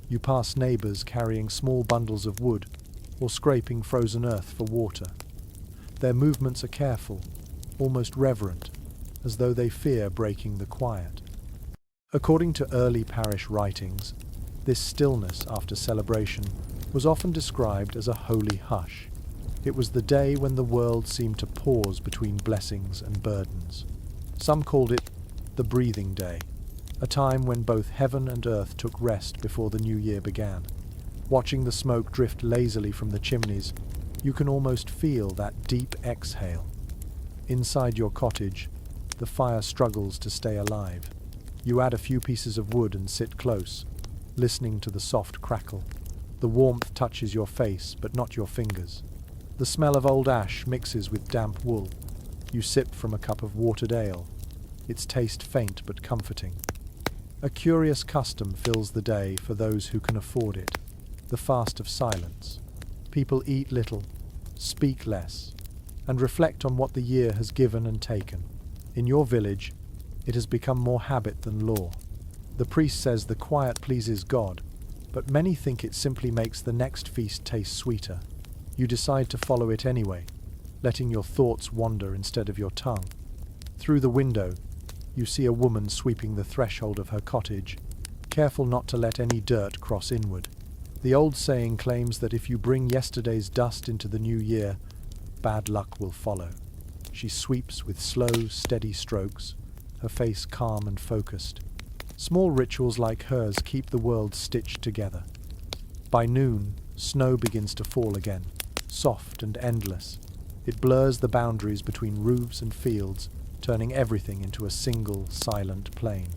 You pass neighbors carrying small bundles of wood or scraping frozen earth for water. Their movements are careful, almost reverent, as though they fear breaking the quiet. According to early parish writings, this stillness after celebration was often described as a holy hush. It was the day when the world seemed to pause between blessings and burdens. Some called it the breathing day, a time when both heaven and earth took rest before the new year began. Watching the smoke drift lazily from the chimneys, you can almost feel that deep exhale. Inside your cottage, the fire struggles to stay alive. You add a few pieces of wood and sit close, listening to the soft crackle. The warmth touches your face, but not your fingers. The smell of old ash mixes with damp wool. You sip from a cup of watered ale, its taste faint but comforting. A curious custom fills the day for those who can afford it, the fast of silence. People eat little, speak less, and reflect on what the year has given and taken. In your village, it has become more habit than law. The priest says the quiet pleases God, but many think it simply makes the next feast taste sweeter. You decide to follow it anyway, letting your thoughts wander instead of your tongue. Through the window, you see a woman sweeping the threshold of her cottage, careful not to let any dirt cross inward. The old saying claims that if you bring yesterday's dust into the new year, bad luck will follow. She sweeps with slow, steady strokes, her face calm and focused. Small rituals like hers keep the world stitched together. By noon, snow begins to fall again, soft and endless. It blurs the boundaries between roofs and fields, turning everything into a single, silent plain.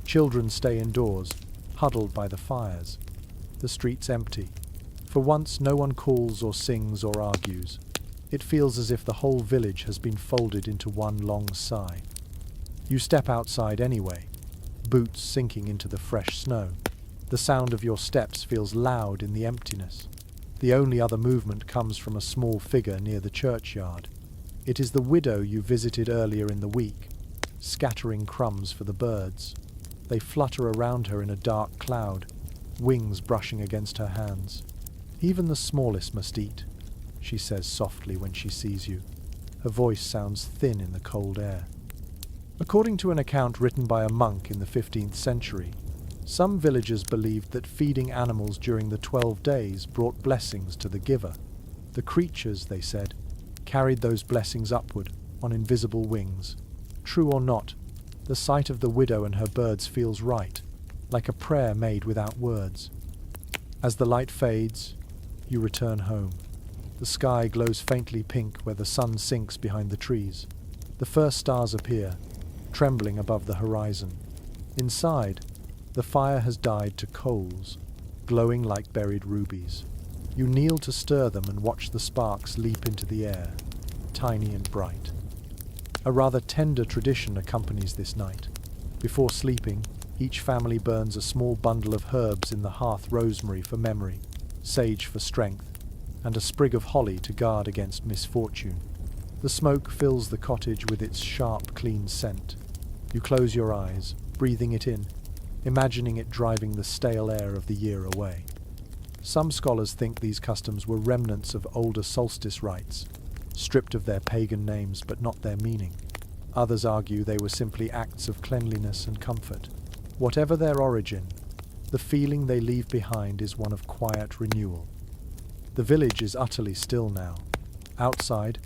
Children stay indoors, huddled by the fires. The streets empty. For once, no one calls or sings or argues. It feels as if the whole village has been folded into one long sigh. You step outside anyway, boots sinking into the fresh snow. The sound of your steps feels loud in the emptiness. The only other movement comes from a small figure near the churchyard. It is the widow you visited earlier in the week, scattering crumbs for the birds. They flutter around her in a dark cloud, wings brushing against her hands. "Even the smallest must eat," she says softly when she sees you. Her voice sounds thin in the cold air. According to an account written by a monk in the 15th century, some villagers believed that feeding animals during the 12 days brought blessings to the giver. The creatures, they said, carried those blessings upward on invisible wings. True or not, the sight of the widow and her birds feels right, like a prayer made without words. As the light fades, you return home. The sky glows faintly pink where the sun sinks behind the trees. The first stars appear, trembling above the horizon. Inside, the fire has died to coals, glowing like buried rubies. You kneel to stir them and watch the sparks leap into the air, tiny and bright. A rather tender tradition accompanies this night. Before sleeping, each family burns a small bundle of herbs in the hearth: rosemary for memory, sage for strength, and a sprig of holly to guard against misfortune. The smoke fills the cottage with its sharp, clean scent. You close your eyes, breathing it in, imagining it driving the stale air of the year away. Some scholars think these customs were remnants of older solstice rites, stripped of their pagan names but not their meaning. Others argue they were simply acts of cleanliness and comfort. Whatever their origin, the feeling they leave behind is one of quiet renewal. The village is utterly still now. Outside,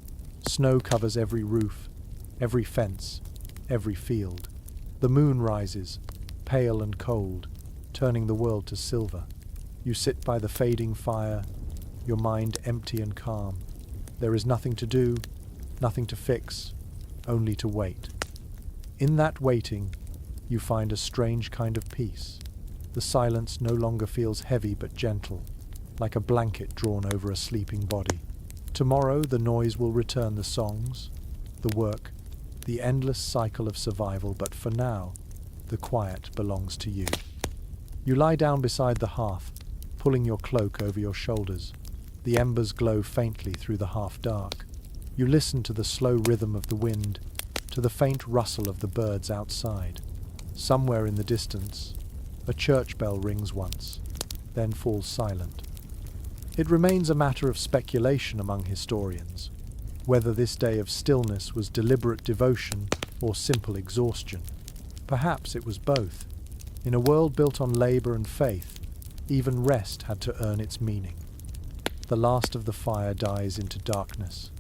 snow covers every roof, every fence, every field. The moon rises, pale and cold, turning the world to silver. You sit by the fading fire, your mind empty and calm. There is nothing to do, nothing to fix, only to wait. In that waiting, you find a strange kind of peace. The silence no longer feels heavy but gentle, like a blanket drawn over a sleeping body. Tomorrow the noise will return, the songs, the work, the endless cycle of survival, but for now, the quiet belongs to you. You lie down beside the hearth, pulling your cloak over your shoulders. The embers glow faintly through the half-dark. You listen to the slow rhythm of the wind, to the faint rustle of the birds outside. Somewhere in the distance, a church bell rings once, then falls silent. It remains a matter of speculation among historians, whether this day of stillness was deliberate devotion or simple exhaustion. Perhaps it was both. In a world built on labor and faith, even rest had to earn its meaning. The last of the fire dies into darkness.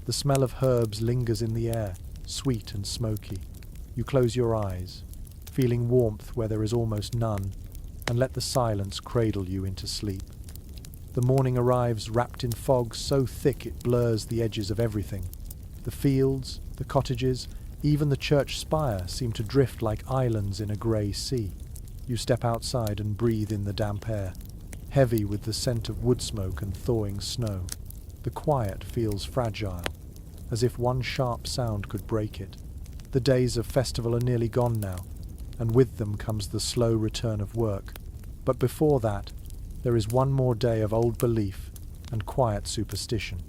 The smell of herbs lingers in the air, sweet and smoky. You close your eyes, feeling warmth where there is almost none, and let the silence cradle you into sleep. The morning arrives wrapped in fog so thick it blurs the edges of everything. The fields, the cottages, even the church spire seem to drift like islands in a grey sea. You step outside and breathe in the damp air, heavy with the scent of wood smoke and thawing snow. The quiet feels fragile, as if one sharp sound could break it. The days of festival are nearly gone now, and with them comes the slow return of work. But before that, there is one more day of old belief and quiet superstition.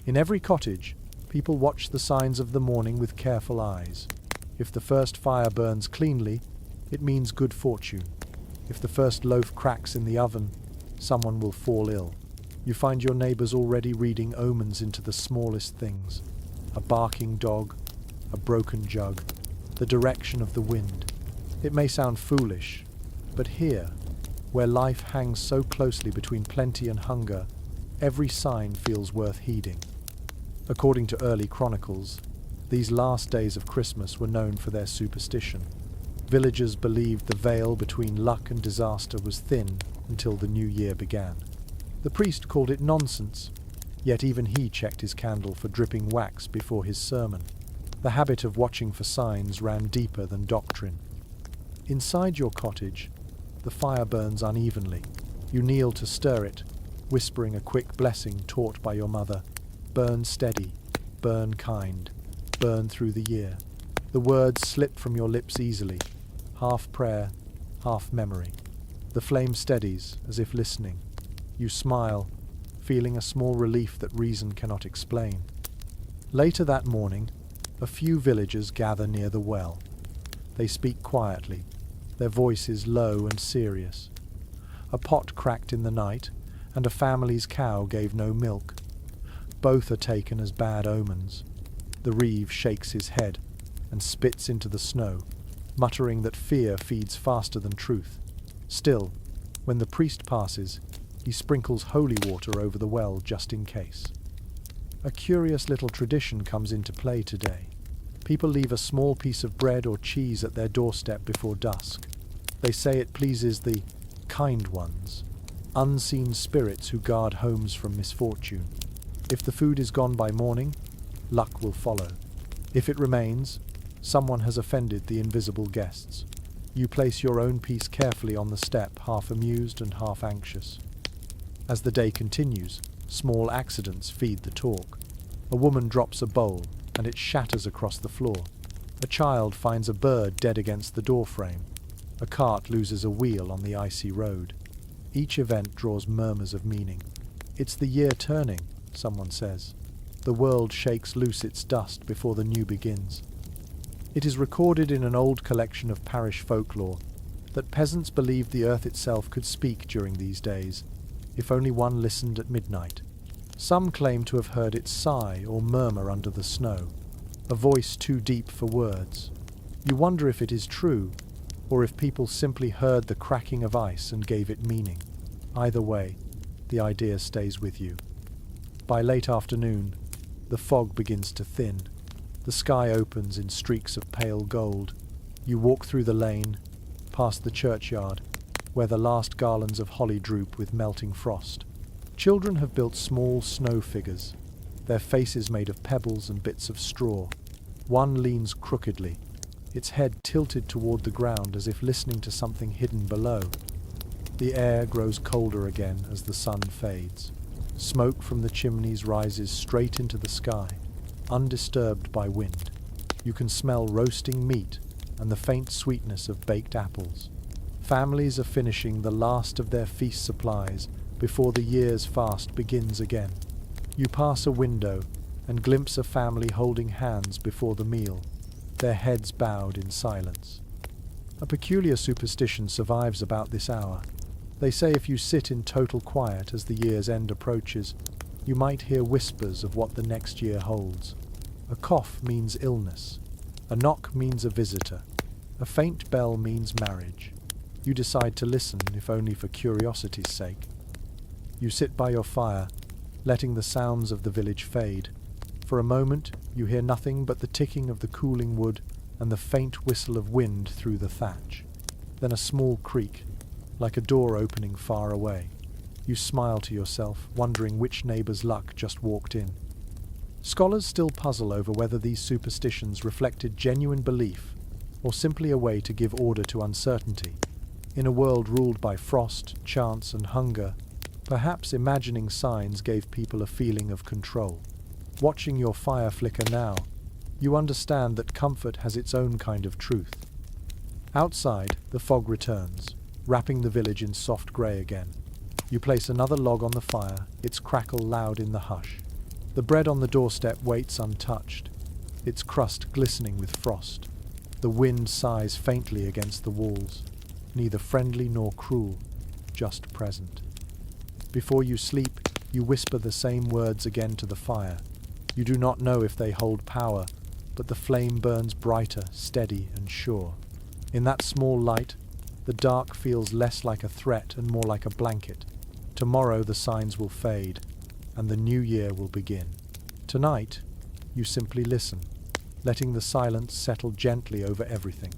In every cottage, people watch the signs of the morning with careful eyes. If the first fire burns cleanly, it means good fortune. If the first loaf cracks in the oven, someone will fall ill. You find your neighbors already reading omens into the smallest things. A barking dog, a broken jug, the direction of the wind. It may sound foolish, but here, where life hangs so closely between plenty and hunger, every sign feels worth heeding. According to early chronicles, these last days of Christmas were known for their superstition. Villagers believed the veil between luck and disaster was thin until the new year began. The priest called it nonsense, yet even he checked his candle for dripping wax before his sermon. The habit of watching for signs ran deeper than doctrine. Inside your cottage, the fire burns unevenly. You kneel to stir it, whispering a quick blessing taught by your mother. Burn steady, burn kind, burn through the year. The words slip from your lips easily, half prayer, half memory. The flame steadies, as if listening. You smile, feeling a small relief that reason cannot explain. Later that morning, a few villagers gather near the well. They speak quietly, their voices low and serious. A pot cracked in the night, and a family's cow gave no milk. Both are taken as bad omens. The reeve shakes his head and spits into the snow, muttering that fear feeds faster than truth. Still, when the priest passes, he sprinkles holy water over the well just in case. A curious little tradition comes into play today. People leave a small piece of bread or cheese at their doorstep before dusk. They say it pleases the kind ones, unseen spirits who guard homes from misfortune. If the food is gone by morning, luck will follow. If it remains, someone has offended the invisible guests. You place your own piece carefully on the step, half amused and half anxious. As the day continues, small accidents feed the talk. A woman drops a bowl, and it shatters across the floor. A child finds a bird dead against the doorframe. A cart loses a wheel on the icy road. Each event draws murmurs of meaning. It's the year turning, someone says. The world shakes loose its dust before the new begins. It is recorded in an old collection of parish folklore that peasants believed the earth itself could speak during these days, if only one listened at midnight. Some claim to have heard it sigh or murmur under the snow, a voice too deep for words. You wonder if it is true, or if people simply heard the cracking of ice and gave it meaning. Either way, the idea stays with you. By late afternoon, the fog begins to thin. The sky opens in streaks of pale gold. You walk through the lane, past the churchyard, where the last garlands of holly droop with melting frost. Children have built small snow figures, their faces made of pebbles and bits of straw. One leans crookedly, its head tilted toward the ground as if listening to something hidden below. The air grows colder again as the sun fades. Smoke from the chimneys rises straight into the sky, undisturbed by wind. You can smell roasting meat and the faint sweetness of baked apples. Families are finishing the last of their feast supplies before the year's fast begins again. You pass a window and glimpse a family holding hands before the meal, their heads bowed in silence. A peculiar superstition survives about this hour. They say if you sit in total quiet as the year's end approaches, you might hear whispers of what the next year holds. A cough means illness. A knock means a visitor. A faint bell means marriage. You decide to listen, if only for curiosity's sake. You sit by your fire, letting the sounds of the village fade. For a moment, you hear nothing but the ticking of the cooling wood and the faint whistle of wind through the thatch. Then a small creak, like a door opening far away. You smile to yourself, wondering which neighbour's luck just walked in. Scholars still puzzle over whether these superstitions reflected genuine belief or simply a way to give order to uncertainty. In a world ruled by frost, chance, and hunger, perhaps imagining signs gave people a feeling of control. Watching your fire flicker now, you understand that comfort has its own kind of truth. Outside, the fog returns, wrapping the village in soft grey again. You place another log on the fire, its crackle loud in the hush. The bread on the doorstep waits untouched, its crust glistening with frost. The wind sighs faintly against the walls, neither friendly nor cruel, just present. Before you sleep, you whisper the same words again to the fire. You do not know if they hold power, but the flame burns brighter, steady, and sure. In that small light, the dark feels less like a threat and more like a blanket. Tomorrow the signs will fade, and the new year will begin. Tonight, you simply listen, letting the silence settle gently over everything.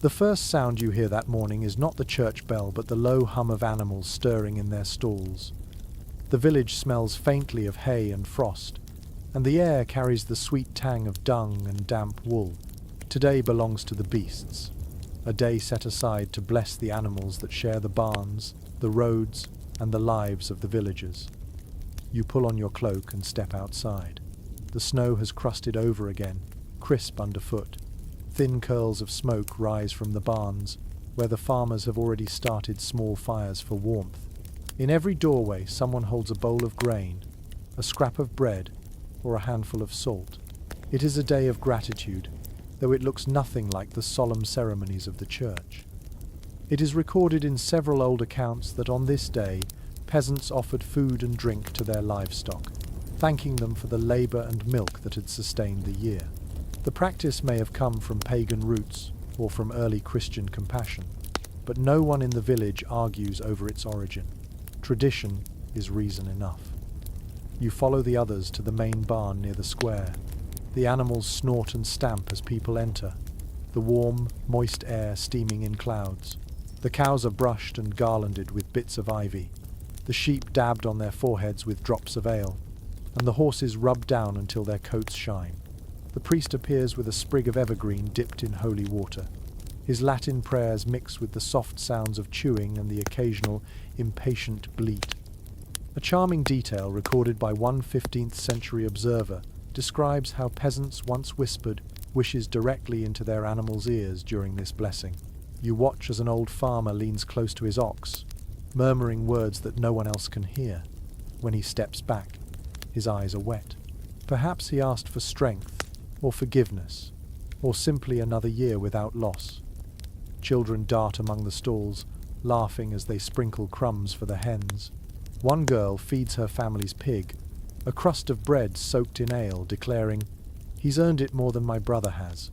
The first sound you hear that morning is not the church bell, but the low hum of animals stirring in their stalls. The village smells faintly of hay and frost, and the air carries the sweet tang of dung and damp wool. Today belongs to the beasts, a day set aside to bless the animals that share the barns, the roads, and the lives of the villagers. You pull on your cloak and step outside. The snow has crusted over again, crisp underfoot. Thin curls of smoke rise from the barns, where the farmers have already started small fires for warmth. In every doorway, someone holds a bowl of grain, a scrap of bread, or a handful of salt. It is a day of gratitude, though it looks nothing like the solemn ceremonies of the church. It is recorded in several old accounts that on this day, peasants offered food and drink to their livestock, thanking them for the labour and milk that had sustained the year. The practice may have come from pagan roots or from early Christian compassion, but no one in the village argues over its origin. Tradition is reason enough. You follow the others to the main barn near the square. The animals snort and stamp as people enter, the warm, moist air steaming in clouds. The cows are brushed and garlanded with bits of ivy, the sheep dabbed on their foreheads with drops of ale, and the horses rubbed down until their coats shine. The priest appears with a sprig of evergreen dipped in holy water. His Latin prayers mix with the soft sounds of chewing and the occasional impatient bleat. A charming detail recorded by one 15th century observer describes how peasants once whispered wishes directly into their animals' ears during this blessing. You watch as an old farmer leans close to his ox, murmuring words that no one else can hear. When he steps back, his eyes are wet. Perhaps he asked for strength, or forgiveness, or simply another year without loss. Children dart among the stalls, laughing as they sprinkle crumbs for the hens. One girl feeds her family's pig, a crust of bread soaked in ale, declaring, "He's earned it more than my brother has."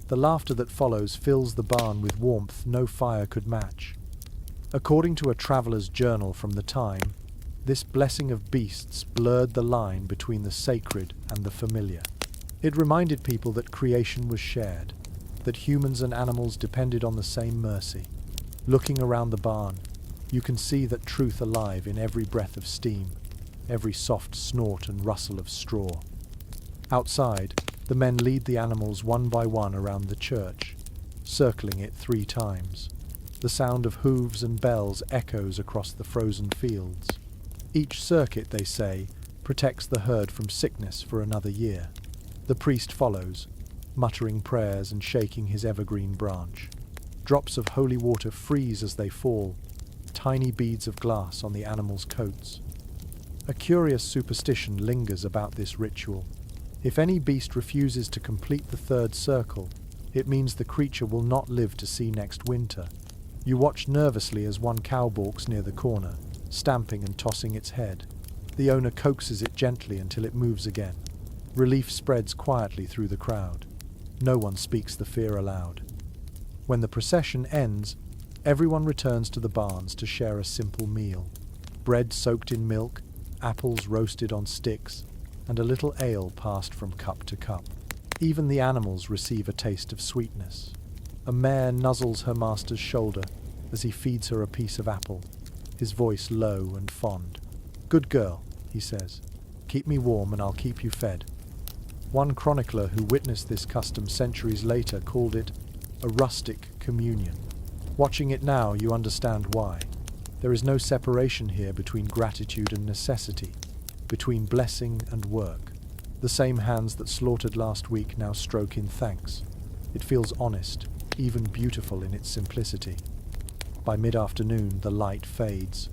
The laughter that follows fills the barn with warmth no fire could match. According to a traveller's journal from the time, this blessing of beasts blurred the line between the sacred and the familiar. It reminded people that creation was shared, that humans and animals depended on the same mercy. Looking around the barn, you can see that truth alive in every breath of steam, every soft snort and rustle of straw. Outside, the men lead the animals one by one around the church, circling it 3 times. The sound of hooves and bells echoes across the frozen fields. Each circuit, they say, protects the herd from sickness for another year. The priest follows, muttering prayers and shaking his evergreen branch. Drops of holy water freeze as they fall, tiny beads of glass on the animals' coats. A curious superstition lingers about this ritual. If any beast refuses to complete the third circle, it means the creature will not live to see next winter. You watch nervously as one cow balks near the corner, stamping and tossing its head. The owner coaxes it gently until it moves again. Relief spreads quietly through the crowd. No one speaks the fear aloud. When the procession ends, everyone returns to the barns to share a simple meal. Bread soaked in milk, apples roasted on sticks, and a little ale passed from cup to cup. Even the animals receive a taste of sweetness. A mare nuzzles her master's shoulder as he feeds her a piece of apple, his voice low and fond. "Good girl," he says. "Keep me warm and I'll keep you fed." One chronicler who witnessed this custom centuries later called it a rustic communion. Watching it now, you understand why. There is no separation here between gratitude and necessity, between blessing and work. The same hands that slaughtered last week now stroke in thanks. It feels honest, even beautiful in its simplicity. By mid-afternoon, the light fades.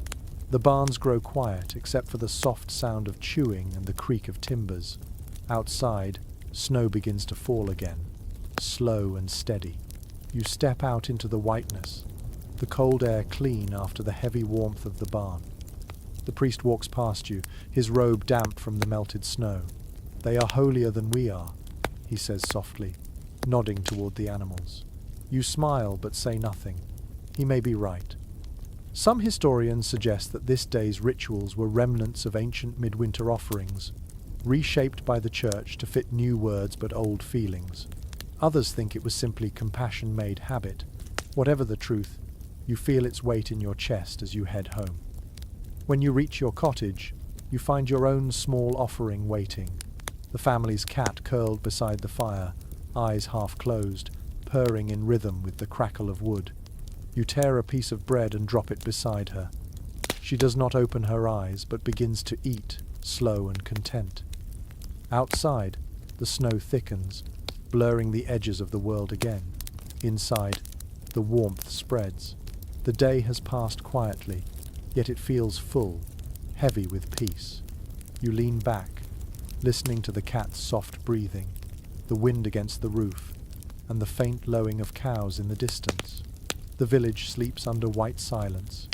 The barns grow quiet except for the soft sound of chewing and the creak of timbers. Outside, snow begins to fall again, slow and steady. You step out into the whiteness, the cold air clean after the heavy warmth of the barn. The priest walks past you, his robe damp from the melted snow. "They are holier than we are," he says softly, nodding toward the animals. You smile but say nothing. He may be right. Some historians suggest that this day's rituals were remnants of ancient midwinter offerings, reshaped by the church to fit new words but old feelings. Others think it was simply compassion made habit. Whatever the truth, you feel its weight in your chest as you head home. When you reach your cottage, you find your own small offering waiting. The family's cat curled beside the fire, eyes half closed, purring in rhythm with the crackle of wood. You tear a piece of bread and drop it beside her. She does not open her eyes, but begins to eat, slow and content. Outside, the snow thickens, blurring the edges of the world again. Inside, the warmth spreads. The day has passed quietly, yet it feels full, heavy with peace. You lean back, listening to the cat's soft breathing, the wind against the roof, and the faint lowing of cows in the distance. The village sleeps under white silence,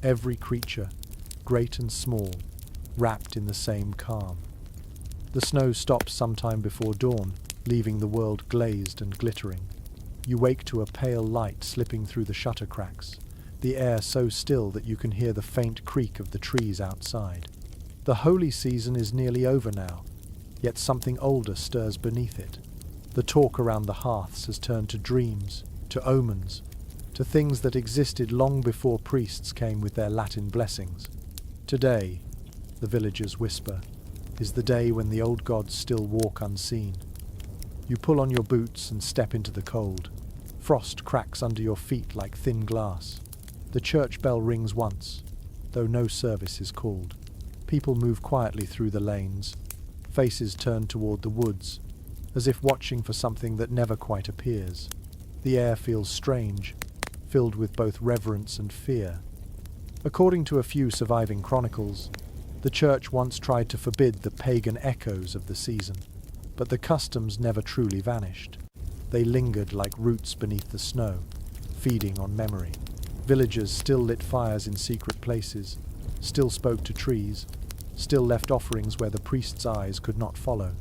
every creature, great and small, wrapped in the same calm. The snow stops sometime before dawn, leaving the world glazed and glittering. You wake to a pale light slipping through the shutter cracks, the air so still that you can hear the faint creak of the trees outside. The holy season is nearly over now, yet something older stirs beneath it. The talk around the hearths has turned to dreams, to omens, to things that existed long before priests came with their Latin blessings. Today, the villagers whisper, is the day when the old gods still walk unseen. You pull on your boots and step into the cold. Frost cracks under your feet like thin glass. The church bell rings once, though no service is called. People move quietly through the lanes, faces turned toward the woods, as if watching for something that never quite appears. The air feels strange, filled with both reverence and fear. According to a few surviving chronicles, the church once tried to forbid the pagan echoes of the season, but the customs never truly vanished. They lingered like roots beneath the snow, feeding on memory. Villagers still lit fires in secret places, still spoke to trees, still left offerings where the priest's eyes could not follow.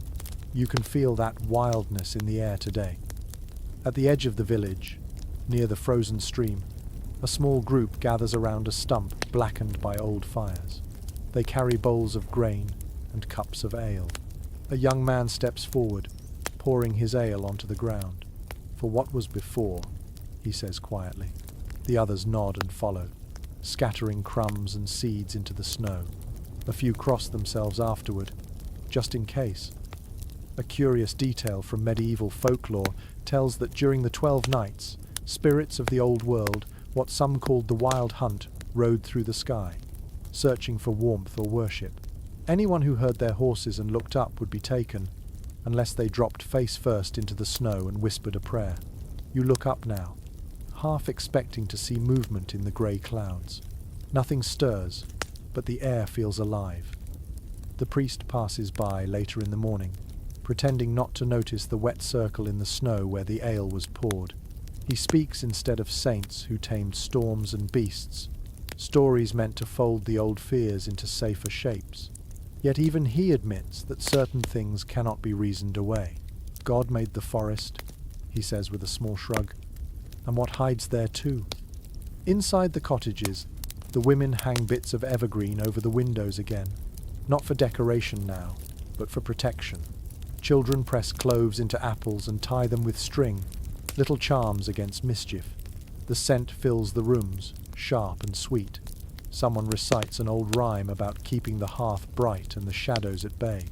You can feel that wildness in the air today. At the edge of the village, near the frozen stream, a small group gathers around a stump blackened by old fires. They carry bowls of grain and cups of ale. A young man steps forward, pouring his ale onto the ground. "For what was before," he says quietly. The others nod and follow, scattering crumbs and seeds into the snow. A few cross themselves afterward, just in case. A curious detail from medieval folklore tells that during the 12 nights, spirits of the old world, what some called the wild hunt, rode through the sky, searching for warmth or worship. Anyone who heard their horses and looked up would be taken, unless they dropped face first into the snow and whispered a prayer. You look up now, half expecting to see movement in the grey clouds. Nothing stirs, but the air feels alive. The priest passes by later in the morning, pretending not to notice the wet circle in the snow where the ale was poured. He speaks instead of saints who tamed storms and beasts, stories meant to fold the old fears into safer shapes. Yet even he admits that certain things cannot be reasoned away. God made the forest, he says with a small shrug, and what hides there too. Inside the cottages, the women hang bits of evergreen over the windows again, not for decoration now, but for protection. Children press cloves into apples and tie them with string, little charms against mischief. The scent fills the rooms, sharp and sweet. Someone recites an old rhyme about keeping the hearth bright and the shadows at bay.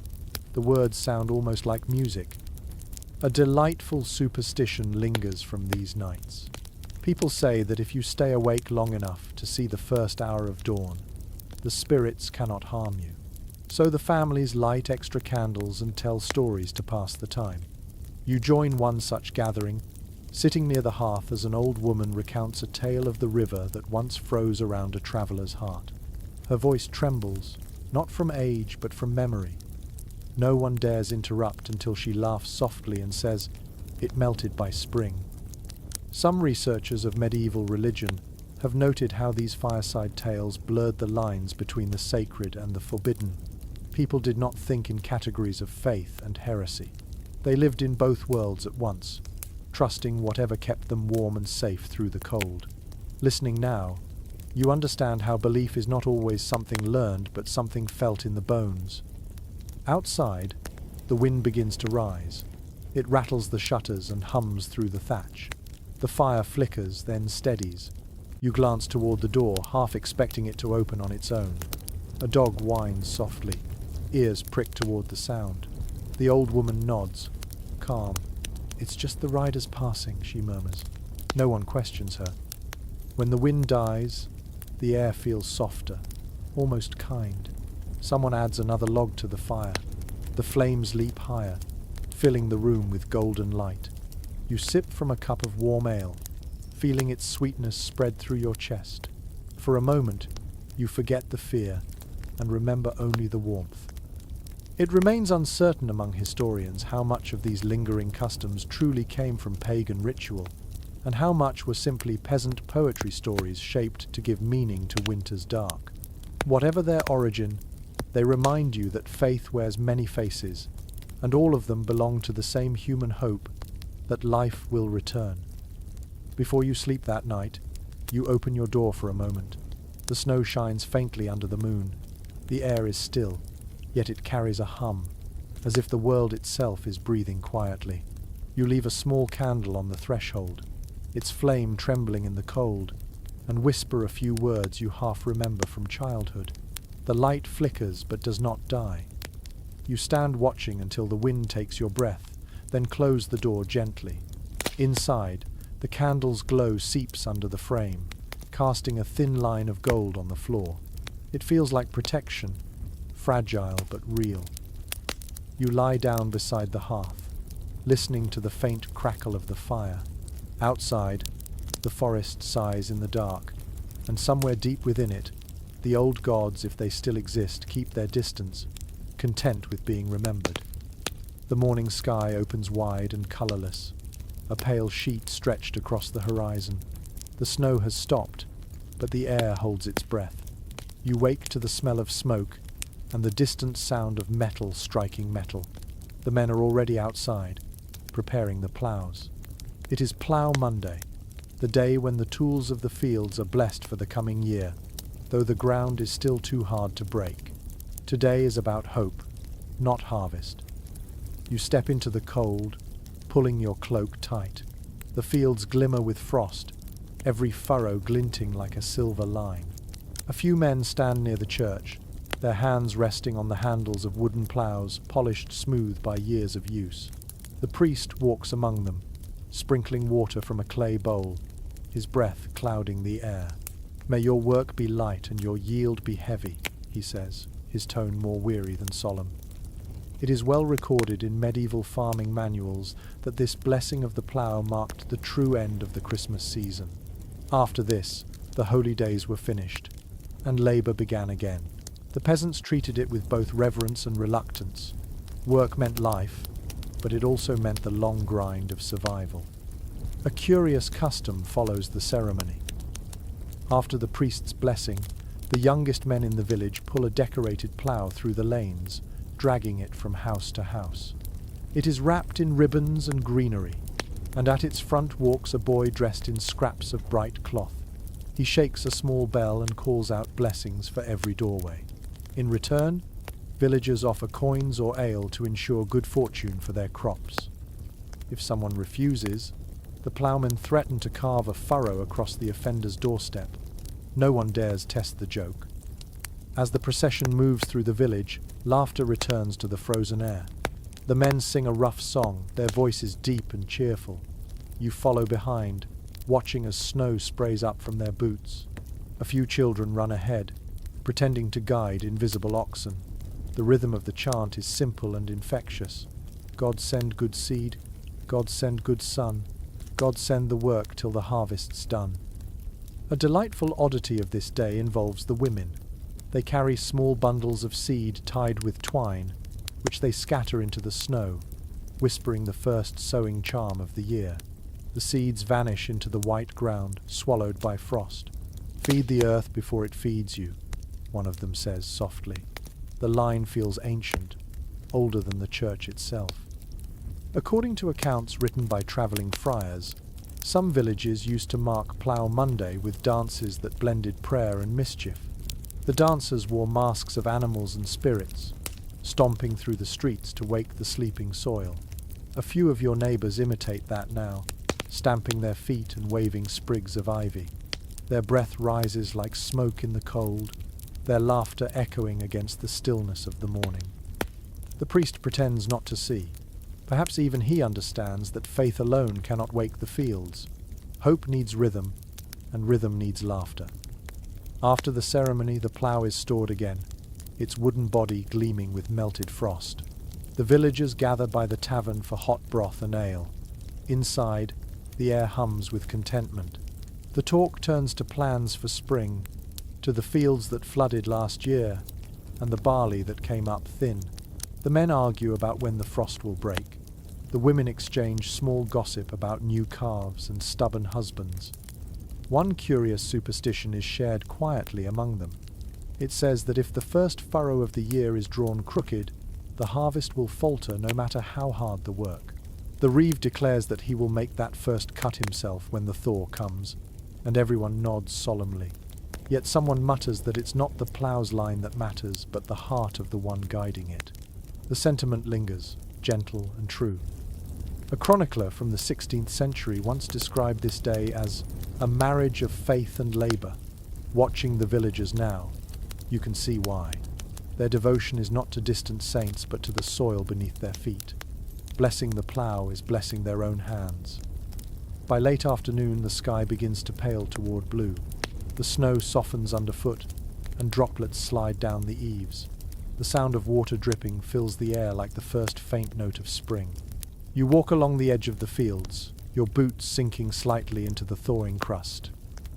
The words sound almost like music. A delightful superstition lingers from these nights. People say that if you stay awake long enough to see the first hour of dawn, the spirits cannot harm you. So the families light extra candles and tell stories to pass the time. You join one such gathering, sitting near the hearth as an old woman recounts a tale of the river that once froze around a traveller's heart. Her voice trembles, not from age but from memory. No one dares interrupt until she laughs softly and says, "It melted by spring." Some researchers of medieval religion have noted how these fireside tales blurred the lines between the sacred and the forbidden. People did not think in categories of faith and heresy. They lived in both worlds at once, trusting whatever kept them warm and safe through the cold. Listening now, you understand how belief is not always something learned but something felt in the bones. Outside, the wind begins to rise. It rattles the shutters and hums through the thatch. The fire flickers, then steadies. You glance toward the door, half expecting it to open on its own. A dog whines softly, ears prick toward the sound. The old woman nods, calm. "It's just the riders passing," she murmurs. No one questions her. When the wind dies, the air feels softer, almost kind. Someone adds another log to the fire. The flames leap higher, filling the room with golden light. You sip from a cup of warm ale, feeling its sweetness spread through your chest. For a moment, you forget the fear and remember only the warmth. It remains uncertain among historians how much of these lingering customs truly came from pagan ritual, and how much were simply peasant poetry stories shaped to give meaning to winter's dark. Whatever their origin, they remind you that faith wears many faces, and all of them belong to the same human hope that life will return. Before you sleep that night, you open your door for a moment. The snow shines faintly under the moon. The air is still, yet it carries a hum, as if the world itself is breathing quietly. You leave a small candle on the threshold, its flame trembling in the cold, and whisper a few words you half remember from childhood. The light flickers but does not die. You stand watching until the wind takes your breath, then close the door gently. Inside, the candle's glow seeps under the frame, casting a thin line of gold on the floor. It feels like protection, fragile but real. You lie down beside the hearth, listening to the faint crackle of the fire. Outside, the forest sighs in the dark, and somewhere deep within it, the old gods, if they still exist, keep their distance, content with being remembered. The morning sky opens wide and colourless, a pale sheet stretched across the horizon. The snow has stopped, but the air holds its breath. You wake to the smell of smoke and the distant sound of metal striking metal. The men are already outside, preparing the ploughs. It is Plough Monday, the day when the tools of the fields are blessed for the coming year, though the ground is still too hard to break. Today is about hope, not harvest. You step into the cold, pulling your cloak tight. The fields glimmer with frost, every furrow glinting like a silver line. A few men stand near the church, their hands resting on the handles of wooden ploughs polished smooth by years of use. The priest walks among them, sprinkling water from a clay bowl, his breath clouding the air. "May your work be light and your yield be heavy," he says, his tone more weary than solemn. It is well recorded in medieval farming manuals that this blessing of the plough marked the true end of the Christmas season. After this, the holy days were finished, and labour began again. The peasants treated it with both reverence and reluctance. Work meant life, but it also meant the long grind of survival. A curious custom follows the ceremony. After the priest's blessing, the youngest men in the village pull a decorated plough through the lanes, dragging it from house to house. It is wrapped in ribbons and greenery, and at its front walks a boy dressed in scraps of bright cloth. He shakes a small bell and calls out blessings for every doorway. In return, villagers offer coins or ale to ensure good fortune for their crops. If someone refuses, the ploughmen threaten to carve a furrow across the offender's doorstep. No one dares test the joke. As the procession moves through the village, laughter returns to the frozen air. The men sing a rough song, their voices deep and cheerful. You follow behind, watching as snow sprays up from their boots. A few children run ahead, pretending to guide invisible oxen. The rhythm of the chant is simple and infectious. God send good seed, God send good sun, God send the work till the harvest's done. A delightful oddity of this day involves the women. They carry small bundles of seed tied with twine, which they scatter into the snow, whispering the first sowing charm of the year. The seeds vanish into the white ground, swallowed by frost. Feed the earth before it feeds you, one of them says softly. The line feels ancient, older than the church itself. According to accounts written by travelling friars, some villages used to mark Plough Monday with dances that blended prayer and mischief. The dancers wore masks of animals and spirits, stomping through the streets to wake the sleeping soil. A few of your neighbours imitate that now, stamping their feet and waving sprigs of ivy. Their breath rises like smoke in the cold, their laughter echoing against the stillness of the morning. The priest pretends not to see. Perhaps even he understands that faith alone cannot wake the fields. Hope needs rhythm, and rhythm needs laughter. After the ceremony, the plough is stored again, its wooden body gleaming with melted frost. The villagers gather by the tavern for hot broth and ale. Inside, the air hums with contentment. The talk turns to plans for spring, to the fields that flooded last year, and the barley that came up thin. The men argue about when the frost will break. The women exchange small gossip about new calves and stubborn husbands. One curious superstition is shared quietly among them. It says that if the first furrow of the year is drawn crooked, the harvest will falter no matter how hard the work. The reeve declares that he will make that first cut himself when the thaw comes, and everyone nods solemnly. Yet someone mutters that it's not the plough's line that matters, but the heart of the one guiding it. The sentiment lingers, gentle and true. A chronicler from the 16th century once described this day as a marriage of faith and labour. Watching the villagers now, you can see why. Their devotion is not to distant saints, but to the soil beneath their feet. Blessing the plough is blessing their own hands. By late afternoon, the sky begins to pale toward blue. The snow softens underfoot, and droplets slide down the eaves. The sound of water dripping fills the air like the first faint note of spring. You walk along the edge of the fields, your boots sinking slightly into the thawing crust.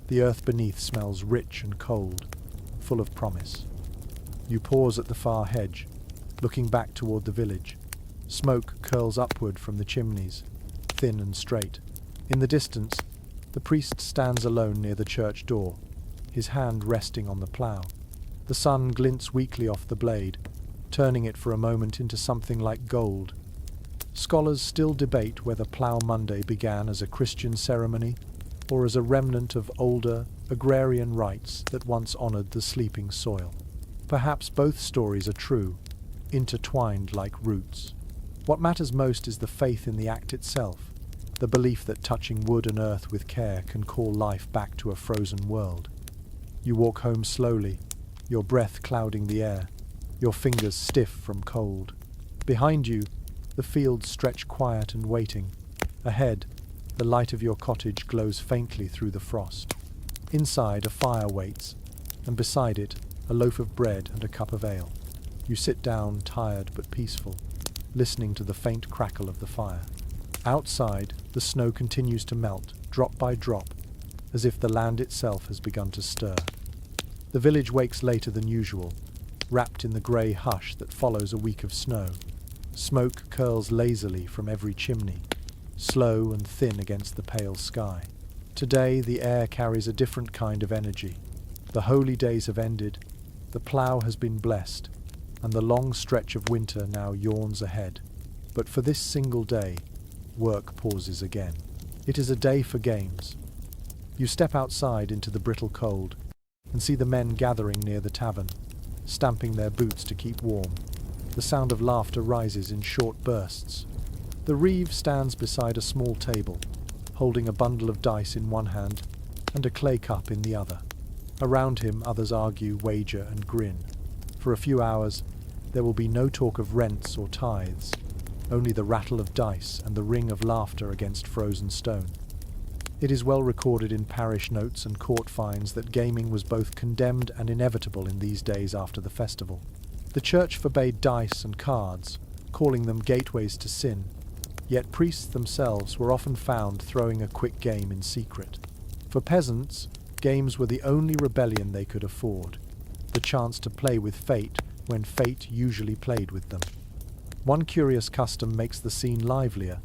The earth beneath smells rich and cold, full of promise. You pause at the far hedge, looking back toward the village. Smoke curls upward from the chimneys, thin and straight. In the distance, the priest stands alone near the church door, his hand resting on the plough. The sun glints weakly off the blade, turning it for a moment into something like gold. Scholars still debate whether Plough Monday began as a Christian ceremony or as a remnant of older, agrarian rites that once honoured the sleeping soil. Perhaps both stories are true, intertwined like roots. What matters most is the faith in the act itself, the belief that touching wood and earth with care can call life back to a frozen world. You walk home slowly, your breath clouding the air, your fingers stiff from cold. Behind you, the fields stretch quiet and waiting. Ahead, the light of your cottage glows faintly through the frost. Inside, a fire waits, and beside it, a loaf of bread and a cup of ale. You sit down, tired but peaceful, listening to the faint crackle of the fire. Outside, the snow continues to melt, drop by drop, as if the land itself has begun to stir. The village wakes later than usual, wrapped in the grey hush that follows a week of snow. Smoke curls lazily from every chimney, slow and thin against the pale sky. Today the air carries a different kind of energy. The holy days have ended, the plough has been blessed, and the long stretch of winter now yawns ahead. But for this single day, work pauses again. It is a day for games. You step outside into the brittle cold and see the men gathering near the tavern, stamping their boots to keep warm. The sound of laughter rises in short bursts. The reeve stands beside a small table, holding a bundle of dice in one hand and a clay cup in the other. Around him others argue, wager and grin. For a few hours there will be no talk of rents or tithes, only the rattle of dice and the ring of laughter against frozen stone. It is well recorded in parish notes and court fines that gaming was both condemned and inevitable in these days after the festival. The church forbade dice and cards, calling them gateways to sin, yet priests themselves were often found throwing a quick game in secret. For peasants, games were the only rebellion they could afford, the chance to play with fate when fate usually played with them. One curious custom makes the scene livelier.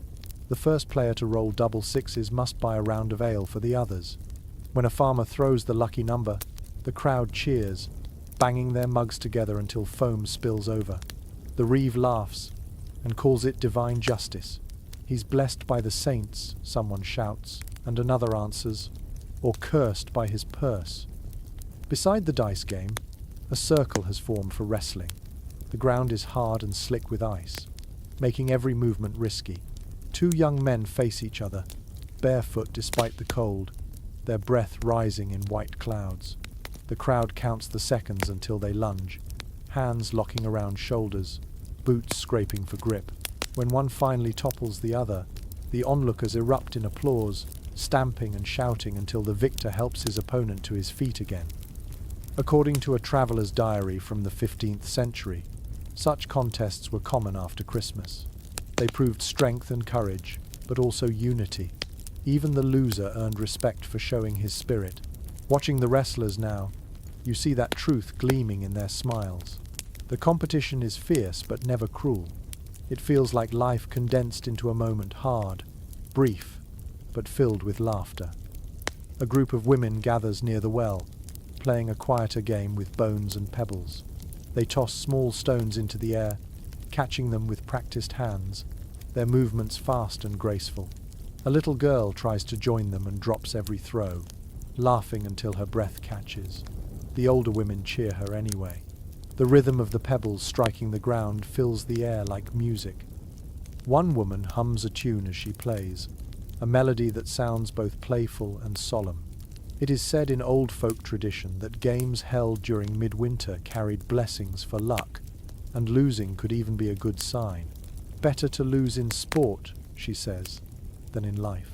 The first player to roll double sixes must buy a round of ale for the others. When a farmer throws the lucky number, the crowd cheers, banging their mugs together until foam spills over. The reeve laughs and calls it divine justice. He's blessed by the saints, someone shouts, and another answers, or cursed by his purse. Beside the dice game, a circle has formed for wrestling. The ground is hard and slick with ice, making every movement risky. Two young men face each other, barefoot despite the cold, their breath rising in white clouds. The crowd counts the seconds until they lunge, hands locking around shoulders, boots scraping for grip. When one finally topples the other, the onlookers erupt in applause, stamping and shouting until the victor helps his opponent to his feet again. According to a traveller's diary from the 15th century, such contests were common after Christmas. They proved strength and courage, but also unity. Even the loser earned respect for showing his spirit. Watching the wrestlers now, you see that truth gleaming in their smiles. The competition is fierce but never cruel. It feels like life condensed into a moment, hard, brief, but filled with laughter. A group of women gathers near the well, playing a quieter game with bones and pebbles. They toss small stones into the air, catching them with practiced hands, their movements fast and graceful. A little girl tries to join them and drops every throw, laughing until her breath catches. The older women cheer her anyway. The rhythm of the pebbles striking the ground fills the air like music. One woman hums a tune as she plays, a melody that sounds both playful and solemn. It is said in old folk tradition that games held during midwinter carried blessings for luck, and losing could even be a good sign. Better to lose in sport, she says, than in life.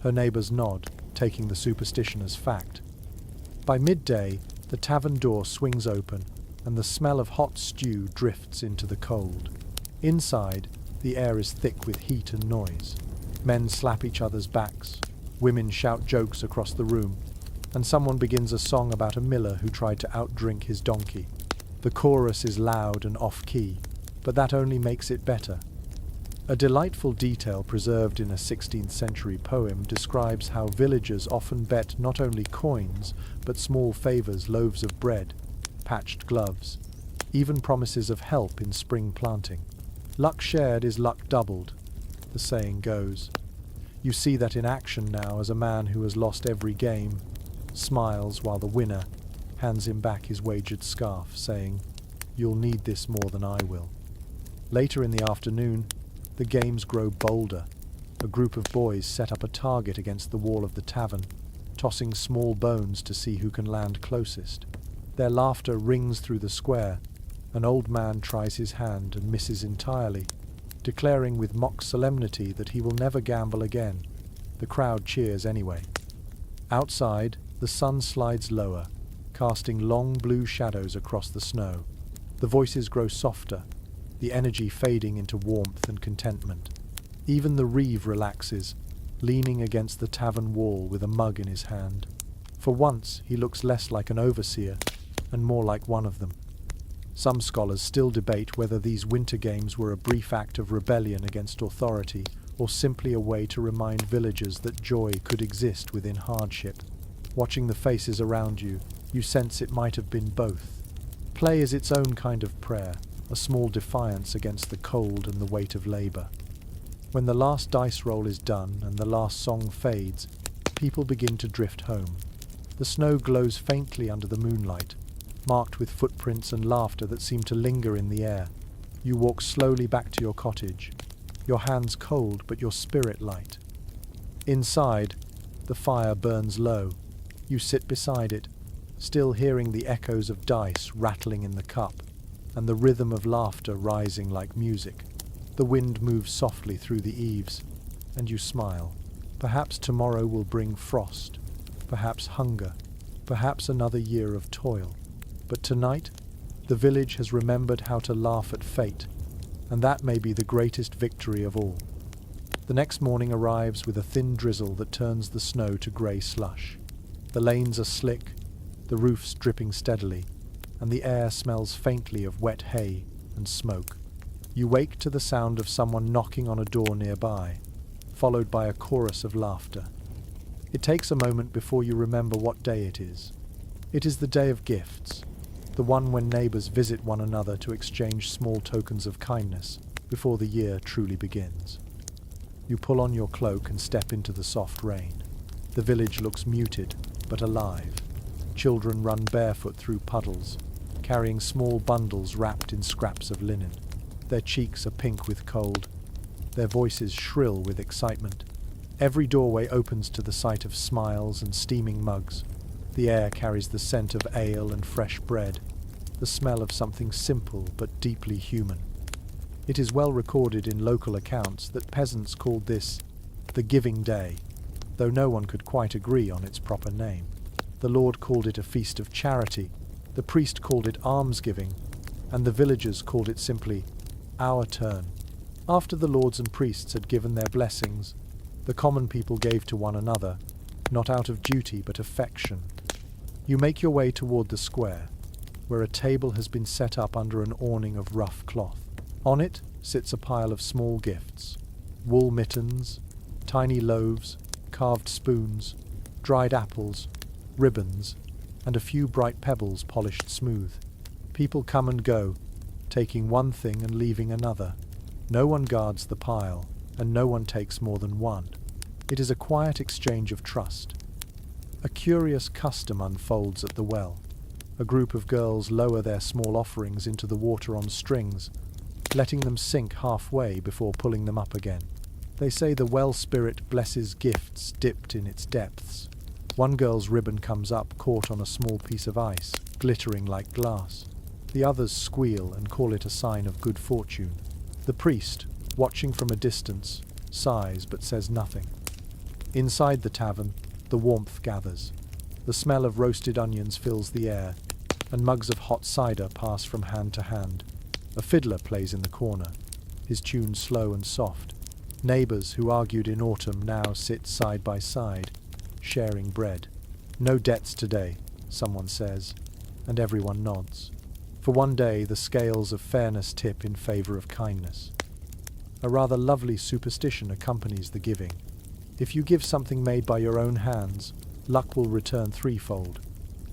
Her neighbours nod, taking the superstition as fact. By midday, the tavern door swings open, and the smell of hot stew drifts into the cold. Inside, the air is thick with heat and noise. Men slap each other's backs, women shout jokes across the room, and someone begins a song about a miller who tried to outdrink his donkey. The chorus is loud and off-key, but that only makes it better. A delightful detail preserved in a 16th century poem describes how villagers often bet not only coins, but small favours, loaves of bread, patched gloves, even promises of help in spring planting. Luck shared is luck doubled, the saying goes. You see that in action now as a man who has lost every game smiles while the winner hands him back his wagered scarf, saying, "You'll need this more than I will." Later in the afternoon, the games grow bolder. A group of boys set up a target against the wall of the tavern, tossing small bones to see who can land closest. Their laughter rings through the square. An old man tries his hand and misses entirely, declaring with mock solemnity that he will never gamble again. The crowd cheers anyway. Outside, the sun slides lower, casting long blue shadows across the snow. The voices grow softer, the energy fading into warmth and contentment. Even the reeve relaxes, leaning against the tavern wall with a mug in his hand. For once, he looks less like an overseer and more like one of them. Some scholars still debate whether these winter games were a brief act of rebellion against authority or simply a way to remind villagers that joy could exist within hardship. Watching the faces around you, you sense it might have been both. Play is its own kind of prayer, a small defiance against the cold and the weight of labor. When the last dice roll is done and the last song fades, people begin to drift home. The snow glows faintly under the moonlight, marked with footprints and laughter that seem to linger in the air. You walk slowly back to your cottage, your hands cold but your spirit light. Inside, the fire burns low. You sit beside it, still hearing the echoes of dice rattling in the cup, and the rhythm of laughter rising like music. The wind moves softly through the eaves, and you smile. Perhaps tomorrow will bring frost, perhaps hunger, perhaps another year of toil. But tonight, the village has remembered how to laugh at fate, and that may be the greatest victory of all. The next morning arrives with a thin drizzle that turns the snow to grey slush. The lanes are slick, the roofs dripping steadily, and the air smells faintly of wet hay and smoke. You wake to the sound of someone knocking on a door nearby, followed by a chorus of laughter. It takes a moment before you remember what day it is. It is the day of gifts, the one when neighbours visit one another to exchange small tokens of kindness before the year truly begins. You pull on your cloak and step into the soft rain. The village looks muted, but alive. Children run barefoot through puddles, carrying small bundles wrapped in scraps of linen. Their cheeks are pink with cold, their voices shrill with excitement. Every doorway opens to the sight of smiles and steaming mugs. The air carries the scent of ale and fresh bread, the smell of something simple but deeply human. It is well recorded in local accounts that peasants called this the Giving Day, though no one could quite agree on its proper name. The Lord called it a feast of charity, the priest called it almsgiving, and the villagers called it simply our turn. After the lords and priests had given their blessings, the common people gave to one another, not out of duty but affection. You make your way toward the square, where a table has been set up under an awning of rough cloth. On it sits a pile of small gifts: wool mittens, tiny loaves, carved spoons, dried apples, ribbons, and a few bright pebbles polished smooth. People come and go, taking one thing and leaving another. No one guards the pile, and no one takes more than one. It is a quiet exchange of trust. A curious custom unfolds at the well. A group of girls lower their small offerings into the water on strings, letting them sink halfway before pulling them up again. They say the well spirit blesses gifts dipped in its depths. One girl's ribbon comes up caught on a small piece of ice, glittering like glass. The others squeal and call it a sign of good fortune. The priest, watching from a distance, sighs but says nothing. Inside the tavern, the warmth gathers. The smell of roasted onions fills the air, and mugs of hot cider pass from hand to hand. A fiddler plays in the corner, his tune slow and soft. Neighbours who argued in autumn now sit side by side, sharing bread. No debts today, someone says, and everyone nods. For one day the scales of fairness tip in favour of kindness. A rather lovely superstition accompanies the giving. If you give something made by your own hands, luck will return threefold.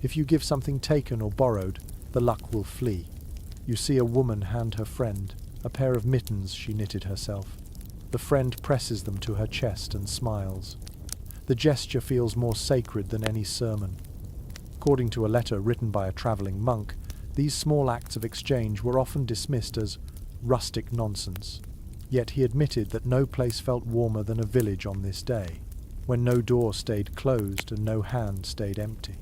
If you give something taken or borrowed, the luck will flee. You see a woman hand her friend a pair of mittens she knitted herself. The friend presses them to her chest and smiles. The gesture feels more sacred than any sermon. According to a letter written by a travelling monk, these small acts of exchange were often dismissed as rustic nonsense. Yet he admitted that no place felt warmer than a village on this day, when no door stayed closed and no hand stayed empty.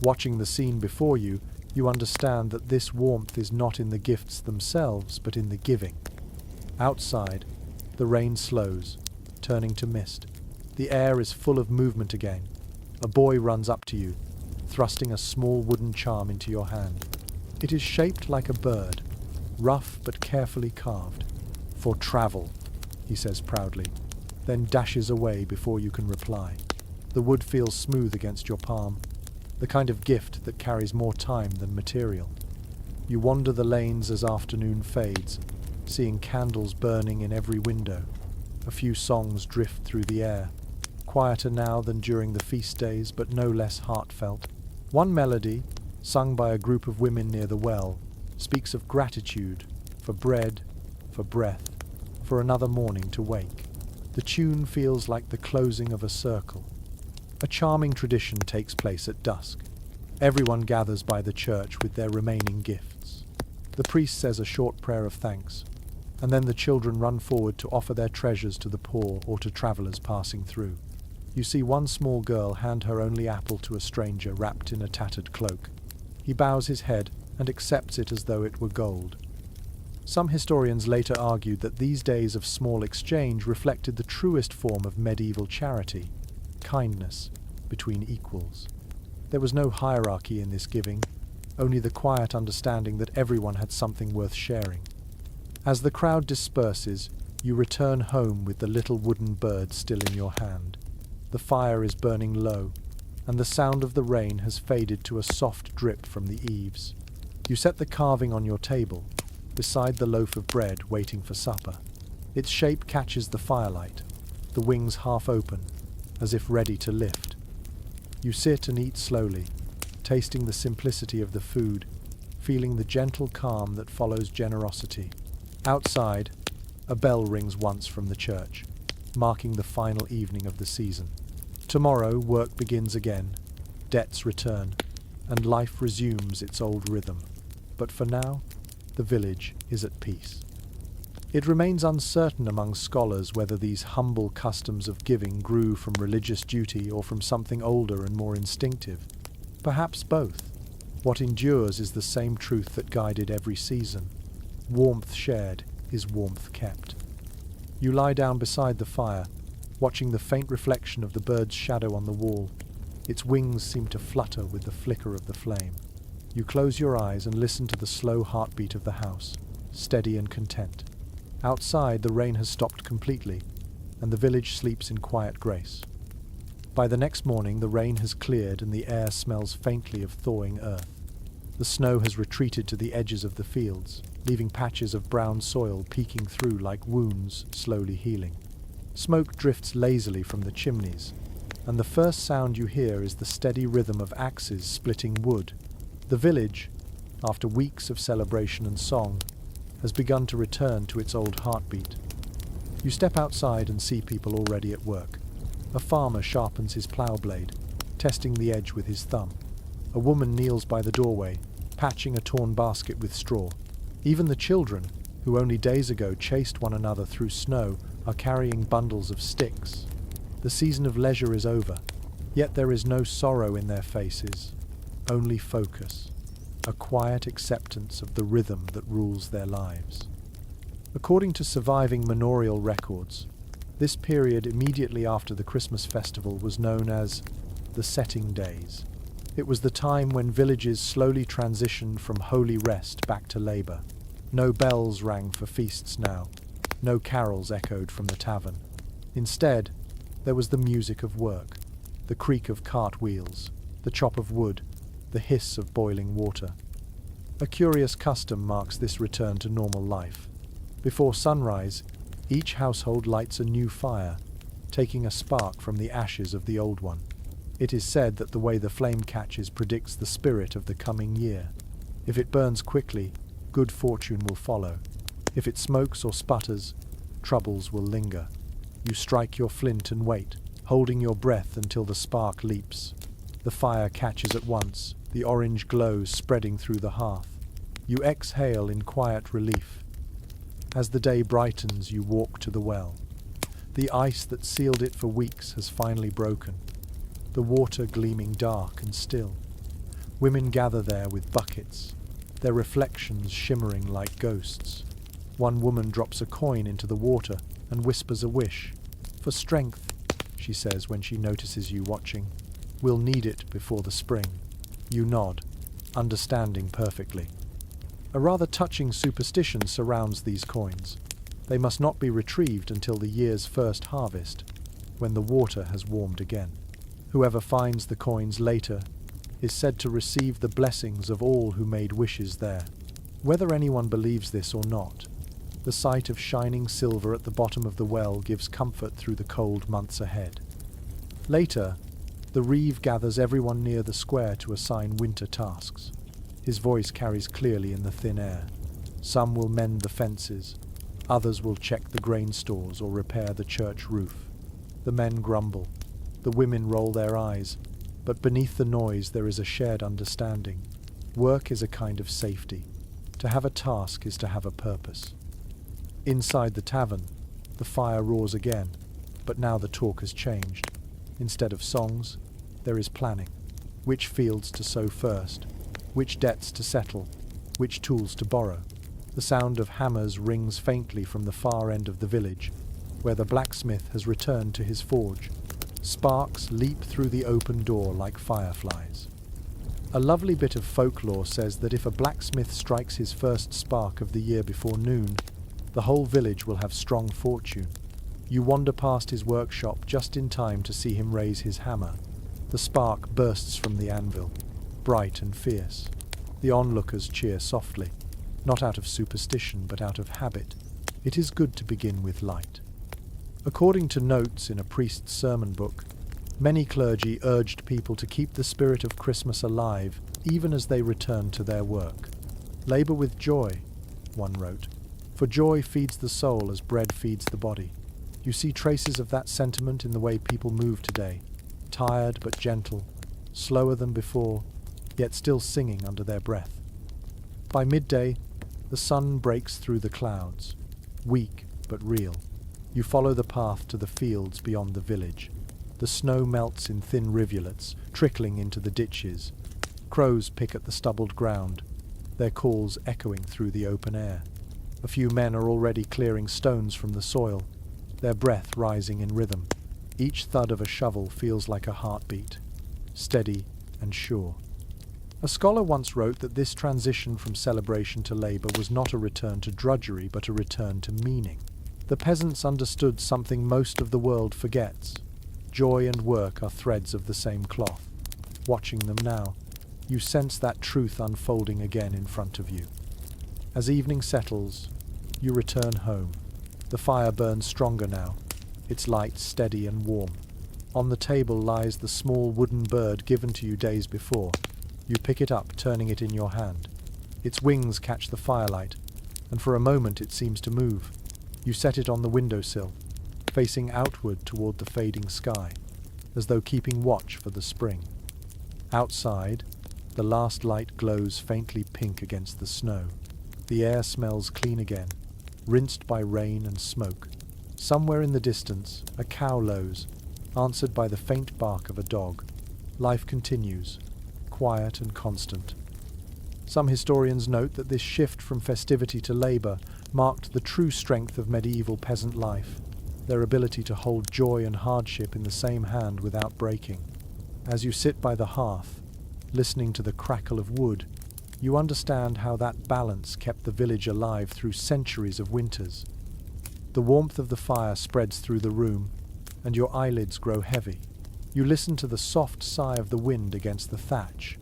Watching the scene before you, you understand that this warmth is not in the gifts themselves, but in the giving. Outside, the rain slows, turning to mist. The air is full of movement again. A boy runs up to you, thrusting a small wooden charm into your hand. It is shaped like a bird, rough but carefully carved. "For travel," he says proudly, then dashes away before you can reply. The wood feels smooth against your palm, the kind of gift that carries more time than material. You wander the lanes as afternoon fades, seeing candles burning in every window. A few songs drift through the air, quieter now than during the feast days, but no less heartfelt. One melody, sung by a group of women near the well, speaks of gratitude for bread, for breath, for another morning to wake. The tune feels like the closing of a circle. A charming tradition takes place at dusk. Everyone gathers by the church with their remaining gifts. The priest says a short prayer of thanks, and then the children run forward to offer their treasures to the poor or to travelers passing through. You see one small girl hand her only apple to a stranger wrapped in a tattered cloak. He bows his head and accepts it as though it were gold. Some historians later argued that these days of small exchange reflected the truest form of medieval charity, kindness between equals. There was no hierarchy in this giving, only the quiet understanding that everyone had something worth sharing. As the crowd disperses, you return home with the little wooden bird still in your hand. The fire is burning low, and the sound of the rain has faded to a soft drip from the eaves. You set the carving on your table, beside the loaf of bread waiting for supper. Its shape catches the firelight, the wings half open, as if ready to lift. You sit and eat slowly, tasting the simplicity of the food, feeling the gentle calm that follows generosity. Outside, a bell rings once from the church, marking the final evening of the season. Tomorrow, work begins again, debts return, and life resumes its old rhythm. But for now, the village is at peace. It remains uncertain among scholars whether these humble customs of giving grew from religious duty or from something older and more instinctive. Perhaps both. What endures is the same truth that guided every season. Warmth shared is warmth kept. You lie down beside the fire, watching the faint reflection of the bird's shadow on the wall. Its wings seem to flutter with the flicker of the flame. You close your eyes and listen to the slow heartbeat of the house, steady and content. Outside, the rain has stopped completely, and the village sleeps in quiet grace. By the next morning, the rain has cleared and the air smells faintly of thawing earth. The snow has retreated to the edges of the fields, leaving patches of brown soil peeking through like wounds slowly healing. Smoke drifts lazily from the chimneys, and the first sound you hear is the steady rhythm of axes splitting wood. The village, after weeks of celebration and song, has begun to return to its old heartbeat. You step outside and see people already at work. A farmer sharpens his plough blade, testing the edge with his thumb. A woman kneels by the doorway, patching a torn basket with straw. Even the children, who only days ago chased one another through snow, are carrying bundles of sticks. The season of leisure is over, yet there is no sorrow in their faces, only focus, a quiet acceptance of the rhythm that rules their lives. According to surviving manorial records, this period immediately after the Christmas festival was known as the setting days. It was the time when villages slowly transitioned from holy rest back to labour. No bells rang for feasts now, no carols echoed from the tavern. Instead, there was the music of work, the creak of cart wheels, the chop of wood, the hiss of boiling water. A curious custom marks this return to normal life. Before sunrise, each household lights a new fire, taking a spark from the ashes of the old one. It is said that the way the flame catches predicts the spirit of the coming year. If it burns quickly, good fortune will follow. If it smokes or sputters, troubles will linger. You strike your flint and wait, holding your breath until the spark leaps. The fire catches at once, the orange glow spreading through the hearth. You exhale in quiet relief. As the day brightens, you walk to the well. The ice that sealed it for weeks has finally broken, the water gleaming dark and still. Women gather there with buckets, their reflections shimmering like ghosts. One woman drops a coin into the water and whispers a wish. "For strength," she says when she notices you watching. "We'll need it before the spring." You nod, understanding perfectly. A rather touching superstition surrounds these coins. They must not be retrieved until the year's first harvest, when the water has warmed again. Whoever finds the coins later is said to receive the blessings of all who made wishes there. Whether anyone believes this or not, the sight of shining silver at the bottom of the well gives comfort through the cold months ahead. Later, the reeve gathers everyone near the square to assign winter tasks. His voice carries clearly in the thin air. Some will mend the fences, others will check the grain stores or repair the church roof. The men grumble, the women roll their eyes, but beneath the noise there is a shared understanding. Work is a kind of safety. To have a task is to have a purpose. Inside the tavern, the fire roars again, but now the talk has changed. Instead of songs, there is planning. Which fields to sow first, which debts to settle, which tools to borrow. The sound of hammers rings faintly from the far end of the village, where the blacksmith has returned to his forge. Sparks leap through the open door like fireflies. A lovely bit of folklore says that if a blacksmith strikes his first spark of the year before noon, the whole village will have strong fortune. You wander past his workshop just in time to see him raise his hammer. The spark bursts from the anvil, bright and fierce. The onlookers cheer softly, not out of superstition but out of habit. It is good to begin with light. According to notes in a priest's sermon book, many clergy urged people to keep the spirit of Christmas alive even as they returned to their work. "Labor with joy," one wrote, "for joy feeds the soul as bread feeds the body." You see traces of that sentiment in the way people move today, tired but gentle, slower than before, yet still singing under their breath. By midday, the sun breaks through the clouds, weak but real. You follow the path to the fields beyond the village. The snow melts in thin rivulets, trickling into the ditches. Crows pick at the stubbled ground, their calls echoing through the open air. A few men are already clearing stones from the soil, their breath rising in rhythm. Each thud of a shovel feels like a heartbeat, steady and sure. A scholar once wrote that this transition from celebration to labor was not a return to drudgery, but a return to meaning. The peasants understood something most of the world forgets. Joy and work are threads of the same cloth. Watching them now, you sense that truth unfolding again in front of you. As evening settles, you return home. The fire burns stronger now, its light steady and warm. On the table lies the small wooden bird given to you days before. You pick it up, turning it in your hand. Its wings catch the firelight, and for a moment it seems to move. You set it on the windowsill, facing outward toward the fading sky, as though keeping watch for the spring. Outside, the last light glows faintly pink against the snow. The air smells clean again, rinsed by rain and smoke. Somewhere in the distance, a cow lows, answered by the faint bark of a dog. Life continues, quiet and constant. Some historians note that this shift from festivity to labor marked the true strength of medieval peasant life, their ability to hold joy and hardship in the same hand without breaking. As you sit by the hearth, listening to the crackle of wood, you understand how that balance kept the village alive through centuries of winters. The warmth of the fire spreads through the room, and your eyelids grow heavy. You listen to the soft sigh of the wind against the thatch,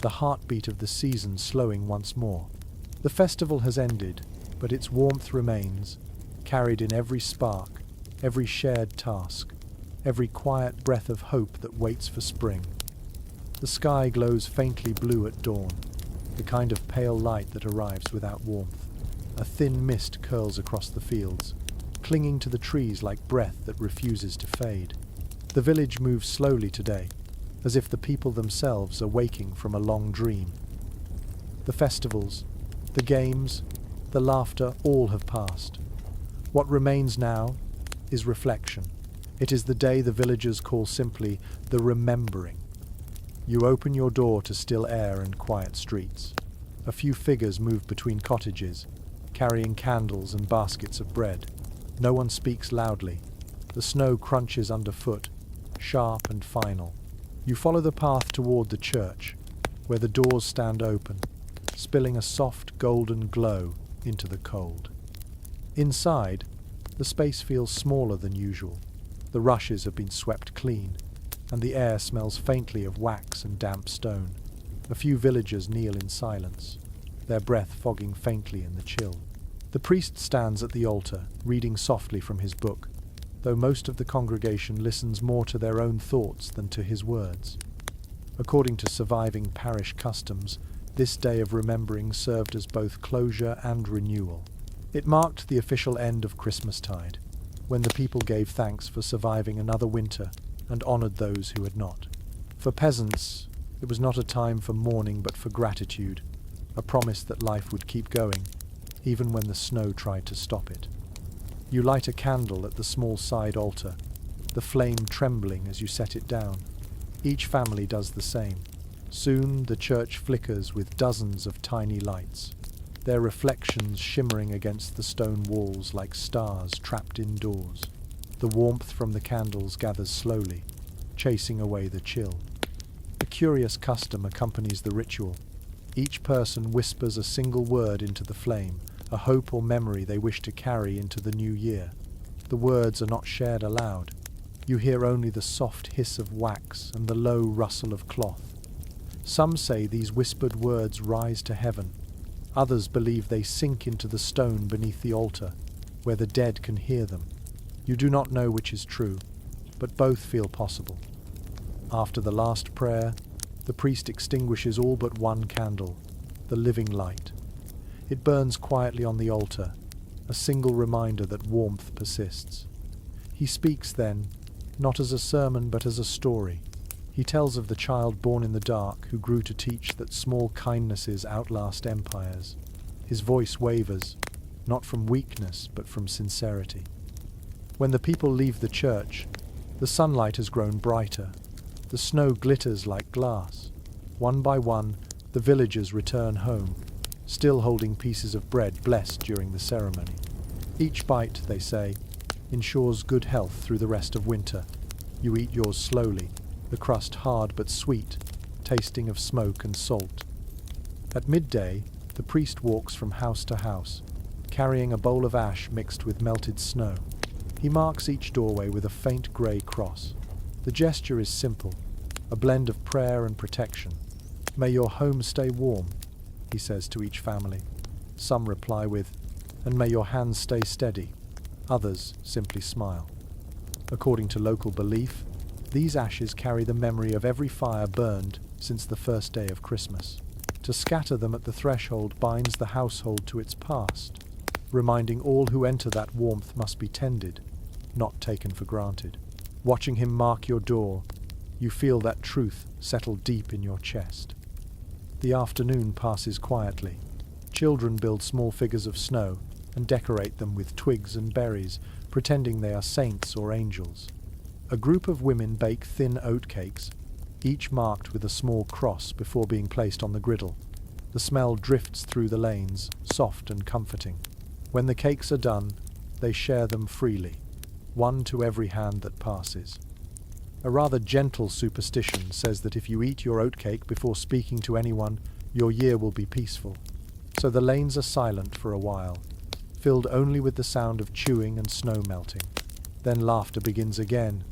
the heartbeat of the season slowing once more. The festival has ended, but its warmth remains, carried in every spark, every shared task, every quiet breath of hope that waits for spring. The sky glows faintly blue at dawn, the kind of pale light that arrives without warmth. A thin mist curls across the fields, clinging to the trees like breath that refuses to fade. The village moves slowly today, as if the people themselves are waking from a long dream. The festivals, the games, the laughter, all have passed. What remains now is reflection. It is the day the villagers call simply the remembering. You open your door to still air and quiet streets. A few figures move between cottages, carrying candles and baskets of bread. No one speaks loudly. The snow crunches underfoot, sharp and final. You follow the path toward the church, where the doors stand open, spilling a soft golden glow into the cold. Inside, the space feels smaller than usual. The rushes have been swept clean, and the air smells faintly of wax and damp stone. A few villagers kneel in silence. their breath fogging faintly in the chill. The priest stands at the altar, reading softly from his book, though most of the congregation listens more to their own thoughts than to his words. According to surviving parish customs, this day of remembering served as both closure and renewal. It marked the official end of Christmastide, when the people gave thanks for surviving another winter and honoured those who had not. For peasants, it was not a time for mourning but for gratitude, a promise that life would keep going, even when the snow tried to stop it. You light a candle at the small side altar, the flame trembling as you set it down. Each family does the same. Soon the church flickers with dozens of tiny lights, their reflections shimmering against the stone walls like stars trapped indoors. The warmth from the candles gathers slowly, chasing away the chill. A curious custom accompanies the ritual. Each person whispers a single word into the flame, a hope or memory they wish to carry into the new year. The words are not shared aloud. You hear only the soft hiss of wax and the low rustle of cloth. Some say these whispered words rise to heaven. Others believe they sink into the stone beneath the altar, where the dead can hear them. You do not know which is true, but both feel possible. After the last prayer, the priest extinguishes all but one candle, the living light. It burns quietly on the altar, a single reminder that warmth persists. He speaks then, not as a sermon but as a story. He tells of the child born in the dark who grew to teach that small kindnesses outlast empires. His voice wavers, not from weakness but from sincerity. When the people leave the church, the sunlight has grown brighter. The snow glitters like glass. One by one, the villagers return home, still holding pieces of bread blessed during the ceremony. Each bite, they say, ensures good health through the rest of winter. You eat yours slowly, the crust hard but sweet, tasting of smoke and salt. At midday, the priest walks from house to house, carrying a bowl of ash mixed with melted snow. He marks each doorway with a faint grey cross. The gesture is simple, a blend of prayer and protection. "May your home stay warm," he says to each family. Some reply with, "And may your hands stay steady." Others simply smile. According to local belief, these ashes carry the memory of every fire burned since the first day of Christmas. To scatter them at the threshold binds the household to its past, reminding all who enter that warmth must be tended, not taken for granted. Watching him mark your door, you feel that truth settle deep in your chest. The afternoon passes quietly. Children build small figures of snow and decorate them with twigs and berries, pretending they are saints or angels. A group of women bake thin oat cakes, each marked with a small cross before being placed on the griddle. The smell drifts through the lanes, soft and comforting. When the cakes are done, they share them freely, one to every hand that passes. A rather gentle superstition says that if you eat your oatcake before speaking to anyone, your year will be peaceful. So the lanes are silent for a while, filled only with the sound of chewing and snow melting. Then laughter begins again,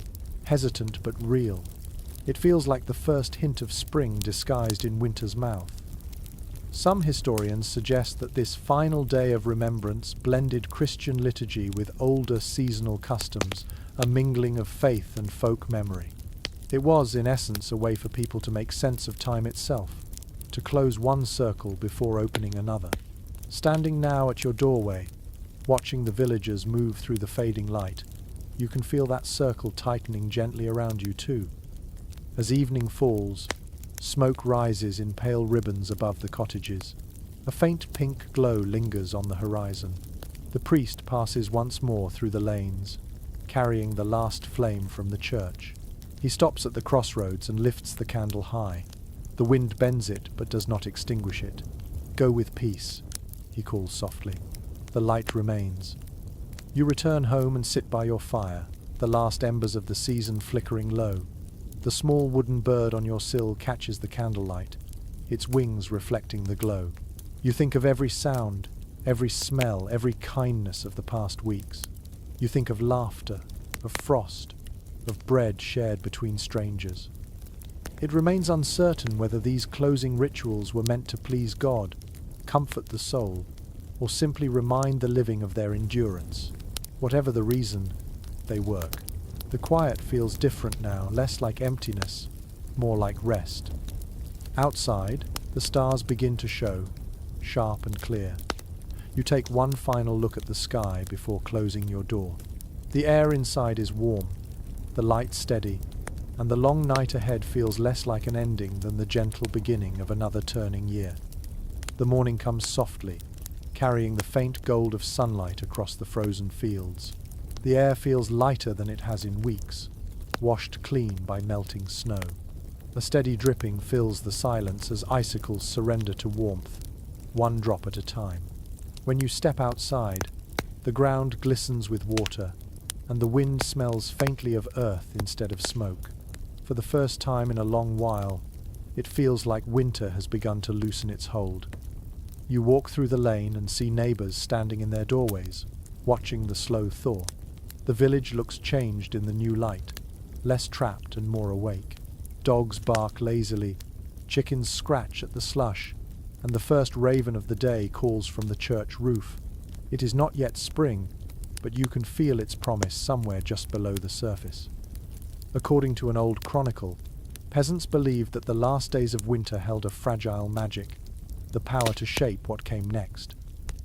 hesitant but real. It feels like the first hint of spring disguised in winter's mouth. Some historians suggest that this final day of remembrance blended Christian liturgy with older seasonal customs, a mingling of faith and folk memory. It was, in essence, a way for people to make sense of time itself, to close one circle before opening another. Standing now at your doorway, watching the villagers move through the fading light, you can feel that circle tightening gently around you too. As evening falls, smoke rises in pale ribbons above the cottages. A faint pink glow lingers on the horizon. The priest passes once more through the lanes, carrying the last flame from the church. He stops at the crossroads and lifts the candle high. The wind bends it but does not extinguish it. "Go with peace," he calls softly. The light remains. You return home and sit by your fire, the last embers of the season flickering low. The small wooden bird on your sill catches the candlelight, its wings reflecting the glow. You think of every sound, every smell, every kindness of the past weeks. You think of laughter, of frost, of bread shared between strangers. It remains uncertain whether these closing rituals were meant to please God, comfort the soul, or simply remind the living of their endurance. Whatever the reason, they work. The quiet feels different now, less like emptiness, more like rest. Outside, the stars begin to show, sharp and clear. You take one final look at the sky before closing your door. The air inside is warm, the light steady, and the long night ahead feels less like an ending than the gentle beginning of another turning year. The morning comes softly, carrying the faint gold of sunlight across the frozen fields. The air feels lighter than it has in weeks, washed clean by melting snow. A steady dripping fills the silence as icicles surrender to warmth, one drop at a time. When you step outside, the ground glistens with water, and the wind smells faintly of earth instead of smoke. For the first time in a long while, it feels like winter has begun to loosen its hold. You walk through the lane and see neighbours standing in their doorways, watching the slow thaw. The village looks changed in the new light, less trapped and more awake. Dogs bark lazily, chickens scratch at the slush, and the first raven of the day calls from the church roof. It is not yet spring, but you can feel its promise somewhere just below the surface. According to an old chronicle, peasants believed that the last days of winter held a fragile magic, the power to shape what came next.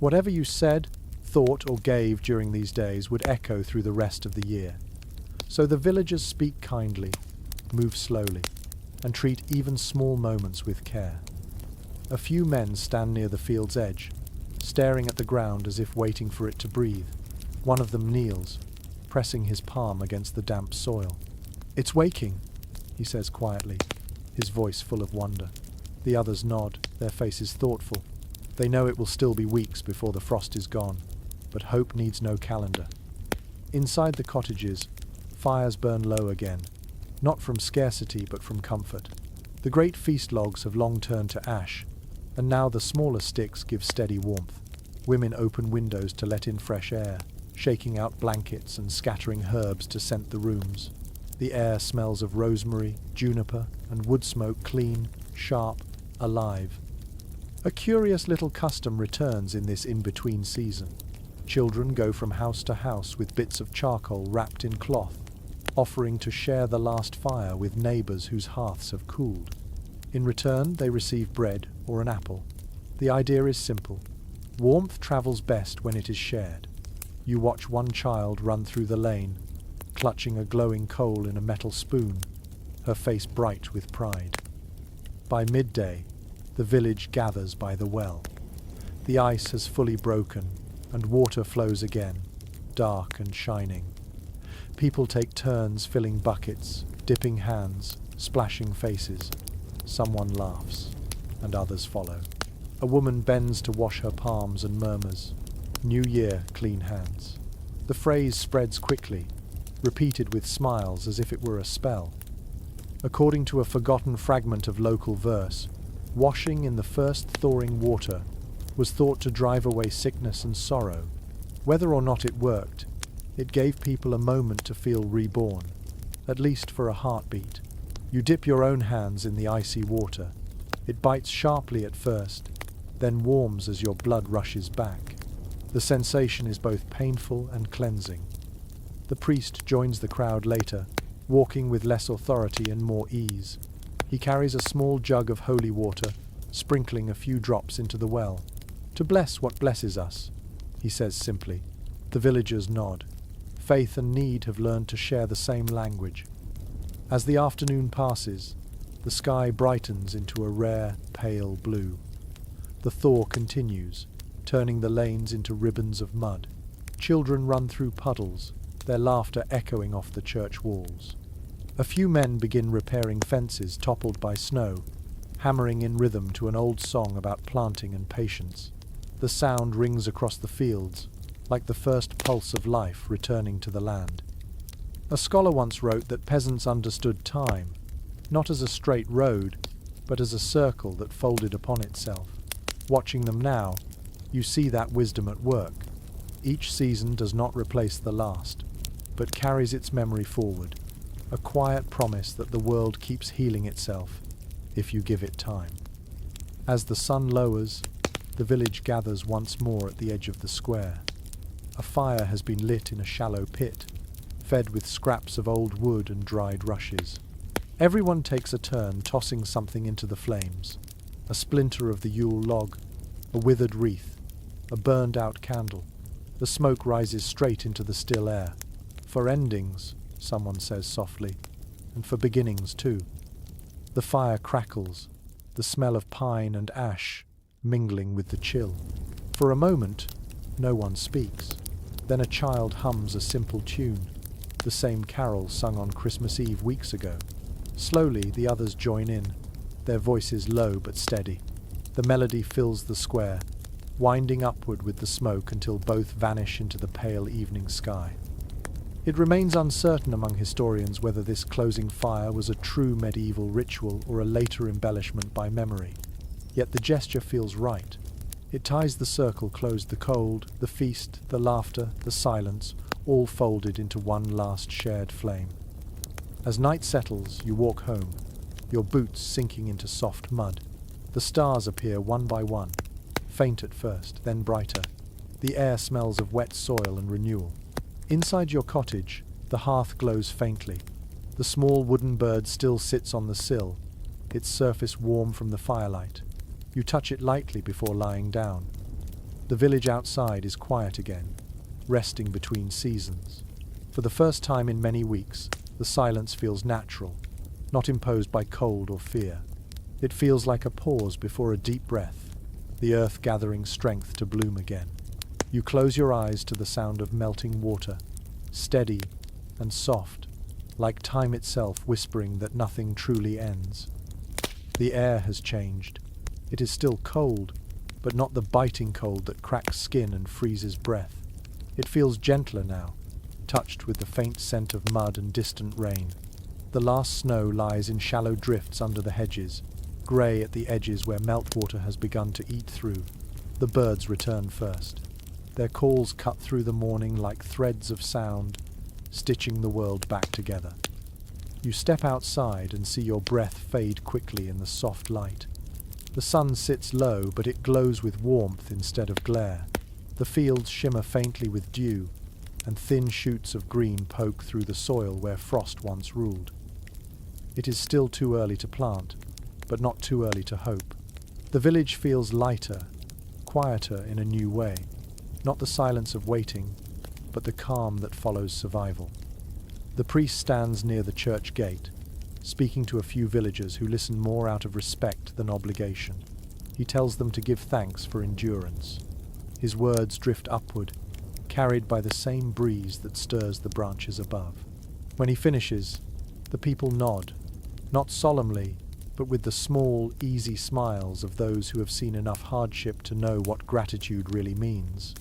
Whatever you said, thought, or gave during these days would echo through the rest of the year. So the villagers speak kindly, move slowly, and treat even small moments with care. A few men stand near the field's edge, staring at the ground as if waiting for it to breathe. One of them kneels, pressing his palm against the damp soil. "It's waking," he says quietly, his voice full of wonder. The others nod, their faces thoughtful. They know it will still be weeks before the frost is gone, but hope needs no calendar. Inside the cottages, fires burn low again, not from scarcity but from comfort. The great feast logs have long turned to ash, and now the smaller sticks give steady warmth. Women open windows to let in fresh air, shaking out blankets and scattering herbs to scent the rooms. The air smells of rosemary, juniper, and wood smoke, clean, sharp, alive. A curious little custom returns in this in-between season. Children go from house to house with bits of charcoal wrapped in cloth, offering to share the last fire with neighbours whose hearths have cooled. In return, they receive bread or an apple. The idea is simple. Warmth travels best when it is shared. You watch one child run through the lane, clutching a glowing coal in a metal spoon, her face bright with pride. By midday, the village gathers by the well. The ice has fully broken, and water flows again, dark and shining. People take turns filling buckets, dipping hands, splashing faces. Someone laughs, and others follow. A woman bends to wash her palms and murmurs, "New year, clean hands." The phrase spreads quickly, repeated with smiles as if it were a spell. According to a forgotten fragment of local verse, washing in the first thawing water was thought to drive away sickness and sorrow. Whether or not it worked, it gave people a moment to feel reborn, at least for a heartbeat. You dip your own hands in the icy water. It bites sharply at first, then warms as your blood rushes back. The sensation is both painful and cleansing. The priest joins the crowd later, walking with less authority and more ease. He carries a small jug of holy water, sprinkling a few drops into the well. "To bless what blesses us," he says simply. The villagers nod. Faith and need have learned to share the same language. As the afternoon passes, the sky brightens into a rare, pale blue. The thaw continues, turning the lanes into ribbons of mud. Children run through puddles, their laughter echoing off the church walls. A few men begin repairing fences toppled by snow, hammering in rhythm to an old song about planting and patience. The sound rings across the fields, like the first pulse of life returning to the land. A scholar once wrote that peasants understood time, not as a straight road, but as a circle that folded upon itself. Watching them now, you see that wisdom at work. Each season does not replace the last, but carries its memory forward, a quiet promise that the world keeps healing itself if you give it time. As the sun lowers, The village gathers once more at the edge of the square. A fire has been lit in a shallow pit, fed with scraps of old wood and dried rushes. Everyone takes a turn tossing something into the flames. A splinter of the Yule log, a withered wreath, a burned-out candle. The smoke rises straight into the still air. For endings, someone says softly, and for beginnings too. The fire crackles, the smell of pine and ash mingling with the chill. For a moment, no one speaks. Then a child hums a simple tune, the same carol sung on Christmas Eve weeks ago. Slowly, the others join in, their voices low but steady. The melody fills the square, winding upward with the smoke until both vanish into the pale evening sky. It remains uncertain among historians whether this closing fire was a true medieval ritual or a later embellishment by memory. Yet the gesture feels right. It ties the circle closed, the cold, the feast, the laughter, the silence, all folded into one last shared flame. As night settles, you walk home, your boots sinking into soft mud. The stars appear one by one, faint at first, then brighter. The air smells of wet soil and renewal. Inside your cottage, the hearth glows faintly. The small wooden bird still sits on the sill, its surface warm from the firelight. You touch it lightly before lying down. The village outside is quiet again, resting between seasons. For the first time in many weeks, the silence feels natural, not imposed by cold or fear. It feels like a pause before a deep breath, the earth gathering strength to bloom again. You close your eyes to the sound of melting water, steady and soft, like time itself whispering that nothing truly ends. The air has changed. It is still cold, but not the biting cold that cracks skin and freezes breath. It feels gentler now, touched with the faint scent of mud and distant rain. The last snow lies in shallow drifts under the hedges, grey at the edges where meltwater has begun to eat through. The birds return first. Their calls cut through the morning like threads of sound, stitching the world back together. You step outside and see your breath fade quickly in the soft light. The sun sits low, but it glows with warmth instead of glare. The fields shimmer faintly with dew, and thin shoots of green poke through the soil where frost once ruled. It is still too early to plant, but not too early to hope. The village feels lighter, quieter in a new way. Not the silence of waiting, but the calm that follows survival. The priest stands near the church gate, speaking to a few villagers who listen more out of respect than obligation. He tells them to give thanks for endurance. His words drift upward, carried by the same breeze that stirs the branches above. When he finishes, the people nod, not solemnly, but with the small, easy smiles of those who have seen enough hardship to know what gratitude really means.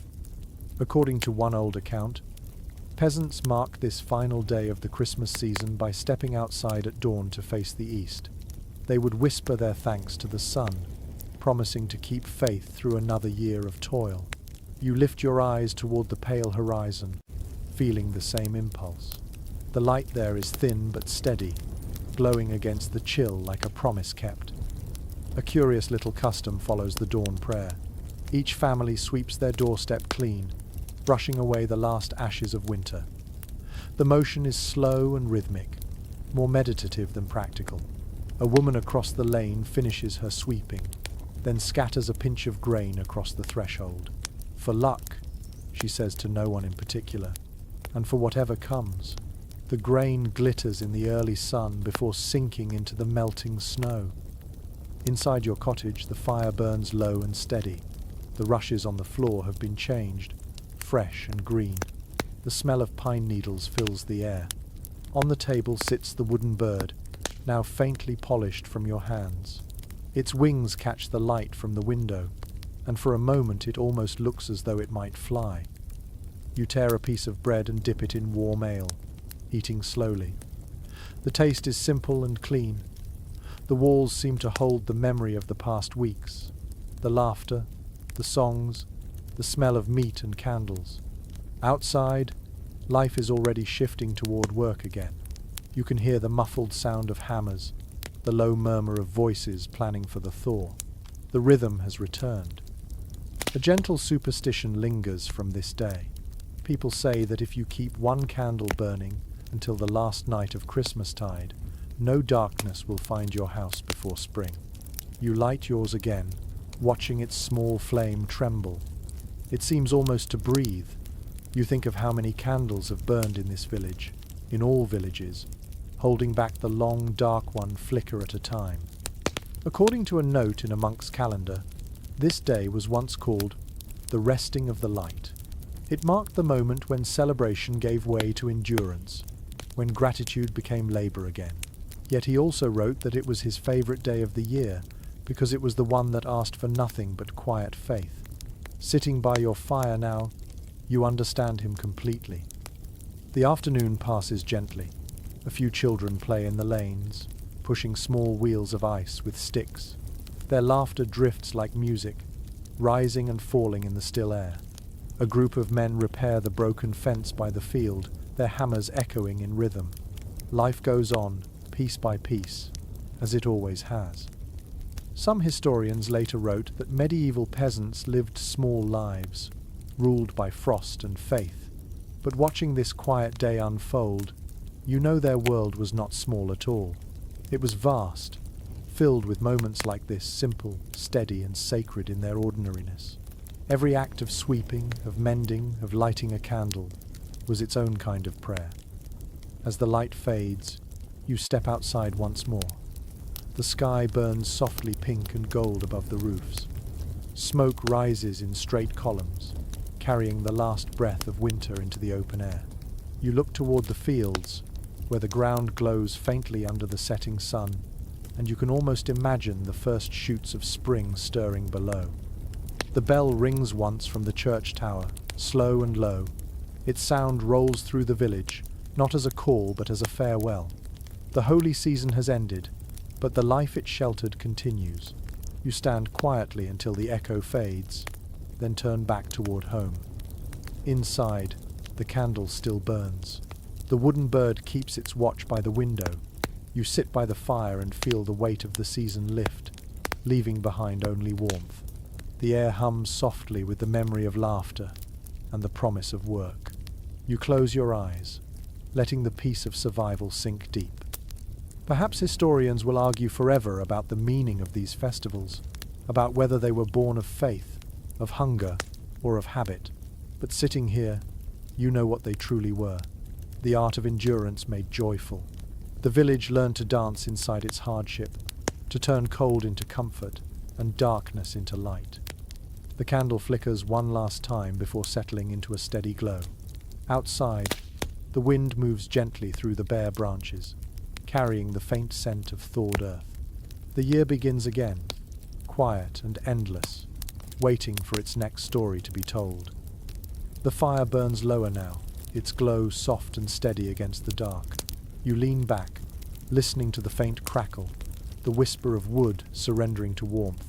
According to one old account, peasants mark this final day of the Christmas season by stepping outside at dawn to face the east. They would whisper their thanks to the sun, promising to keep faith through another year of toil. You lift your eyes toward the pale horizon, feeling the same impulse. The light there is thin but steady, glowing against the chill like a promise kept. A curious little custom follows the dawn prayer. Each family sweeps their doorstep clean, brushing away the last ashes of winter. The motion is slow and rhythmic, more meditative than practical. A woman across the lane finishes her sweeping, then scatters a pinch of grain across the threshold. For luck, she says to no one in particular, and for whatever comes. The grain glitters in the early sun before sinking into the melting snow. Inside your cottage, the fire burns low and steady. The rushes on the floor have been changed, fresh and green. The smell of pine needles fills the air. On the table sits the wooden bird, now faintly polished from your hands. Its wings catch the light from the window, and for a moment it almost looks as though it might fly. You tear a piece of bread and dip it in warm ale, eating slowly. The taste is simple and clean. The walls seem to hold the memory of the past weeks, the laughter, the songs, the smell of meat and candles. Outside, life is already shifting toward work again. You can hear the muffled sound of hammers, the low murmur of voices planning for the thaw. The rhythm has returned. A gentle superstition lingers from this day. People say that if you keep one candle burning until the last night of Christmastide, no darkness will find your house before spring. You light yours again, watching its small flame tremble. It seems almost to breathe. You think of how many candles have burned in this village, in all villages, holding back the long, dark one flicker at a time. According to a note in a monk's calendar, this day was once called the resting of the light. It marked the moment when celebration gave way to endurance, when gratitude became labor again. Yet he also wrote that it was his favorite day of the year, because it was the one that asked for nothing but quiet faith. Sitting by your fire now, you understand him completely. The afternoon passes gently. A few children play in the lanes, pushing small wheels of ice with sticks. Their laughter drifts like music, rising and falling in the still air. A group of men repair the broken fence by the field, their hammers echoing in rhythm. Life goes on, piece by piece, as it always has. Some historians later wrote that medieval peasants lived small lives, ruled by frost and faith. But watching this quiet day unfold, you know their world was not small at all. It was vast, filled with moments like this, simple, steady, and sacred in their ordinariness. Every act of sweeping, of mending, of lighting a candle was its own kind of prayer. As the light fades, you step outside once more. The sky burns softly pink and gold above the roofs. Smoke rises in straight columns, carrying the last breath of winter into the open air. You look toward the fields, where the ground glows faintly under the setting sun, and you can almost imagine the first shoots of spring stirring below. The bell rings once from the church tower, slow and low. Its sound rolls through the village, not as a call but as a farewell. The holy season has ended, but the life it sheltered continues. You stand quietly until the echo fades, then turn back toward home. Inside, the candle still burns. The wooden bird keeps its watch by the window. You sit by the fire and feel the weight of the season lift, leaving behind only warmth. The air hums softly with the memory of laughter and the promise of work. You close your eyes, letting the peace of survival sink deep. Perhaps historians will argue forever about the meaning of these festivals, about whether they were born of faith, of hunger, or of habit. But sitting here, you know what they truly were. The art of endurance made joyful. The village learned to dance inside its hardship, to turn cold into comfort and darkness into light. The candle flickers one last time before settling into a steady glow. Outside, the wind moves gently through the bare branches, carrying the faint scent of thawed earth. The year begins again, quiet and endless, waiting for its next story to be told. The fire burns lower now, its glow soft and steady against the dark. You lean back, listening to the faint crackle, the whisper of wood surrendering to warmth.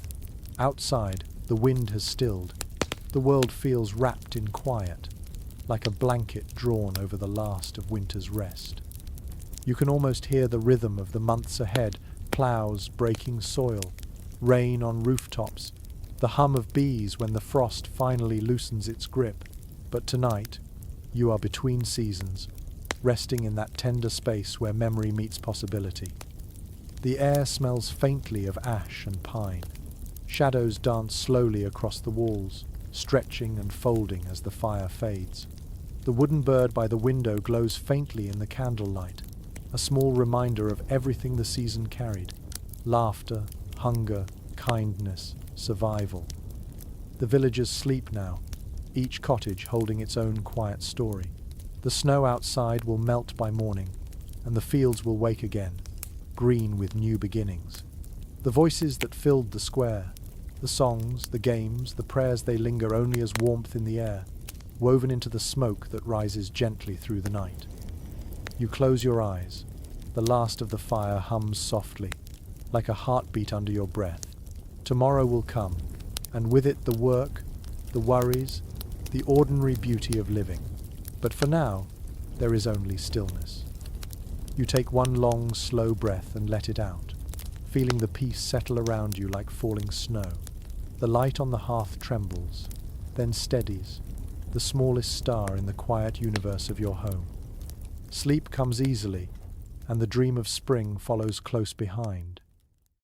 Outside, the wind has stilled. The world feels wrapped in quiet, like a blanket drawn over the last of winter's rest. You can almost hear the rhythm of the months ahead, ploughs breaking soil, rain on rooftops, the hum of bees when the frost finally loosens its grip. But tonight, you are between seasons, resting in that tender space where memory meets possibility. The air smells faintly of ash and pine. Shadows dance slowly across the walls, stretching and folding as the fire fades. The wooden bird by the window glows faintly in the candlelight, a small reminder of everything the season carried: laughter, hunger, kindness, survival. The villagers sleep now, each cottage holding its own quiet story. The snow outside will melt by morning, and the fields will wake again, green with new beginnings. The voices that filled the square, the songs, the games, the prayers, they linger only as warmth in the air, woven into the smoke that rises gently through the night. You close your eyes. The last of the fire hums softly, like a heartbeat under your breath. Tomorrow will come, and with it the work, the worries, the ordinary beauty of living. But for now, there is only stillness. You take one long, slow breath and let it out, feeling the peace settle around you like falling snow. The light on the hearth trembles, then steadies, the smallest star in the quiet universe of your home. Sleep comes easily, and the dream of spring follows close behind.